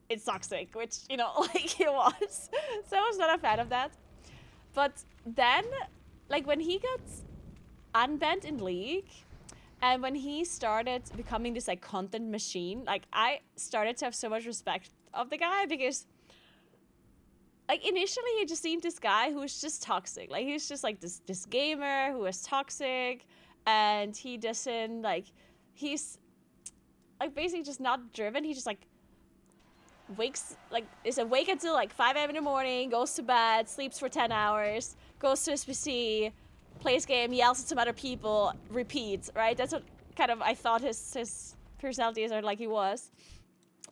it's toxic, which, you know, like it was. So I was not a fan of that. But then, like when he got unbanned in League, and when he started becoming this like content machine, like I started to have so much respect of the guy, because like initially he just seemed this guy who was just toxic. Like he was just like this gamer who was toxic, and he doesn't like, he's like basically just not driven. He just like is awake until like 5 a.m. in the morning, goes to bed, sleeps for 10 hours, goes to his PC, plays game, yells at some other people, repeats, right? That's what kind of I thought his personality is, or like he was.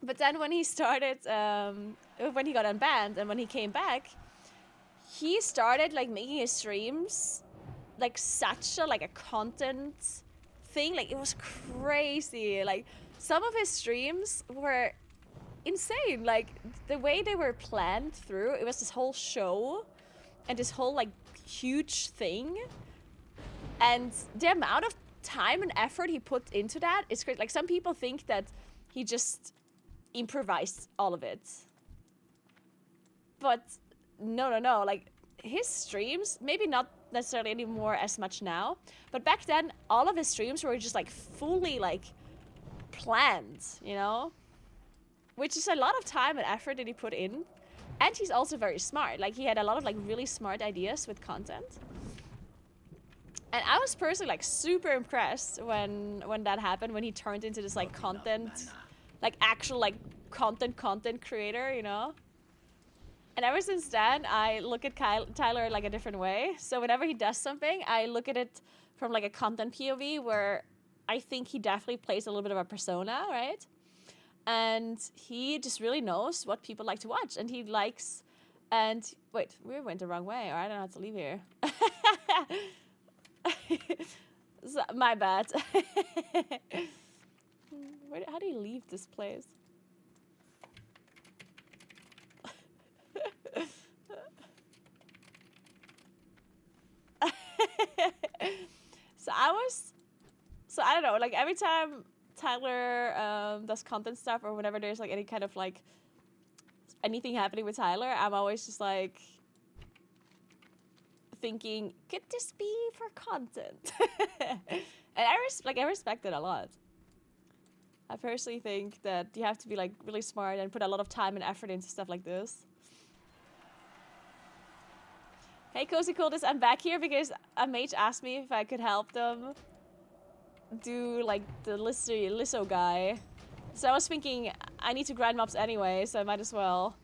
But then when he started, when he got unbanned and when he came back, he started like making his streams like such a like a content thing. Like it was crazy. Like some of his streams were insane. Like the way they were planned through, it was this whole show and this whole like huge thing, and the amount of time and effort he put into that is great. Like some people think that he just improvised all of it, but no, like his streams, maybe not necessarily anymore as much now, but back then all of his streams were just like fully like planned, you know, which is a lot of time and effort that he put in. And he's also very smart. Like he had a lot of like really smart ideas with content. And I was personally like super impressed when that happened, when he turned into this like content, like actual like content creator, you know? And ever since then, I look at Tyler like a different way. So whenever he does something, I look at it from like a content POV, where I think he definitely plays a little bit of a persona, right? And he just really knows what people like to watch, and he likes, and wait, we went the wrong way, or I don't know how to leave here. So, my bad. How do you leave this place? So I don't know, like every time Tyler does content stuff, or whenever there's like any kind of like anything happening with Tyler, I'm always just like thinking, could this be for content? And I respect it a lot. I personally think that you have to be like really smart and put a lot of time and effort into stuff like this. Hey Cozy Coldest, I'm back here because a mage asked me if I could help them do like the Lisso guy. So I was thinking I need to grind mobs anyway, so I might as well.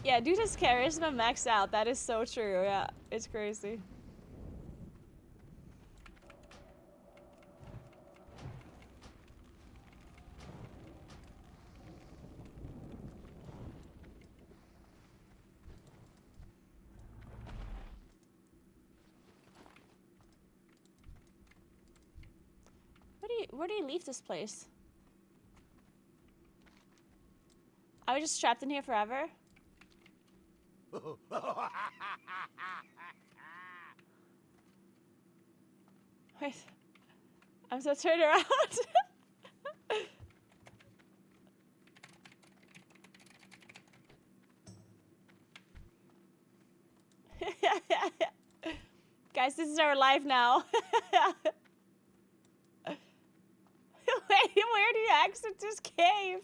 Yeah, dude has charisma maxed out. That is so true. Yeah, it's crazy. Where do you leave this place? Are we just trapped in here forever? Wait. I'm so turned around. Guys, this is our life now. Wait, where do you exit this cave?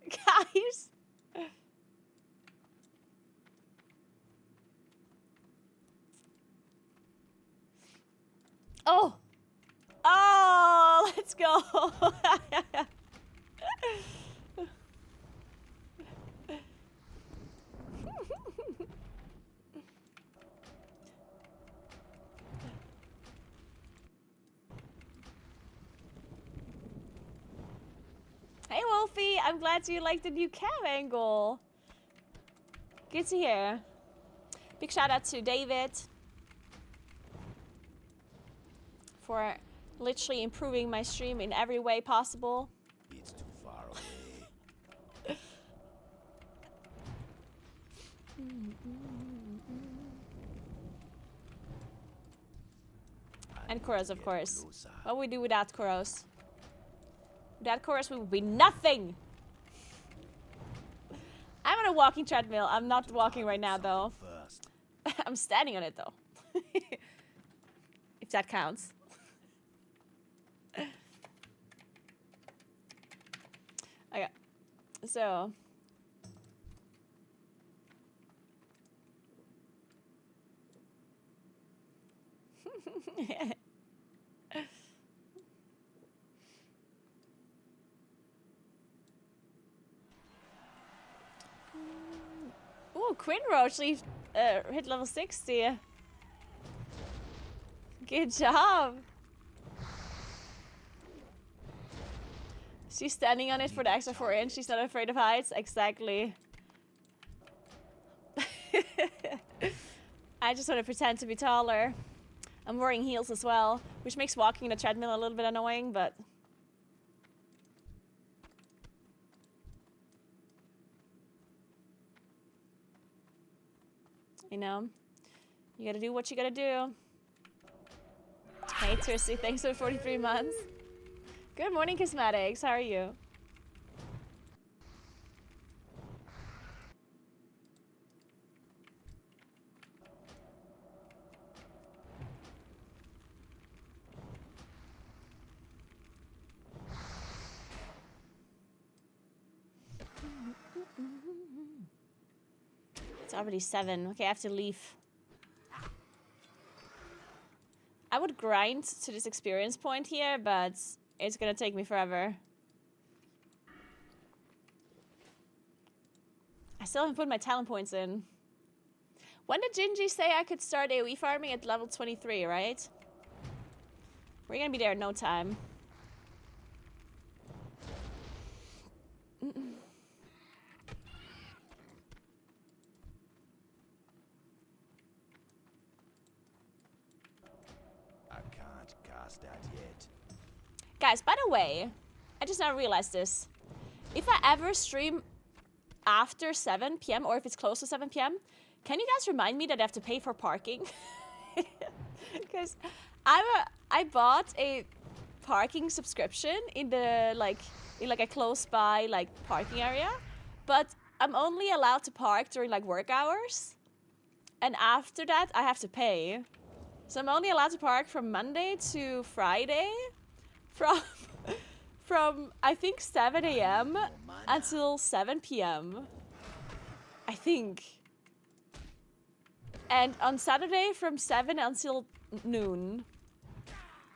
Guys. Oh. Oh, let's go. Wolfie. I'm glad you like the new cam angle. Good to hear. Big shout out to David for literally improving my stream in every way possible.
It's too far away.
And Koros, of course. What would we do without Koros? Without Koros, we would be nothing! I'm on a walking treadmill. I'm not walking right now, though. I'm standing on it, though. If that counts. Okay. So... Ooh, Quinn Roach hit level 60. Good job. She's standing on it for the extra 4 inch. She's not afraid of heights. Exactly. I just want to pretend to be taller. I'm wearing heels as well, which makes walking in a treadmill a little bit annoying, but... You know, you gotta do what you gotta do. Hey, Tristy, thanks for 43 months. Good morning, Cosmetics. How are you? It's already 7. Okay, I have to leave. I would grind to this experience point here, but it's gonna take me forever. I still haven't put my talent points in. When did Gingy say I could start AoE farming at level 23, right? We're gonna be there in no time.
That yet.
Guys, by the way, I just now realized this. If I ever stream after 7 p.m. or if it's close to 7 p.m., can you guys remind me that I have to pay for parking? Because I bought a parking subscription in the in a close by parking area, but I'm only allowed to park during work hours, and after that I have to pay. So I'm only allowed to park from Monday to Friday from I think 7 a.m. until 7 p.m. I think. And on Saturday from 7 until noon.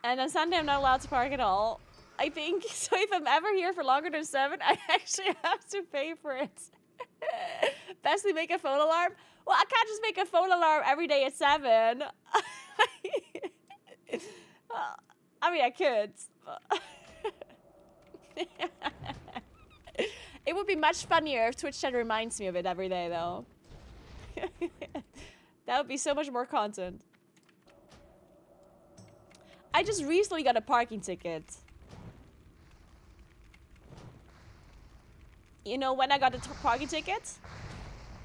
And on Sunday I'm not allowed to park at all, I think. So if I'm ever here for longer than 7, I actually have to pay for it. Bestly make a phone alarm. Well, I can't just make a phone alarm every day at 7. I mean, I could. It would be much funnier if Twitch chat reminds me of it every day, though. That would be so much more content. I just recently got a parking ticket. You know when I got a parking ticket?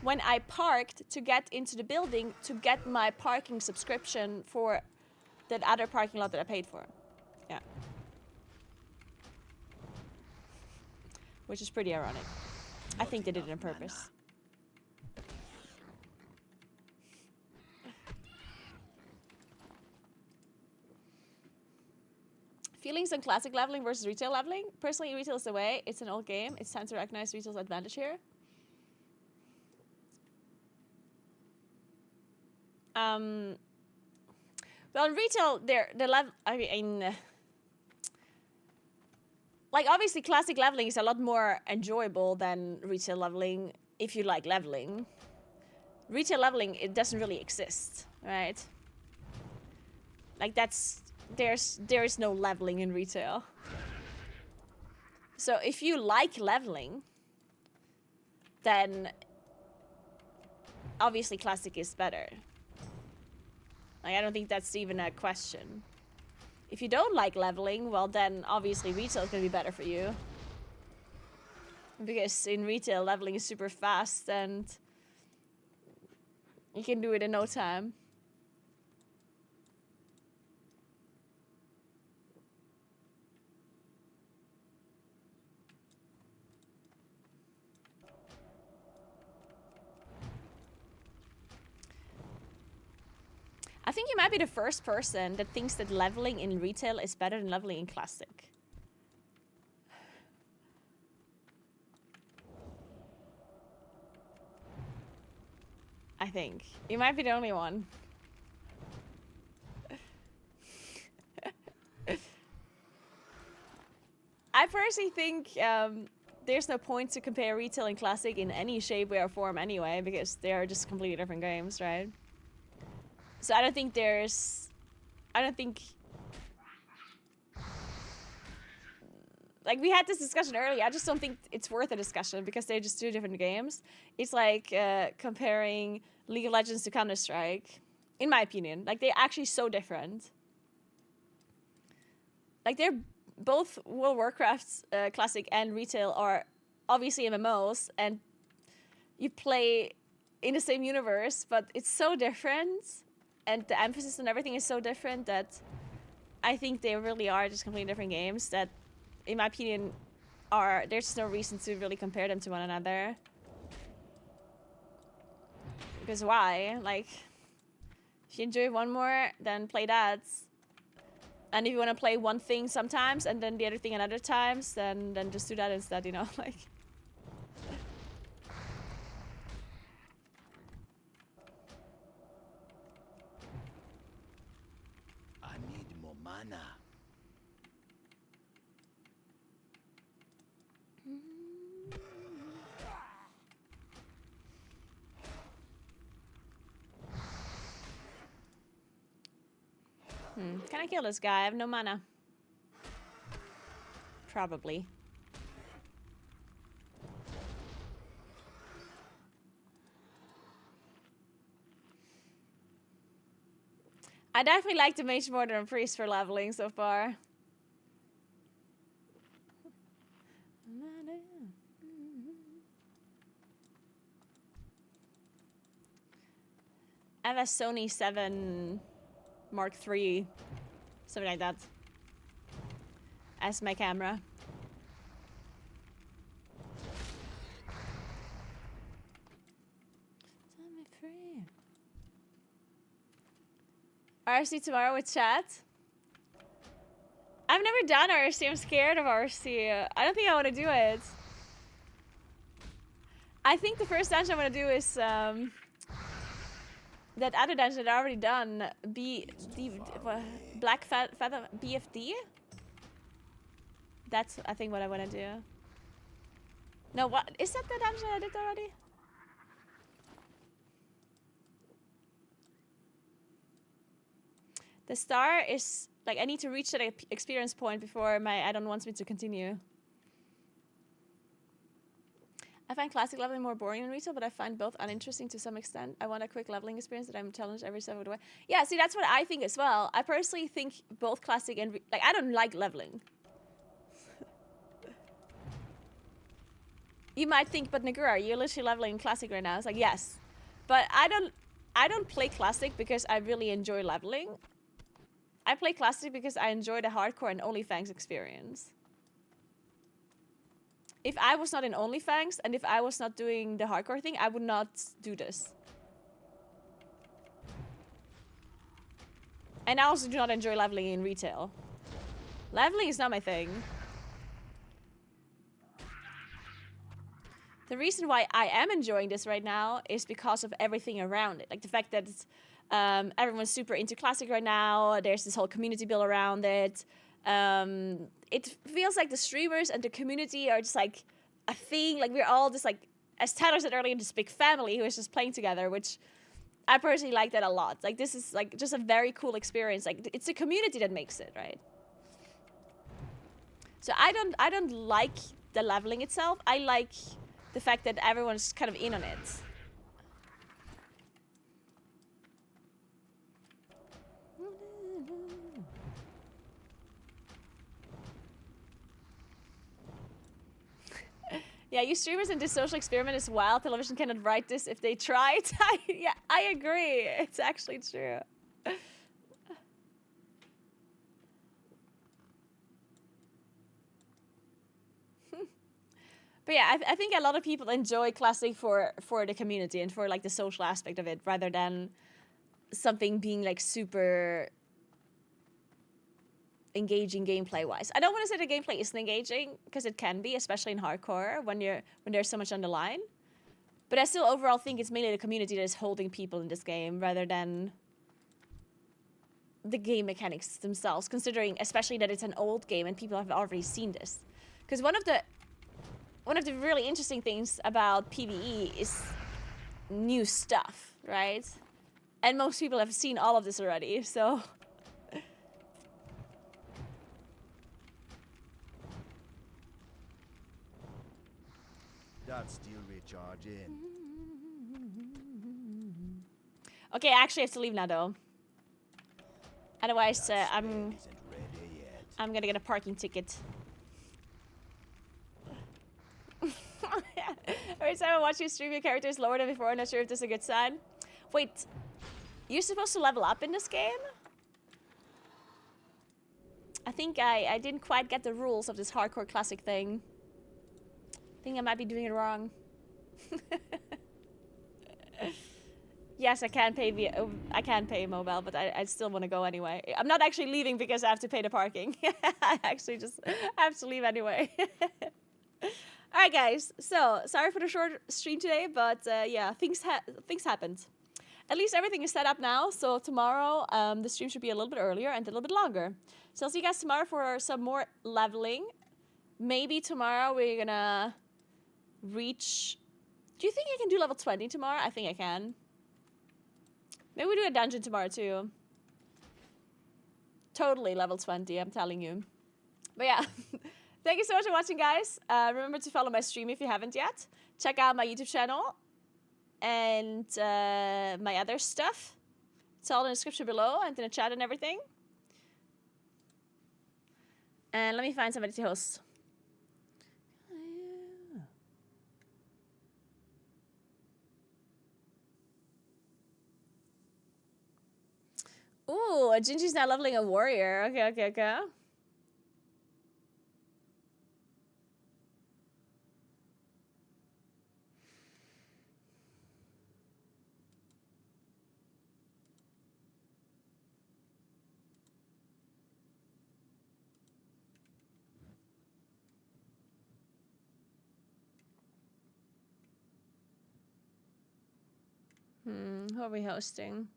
When I parked to get into the building to get my parking subscription for that other parking lot that I paid for. Yeah. Which is pretty ironic. I think they did it on purpose. Feelings on classic leveling versus retail leveling? Personally, retail is the way. It's an old game. It's time to recognize retail's advantage here. Well, in retail, the level. I mean, obviously, classic leveling is a lot more enjoyable than retail leveling if you like leveling. Retail leveling, it doesn't really exist, right? There is no leveling in retail. So if you like leveling, then obviously classic is better. Like, I don't think that's even a question. If you don't like leveling, well then obviously retail is gonna be better for you. Because in retail, leveling is super fast and you can do it in no time. I think you might be the first person that thinks that leveling in retail is better than leveling in classic. I think. You might be the only one. I personally think there's no point to compare retail and classic in any shape, way, or form anyway, because they are just completely different games, right? So I don't think like, we had this discussion earlier. I just don't think it's worth a discussion because they're just two different games. It's like comparing League of Legends to Counter-Strike, in my opinion. Like, they're actually so different. Like, they're both World of Warcraft Classic and Retail are obviously MMOs, and you play in the same universe, but it's so different, and the emphasis on everything is so different that I think they really are just completely different games that, in my opinion, there's no reason to really compare them to one another. Because why? Like, if you enjoy one more, then play that. And if you want to play one thing sometimes and then the other thing another times, then just do that instead, you know? Like,
I need more mana.
Can I kill this guy? I have no mana. Probably. I definitely like the mage more than priest for leveling so far. I have a Sony 7 Mark III, something like that, as my camera. Set me free. RC tomorrow with chat? I've never done RC. I'm scared of RC. I don't think I want to do it. I think the first dungeon I want to do is that other dungeon that I already done, Black Feather BFD. That's I think what I want to do. No, what is that the dungeon I did already? The star is like I need to reach that experience point before my add-on wants me to continue. I find classic leveling more boring than retail, but I find both uninteresting to some extent. I want a quick leveling experience that I'm challenged every step of the way. Yeah, see, that's what I think as well. I personally think both classic and like I don't like leveling. You might think, but Naguura, you're literally leveling in classic right now. It's like yes, but I don't play classic because I really enjoy leveling. I play classic because I enjoy the hardcore and Onlyfangs experience. If I was not in Onlyfangs and if I was not doing the hardcore thing, I would not do this. And I also do not enjoy leveling in retail. Leveling is not my thing. The reason why I am enjoying this right now is because of everything around it. Like the fact that it's, everyone's super into classic right now. There's this whole community built around it. It feels like the streamers and the community are just like a thing. Like we're all just like, as Tyler said earlier, this big family who is just playing together, which I personally like that a lot. Like this is like just a very cool experience. Like it's the community that makes it, right? So I don't like the leveling itself. I like the fact that everyone's kind of in on it. Yeah, you streamers and this social experiment is wild. Television cannot write this if they tried. Yeah, I agree. It's actually true. But yeah, I think a lot of people enjoy Classic for the community and for like the social aspect of it, rather than something being like super engaging gameplay-wise. I don't want to say the gameplay isn't engaging, because it can be, especially in hardcore when there's so much on the line. But I still overall think it's mainly the community that is holding people in this game, rather than the game mechanics themselves, considering especially that it's an old game and people have already seen this. Because one of the really interesting things about PvE is new stuff, right? And most people have seen all of this already, so...
That's still recharging.
Okay, I actually have to leave now, though. Otherwise, I'm gonna get a parking ticket. Every time I watch you stream, your character is lower than before. I'm not sure if this is a good sign. Wait, you're supposed to level up in this game? I think I didn't quite get the rules of this hardcore classic thing. I think I might be doing it wrong. Yes, I can pay mobile, but I still want to go anyway. I'm not actually leaving because I have to pay the parking. I actually just have to leave anyway. Alright guys, so sorry for the short stream today, but yeah, things happened. At least everything is set up now, so tomorrow the stream should be a little bit earlier and a little bit longer. So I'll see you guys tomorrow for some more leveling. Maybe tomorrow we're gonna reach... Do you think I can do level 20 tomorrow? I think I can. Maybe we do a dungeon tomorrow too. Totally level 20, I'm telling you. But yeah, thank you so much for watching, guys. Remember to follow my stream if you haven't yet. Check out my YouTube channel and my other stuff. It's all in the description below and in the chat and everything. And let me find somebody to host. Ooh, Gingy's now leveling a warrior. Okay. Who are we hosting?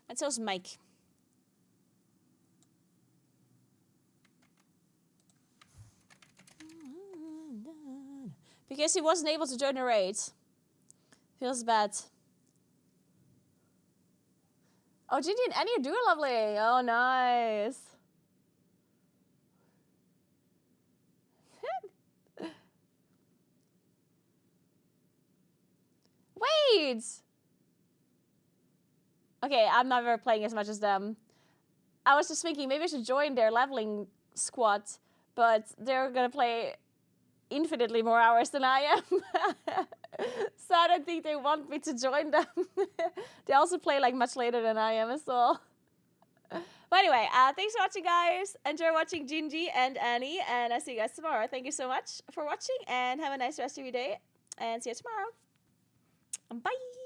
Let's host Mike. Because he wasn't able to join the raid. Feels bad. Oh, Gingy and Annie are doing lovely. Oh, nice. Wait! Okay, I'm never playing as much as them. I was just thinking maybe I should join their leveling squad, but they're gonna play infinitely more hours than I am. So I don't think they want me to join them. They also play like much later than I am as well. But anyway, thanks for watching, guys. Enjoy watching Gingy and Annie, and I'll see you guys tomorrow. Thank you so much for watching, and have a nice rest of your day, and see you tomorrow. Bye!